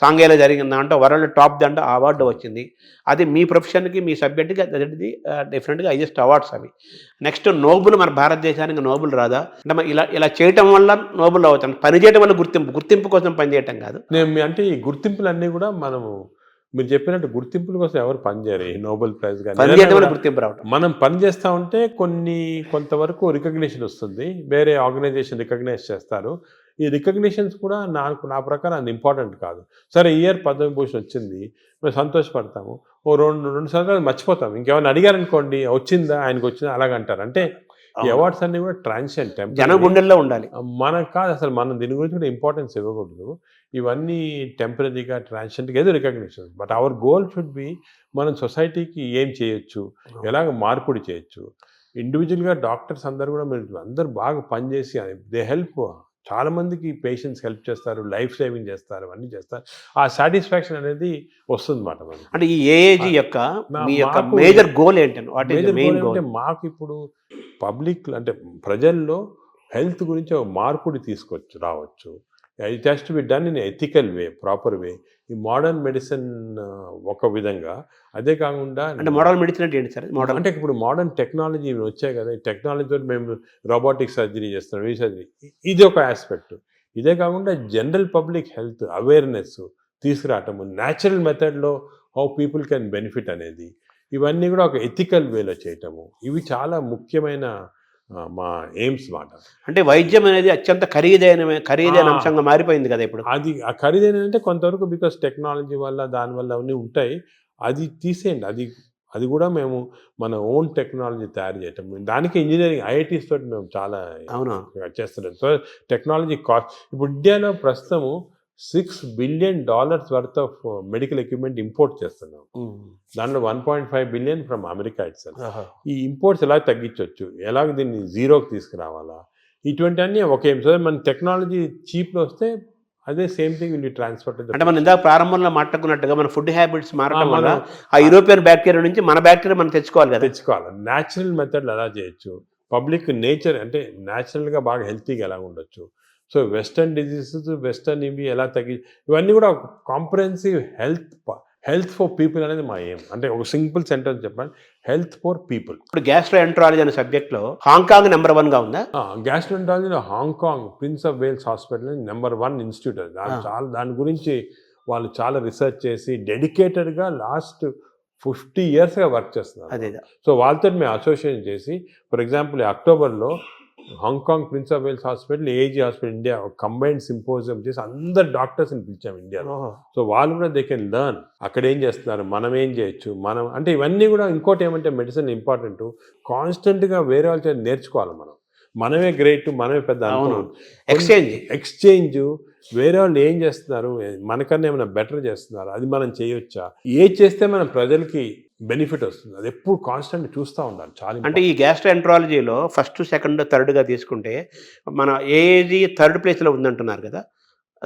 సాంఘైలో జరిగిన దాంట్లో వరల్డ్ టాప్ దాంట్లో అవార్డు వచ్చింది. అది మీ ప్రొఫెషన్కి, మీ సబ్జెక్ట్కి అది డెఫినెట్గా హైయెస్ట్ అవార్డ్స్ అవి. నెక్స్ట్ నోబుల్, మన భారతదేశానికి నోబుల్ రాదా? అంటే ఇలా చేయటం వల్ల నోబుల్ అవుతాం, పని చేయడం వల్ల గుర్తింపు కోసం పనిచేయటం కాదు. అంటే ఈ గుర్తింపులన్నీ కూడా మనము మీరు చెప్పినట్టు గుర్తింపుల కోసం ఎవరు పనిచేయరు. ఈ నోబెల్ ప్రైజ్ కానీ గుర్తింపు రావడం, మనం పని చేస్తూ ఉంటే కొంతవరకు రికగ్నిషన్ వస్తుంది, వేరే ఆర్గనైజేషన్ రికగ్నైజ్ చేస్తారు. ఈ రికగ్నిషన్స్ కూడా నా ప్రకారం అది ఇంపార్టెంట్ కాదు. సరే ఇయర్ పద్మవిభూషణ్ వచ్చింది, మేము సంతోషపడతాము, ఓ రెండు సంవత్సరాలు మర్చిపోతాం. ఇంకేమైనా అడిగారనుకోండి వచ్చిందా, ఆయనకు వచ్చిందా అలాగంటారు. అంటే ఈ అవార్డ్స్ అన్ని కూడా ట్రాన్సియెంట్, జనం గుండెల్లో ఉండాలి. మనకు కాదు అసలు, మనం దీని గురించి కూడా ఇంపార్టెన్స్ ఇవ్వకూడదు. ఇవన్నీ టెంపరీగా ట్రాన్సియెంట్గా ఏదో recognition. But our goal should be మనం సొసైటీకి ఏం చేయొచ్చు, ఎలాగ మార్పిడి చేయొచ్చు. ఇండివిజువల్గా డాక్టర్స్ అందరూ కూడా మీరు అందరూ బాగా పనిచేసి దే హెల్ప్, చాలా మందికి పేషెంట్స్ హెల్ప్ చేస్తారు, లైఫ్ సేవింగ్ చేస్తారు, అన్నీ చేస్తారు. ఆ సాటిస్ఫాక్షన్ అనేది వస్తుంది అన్నమాట. అంటే ఈ ఏఏజీ యొక్క మీ యొక్క మేజర్ గోల్ ఏంటంటే, మాకు ఇప్పుడు పబ్లిక్ అంటే ప్రజల్లో హెల్త్ గురించి ఒక మార్పుడి రావచ్చు. It has to be done in ethical way, proper way. ఈ మోడర్న్ మెడిసిన్ ఒక విధంగా, అదే కాకుండా అంటే మోడర్న్ మెడిసిన్ అంటే ఏంటి సార్? అంటే ఇప్పుడు మోడర్న్ టెక్నాలజీ వచ్చాయి కదా, ఈ టెక్నాలజీతో మేము రోబోటిక్ సర్జరీ చేస్తున్నాం, ఈ సర్జరీ, ఇది ఒక ఆస్పెక్ట్. ఇదే కాకుండా general public health awareness తీసుకురావటము, natural మెథడ్లో హౌ పీపుల్ కెన్ బెనిఫిట్ అనేది, ఇవన్నీ కూడా ఒక ఎథికల్ వేలో చేయటము, ఇవి చాలా ముఖ్యమైన మా ఎయిమ్స్ మాట. అంటే వైద్యం అనేది అత్యంత ఖరీదైన అంశంగా మారిపోయింది కదా ఇప్పుడు. అది ఆ ఖరీదైన అంటే కొంతవరకు బికాస్ టెక్నాలజీ వల్ల దానివల్ల అవన్నీ ఉంటాయి, అది తీసేయండి. అది కూడా మేము మన ఓన్ టెక్నాలజీ తయారు చేయటం, దానికి ఇంజనీరింగ్ ఐఐటీస్ తోటి మేము చాలా చేస్తున్నాం. సో టెక్నాలజీ కాస్ట్ ఇప్పుడు ఇండియాలో ప్రస్తుతము $6 billion worth of medical equipment import చేస్తున్నాం. దాంట్లో 1.5 billion ఫ్రమ్ అమెరికా ఇట్సెల్ఫ్. ఈ ఇంపోర్ట్స్ ఎలా తగ్గించవచ్చు, ఎలాగ దీన్ని జీరోకి తీసుకురావాలా, ఇటువంటి అన్నీ ఒకే. సో మన టెక్నాలజీ చీప్లో వస్తే అదే సేమ్ థింగ్ విల్ ట్రాన్స్ఫర్. అంటే మనం ఇందాక ప్రారంభంలో మాట్లాడుకున్నట్టుగా మన ఫుడ్ హ్యాబిట్స్ మారడం వల్ల ఆ యూరోపియన్ బ్యాక్టీరియా నుంచి మన బ్యాక్టీరియా మనం తెచ్చుకోవాలి. న్యాచురల్ మెథడ్లు ఎలా చేయొచ్చు, పబ్లిక్ నేచర్ అంటే న్యాచురల్గా బాగా హెల్తీగా ఎలా ఉండొచ్చు. సో వెస్టర్న్ డిజీజెస్, వెస్టర్న్ ఇవి ఎలా ఇవన్నీ కూడా కాంప్రహెన్సివ్ హెల్త్ ఫర్ పీపుల్ అనేది మా ఎయిమ్. అంటే ఒక సింపుల్ సెంటెన్స్ చెప్పండి, హెల్త్ ఫర్ పీపుల్. ఇప్పుడు గ్యాస్ట్రోఎంటరాలజీ అనే సబ్జెక్ట్లో హాంకాంగ్ నెంబర్ 1గా ఉందా? గ్యాస్ట్రోఎంటరాలజీలో Hong Kong Prince of Wales hospital number 1 institute. చాలా దాని గురించి వాళ్ళు చాలా రీసెర్చ్ చేసి డెడికేటెడ్గా లాస్ట్ 50 yearsగా వర్క్ చేస్తున్నారు. అదే సో వాళ్ళతో మేము అసోసియేషన్ చేసి, ఫర్ ఎగ్జాంపుల్ అక్టోబర్లో Hong Kong Prince of Wales hospital, AG hospital India combined symposium చేసి అందరు డాక్టర్స్ని పిలిచాం ఇండియాలో. సో వాళ్ళు కూడా దే కెన్ లెర్న్ అక్కడ ఏం చేస్తున్నారు, మనం ఏం చేయొచ్చు, మనం అంటే ఇవన్నీ కూడా. ఇంకోటి ఏమంటే మెడిసిన్ ఇంపార్టెంట్, కాన్స్టెంట్గా వేరే వాళ్ళ చేత నేర్చుకోవాలి. మనమే గ్రేట్, మనమే పెద్ద ఎక్స్చేంజ్ వేరే వాళ్ళు ఏం చేస్తున్నారు, మనకన్నా ఏమైనా బెటర్ చేస్తున్నారు, అది మనం చేయొచ్చా, ఏ చేస్తే మనం ప్రజలకి బెనిఫిట్ వస్తుంది, అది ఎప్పుడు కాన్స్టెంట్ చూస్తూ ఉండాలి. చాలా అంటే ఈ గ్యాస్ట్రోఎంట్రాలజీలో ఫస్ట్, సెకండ్, థర్డ్గా తీసుకుంటే మన ఏజీ థర్డ్ ప్లేస్లో ఉందంటున్నారు కదా,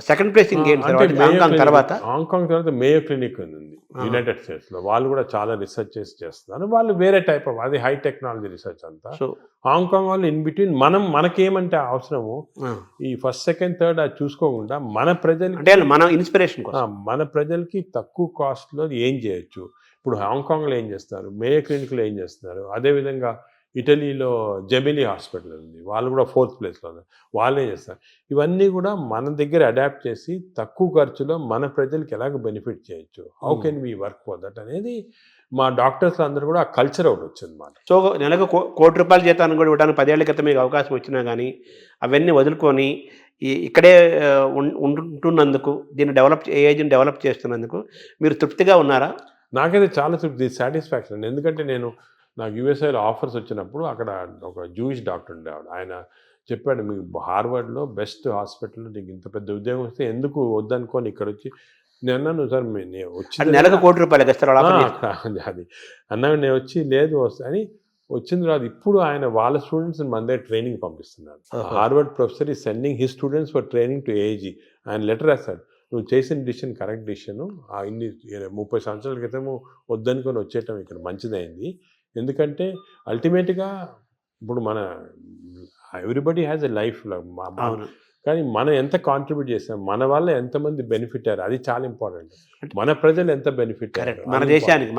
సెకండ్ ప్లేస్ ఇంకేం తర్వాత హాంకాంగ్ మేయో క్లినిక్ ఉంది యునైటెడ్ స్టేట్స్లో. వాళ్ళు కూడా చాలా రీసెర్చ్ చేస్తున్నారు. వాళ్ళు వేరే టైప్ ఆఫ్, అది హై టెక్నాలజీ రీసెర్చ్ అంతా. హాంకాంగ్ వాళ్ళు ఇన్ బిట్వీన్ మనకేమంటే అవసరము ఈ ఫస్ట్, సెకండ్, థర్డ్ అది చూసుకోకుండా మన ప్రజలకి, అంటే మన ఇన్స్పిరేషన్ మన ప్రజలకి తక్కువ కాస్ట్లో ఏం చేయొచ్చు. ఇప్పుడు హాంకాంగ్లో ఏం చేస్తారు, మేయో క్లినిక్లో ఏం చేస్తున్నారు, అదేవిధంగా ఇటలీలో జెమిలీ హాస్పిటల్ ఉంది, వాళ్ళు కూడా 4th ప్లేస్లో ఉన్నారు, వాళ్ళే చేస్తారు. ఇవన్నీ కూడా మన దగ్గర అడాప్ట్ చేసి తక్కువ ఖర్చులో మన ప్రజలకి ఎలాగ బెనిఫిట్ చేయొచ్చు, how can we work for that అనేది మా డాక్టర్స్ అందరూ కూడా ఆ కల్చర్ ఒకటి వచ్చింది అన్నమాట. సో నెలకు ₹1,00,00,000 జీతాన్ని కూడా ఇవ్వడానికి 10 ఏళ్ల క్రితం మీకు అవకాశం వచ్చినా కానీ అవన్నీ వదులుకొని ఇక్కడే ఉంటున్నందుకు, ఏజెంట్ డెవలప్ చేస్తున్నందుకు మీరు తృప్తిగా ఉన్నారా? నాకైతే చాలా తృప్తి, సాటిస్ఫాక్షన్. ఎందుకంటే నాకు యూఎస్ఐలో ఆఫర్స్ వచ్చినప్పుడు అక్కడ ఒక జూయిష్ డాక్టర్ ఉండేవాడు. ఆయన చెప్పాడు, మీకు హార్వర్డ్లో బెస్ట్ హాస్పిటల్లో నీకు ఇంత పెద్ద ఉద్యోగం వస్తే ఎందుకు వద్దనుకోని ఇక్కడ వచ్చి. నేను అన్నాను, సార్ వచ్చి నెలకు ₹1,00,00,000 ఇస్తారు అది అన్నాడు. నేను వచ్చి లేదు వస్తే అని వచ్చిన తర్వాత ఇప్పుడు ఆయన వాళ్ళ స్టూడెంట్స్ని మన దగ్గర ట్రైనింగ్ పంపిస్తున్నాడు. హార్వర్డ్ ప్రొఫెసర్ ఈ sending his students for training to AG. ఆయన లెటర్ రాస్తాడు, నువ్వు చేసిన డిసిషన్ కరెక్ట్ డిసిషను, ఇన్ని 30 సంవత్సరాల క్రితము వద్దనుకొని వచ్చేయటం ఇక్కడ మంచిదైంది. ఎందుకంటే అల్టిమేట్గా ఇప్పుడు ఎవ్రీబడి హ్యాస్ ఎ లైఫ్, కానీ మనం ఎంత కాంట్రిబ్యూట్ చేస్తాం, మన వల్ల ఎంతమంది బెనిఫిట్ అయ్యారు, అది చాలా ఇంపార్టెంట్. మన ప్రజలు ఎంత బెనిఫిట్ అయ్యారు, మన దేశానికి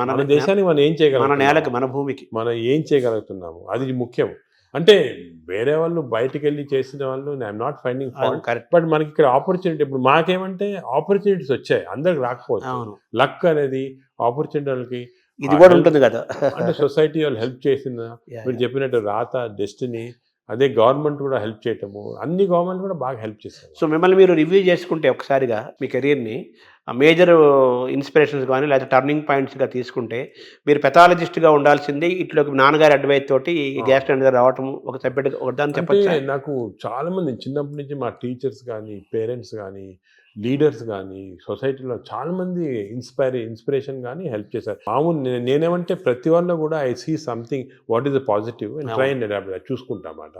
మనం ఏం చేయగలం, మన నేలకి, మన భూమికి మనం ఏం చేయగలుగుతున్నాము, అది ముఖ్యం. అంటే వేరే వాళ్ళు బయటికి వెళ్ళి చేసిన వాళ్ళు I'm not finding fault, but మనకి ఇక్కడ ఆపర్చునిటీ, ఇప్పుడు మాకేమంటే ఆపర్చునిటీస్ వచ్చాయి, అందరికి రాకపోవచ్చు. లక్ అనేది ఆపర్చునిటీ వాళ్ళకి ఇది కూడా ఉంటుంది కదా. అంటే సొసైటీ వాళ్ళు హెల్ప్ చేసిందా, మీరు చెప్పినట్టు రాత, డెస్టినీ, అదే గవర్నమెంట్ కూడా హెల్ప్ చేయటము, అన్ని గవర్నమెంట్ కూడా బాగా హెల్ప్ చేస్తారు. సో మిమ్మల్ని మీరు రివ్యూ చేసుకుంటే ఒకసారిగా మీ కెరీర్ని మేజర్ ఇన్స్పిరేషన్స్ కానీ లేదా టర్నింగ్ పాయింట్స్గా తీసుకుంటే, మీరు పెథాలజిస్ట్గా ఉండాల్సింది, ఇట్లోకి నాన్నగారి అడ్వైస్ తోటి గ్యాస్ట్రో రావటం ఒక సపరేట్ ఒకదాన్ని చెప్పచ్చు. నాకు చాలామంది చిన్నప్పటి నుంచి మా టీచర్స్ కానీ, పేరెంట్స్ కానీ, లీడర్స్ కానీ, సొసైటీలో చాలామంది ఇన్స్పిరేషన్ కానీ హెల్ప్ చేశారు. మామూలు నేనేమంటే ప్రతి వాళ్ళు కూడా I see something what is the positive and try and adapt చూసుకుంటామాట.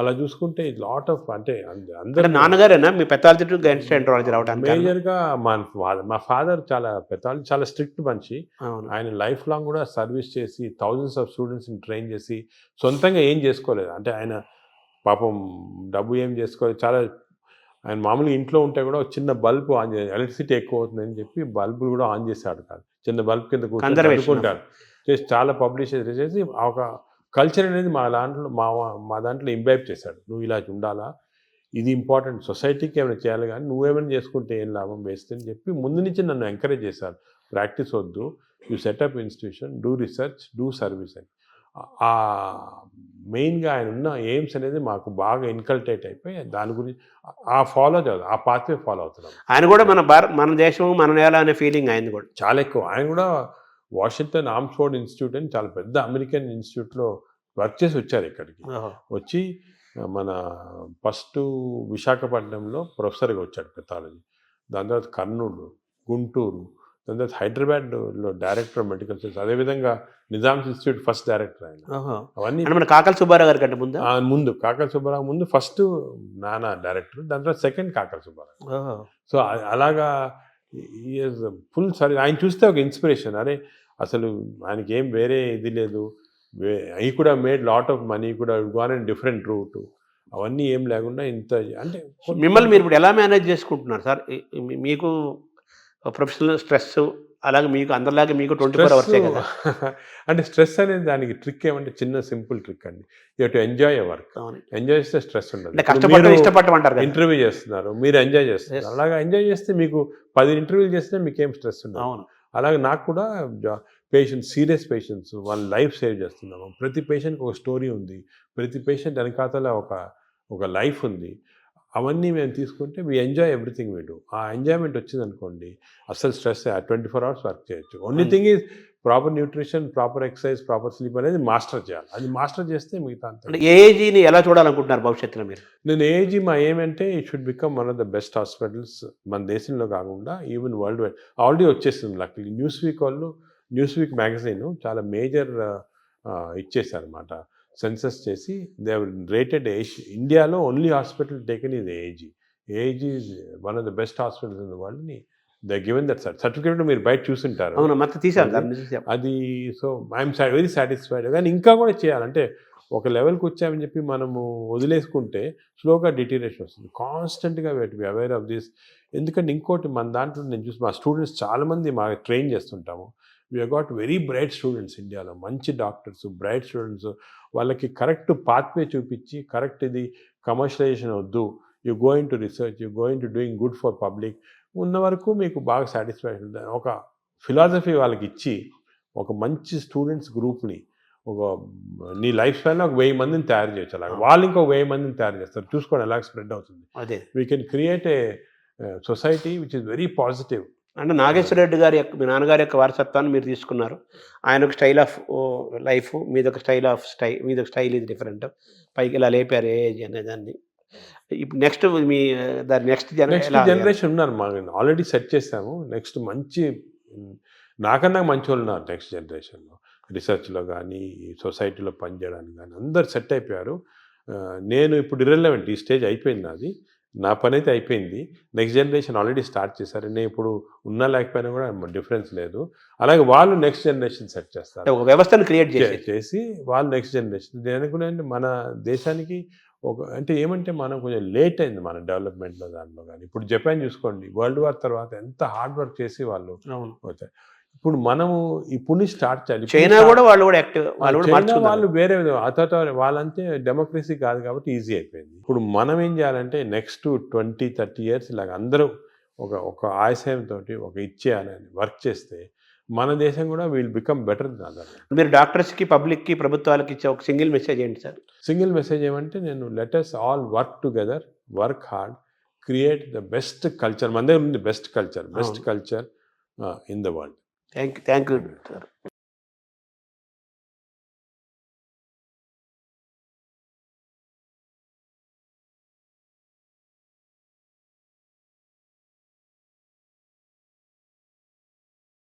అలా చూసుకుంటే లాట్ ఆఫ్, అంటే అందరూ నాన్నగారేనా మీ పెథాలజీ గ్యాస్ట్రోఎంట్రాలజీ రావడానికి మేజర్గా? మా ఫాదర్ చాలా పెథాలజీ, చాలా స్ట్రిక్ట్ మనిషి. ఆయన లైఫ్ లాంగ్ కూడా సర్వీస్ చేసి థౌజండ్స్ ఆఫ్ స్టూడెంట్స్ని ట్రైన్ చేసి సొంతంగా ఏం చేసుకోలేదు. అంటే ఆయన పాపం డబ్బు ఏం చేసుకోలేదు. చాలా ఆయన మామూలుగా ఇంట్లో ఉంటే కూడా చిన్న బల్బు ఆన్ చేసి, ఎలక్ట్రిసిటీ ఎక్కువ అవుతుందని చెప్పి బల్బులు కూడా ఆన్ చేశాడు కాదు, చిన్న బల్బ్ కింద కూర్చుంటాడు చేసి చాలా పబ్లిష్ చేసి ఒక కల్చర్ అనేది మా దాంట్లో ఇంబైబ్ చేశాడు. నువ్వు ఇలా ఉండాలా, ఇది ఇంపార్టెంట్, సొసైటీకి ఏమైనా చేయాలి, కానీ నువ్వేమైనా చేసుకుంటే ఏం లాభం వేస్తే అని చెప్పి ముందు నుంచి నన్ను ఎంకరేజ్ చేశారు. ప్రాక్టీస్ వద్దు, you setup institution, do research, do service అని. మెయిన్గా ఆయన ఉన్న ఎయిమ్స్ అనేది మాకు బాగా ఇన్కల్టేట్ అయిపోయి దాని గురించి ఆ పాత్వే ఫాలో అవుతున్నాం. ఆయన కూడా మన దేశం, మన నేల అనే ఫీలింగ్ ఆయన కూడా చాలా ఎక్కువ. ఆయన కూడా వాషింగ్టన్ ఆర్మ్స్ఫోర్డ్ ఇన్స్టిట్యూట్ అని చాలా పెద్ద అమెరికన్ ఇన్స్టిట్యూట్లో వర్క్ చేసి వచ్చారు. ఇక్కడికి వచ్చి మన ఫస్ట్ విశాఖపట్నంలో ప్రొఫెసర్గా వచ్చాడు పెథాలజీ, దాని తర్వాత కర్నూలు, గుంటూరు, దాని తర్వాత హైదరాబాద్లో డైరెక్టర్ మెడికల్ సైన్స్, అదేవిధంగా నిజామ్స్ ఇన్స్టిట్యూట్ ఫస్ట్ డైరెక్టర్ ఆయన. అవన్నీ మన కాకల సుబ్బారావు గారి కంటే ముందు కాకల సుబ్బారావు ముందు ఫస్ట్ నాన్న డైరెక్టర్, దాని తర్వాత సెకండ్ కాకల సుబ్బారావు. సో అలాగా ఫుల్ సర్వీస్. ఆయన చూస్తే ఒక ఇన్స్పిరేషన్, అరే అసలు ఆయనకి ఏం వేరే ఇది లేదు, ఈ కూడా మేడ్ లాట్ ఆఫ్ మనీ, కూడా గాన్ అండ్ డిఫరెంట్ రూట్, అవన్నీ ఏం లేకుండా ఇంత. అంటే మిమ్మల్ని మీరు ఇప్పుడు ఎలా మేనేజ్ చేసుకుంటున్నారు సార్? మీకు ప్రొఫెషనల్ స్ట్రెస్, అలాగే మీకు అందరిలాగే మీకు 24 అవర్సే కదా. అంటే స్ట్రెస్ అనేది దానికి ట్రిక్ ఏమంటే చిన్న సింపుల్ ట్రిక్ అండి. You to enjoy your work. అవును. ఎంజాయ్ చేస్తే స్ట్రెస్ ఉండదు. అంటే కష్టపడటం ఇష్టపడటం కదా. ఇంటర్వ్యూ చేస్తున్నారు, మీరు ఎంజాయ్ చేస్తున్నారు. Yes. అలాగా ఎంజాయ్ చేస్తే మీకు 10 ఇంటర్వ్యూలు చేస్తే మీకేం స్ట్రెస్ ఉండదు. అవును. అలాగే నాకు కూడా పేషెంట్స్, సీరియస్ పేషెంట్స్ వాళ్ళ లైఫ్ సేవ్ చేస్తున్నాము. ప్రతి పేషెంట్కి ఒక స్టోరీ ఉంది, ప్రతి పేషెంట్ వెనకాతల ఒక లైఫ్ ఉంది. అవన్నీ మేము తీసుకుంటే we enjoy everything we do. ఆ ఎంజాయ్మెంట్ వచ్చింది అనుకోండి అసలు స్ట్రెస్ 24 అవర్స్ వర్క్ చేయొచ్చు. Only thing is proper nutrition, proper exercise, proper sleep అనేది మాస్టర్ చేయాలి. అది మాస్టర్ చేస్తే మిగతా అంతా. అంటే ఏఏజీని ఎలా చూడాలనుకుంటున్నారు భవిష్యత్తులో మీరు? నేను ఏజీ మా ఏమంటే it should become one of the best hospitals మన దేశంలో కాకుండా ఈవెన్ వరల్డ్ వైడ్. ఆల్రెడీ వచ్చేస్తుంది లక్కీ. న్యూస్ వీక్ మ్యాగజైన్ చాలా మేజర్ ఇచ్చేసారనమాట. సెన్సస్ చేసి దే రేటెడ్ ఇండియాలో ఓన్లీ హాస్పిటల్ టేకెన్ ఇది AG. AG is one of the best hospitals in the world ని దే గివెన్ దట్ సర్టిఫికేట్. మీరు బయట చూసుంటారు. అవును, మొత్తం తీసాను అది. So I'm very satisfied. కానీ ఇంకా కూడా చేయాలంటే ఒక లెవెల్కి వచ్చామని చెప్పి మనము వదిలేసుకుంటే స్లోగా డిటీరేషన్ వస్తుంది. కాన్స్టెంట్గా బి అవేర్ ఆఫ్ దిస్. ఎందుకంటే ఇంకోటి మన దాంట్లో నేను చూసి మా స్టూడెంట్స్ చాలామంది ట్రైన్ చేస్తుంటాము. We got very bright students ఇండియాలో, మంచి డాక్టర్స్, బ్రైట్ స్టూడెంట్స్. వాళ్ళకి కరెక్ట్ పాత్వే చూపించి కరెక్ట్ ఇది కమర్షియలైజేషన్ వద్దు, you going to research, you going to doing good for public ఉన్న వరకు మీకు బాగా సాటిస్ఫాక్షన్ ఉంటుంది. ఒక ఫిలాసఫీ వాళ్ళకి ఇచ్చి ఒక మంచి స్టూడెంట్స్ గ్రూప్ని నీ లైఫ్ స్టైల్లో 1000 మందిని తయారు చేయొచ్చు. అలాగే వాళ్ళు ఇంకో 1000 మందిని తయారు చేస్తారు. చూసుకోండి ఎలా స్ప్రెడ్ అవుతుంది. అదే we can create a society which is very positive. అంటే నాగేశ్వర రెడ్డి గారి యొక్క, మీ నాన్నగారి యొక్క వారసత్వాన్ని మీరు తీసుకున్నారు. ఆయన ఒక స్టైల్ ఆఫ్ లైఫ్, మీదొక స్టైల్ ఆఫ్ మీదొక స్టైల్ ఇది డిఫరెంట్. పైకి ఇలా లేపారు ఏజ్ అనేదాన్ని. ఇప్పుడు నెక్స్ట్ మీ దాని నెక్స్ట్ జనరేషన్ ఉన్నారు మా ఆల్రెడీ సెట్ చేసాము. నెక్స్ట్ మంచి నాకన్నా మంచి వాళ్ళు ఉన్నారు నెక్స్ట్ జనరేషన్లో. రీసెర్చ్లో కానీ సొసైటీలో పనిచేయడానికి కానీ అందరు సెట్ అయిపోయారు. నేను ఇప్పుడు ఇర్రెలెవెంట్, ఈ స్టేజ్ అయిపోయింది నాది. నా పని అయితే అయిపోయింది. నెక్స్ట్ జనరేషన్ ఆల్రెడీ స్టార్ట్ చేశారు. నేను ఇప్పుడు ఉన్నా లేకపోయినా కూడా డిఫరెన్స్ లేదు. అలాగే వాళ్ళు నెక్స్ట్ జనరేషన్ సెట్ చేస్తారు. ఒక వ్యవస్థను క్రియేట్ చేసి వాళ్ళు నెక్స్ట్ జనరేషన్. నేను అనుకున్నాను మన దేశానికి అంటే ఏమంటే మనం కొంచెం లేట్ అయింది మన డెవలప్మెంట్లో దాంట్లో. కానీ ఇప్పుడు జపాన్ చూసుకోండి, వరల్డ్ వార్ తర్వాత ఎంత హార్డ్ వర్క్ చేసి వాళ్ళు వచ్చారు. ఇప్పుడు మనము ఇప్పుడు స్టార్ట్ చేయాలి. చైనా కూడా వాళ్ళు కూడా యాక్టివ్, వాళ్ళు వేరే వాళ్ళంతే డెమోక్రసీ కాదు కాబట్టి ఈజీ అయిపోయింది. ఇప్పుడు మనం ఏం చేయాలంటే నెక్స్ట్ 20-30 ఇయర్స్ ఇలాగ అందరూ ఒక ఆశయంతో ఒక ఇచ్చేయాలని వర్క్ చేస్తే మన దేశం కూడా విల్ బికమ్ బెటర్. మీరు డాక్టర్స్కి, పబ్లిక్కి, ప్రభుత్వాలకి ఇచ్చే ఒక సింగిల్ మెసేజ్ ఏంటి సార్? సింగిల్ మెసేజ్ ఏమంటే నేను let us all work together, work hard, create the best culture. మన దగ్గర ఉంది best culture in the world. Thank you sir.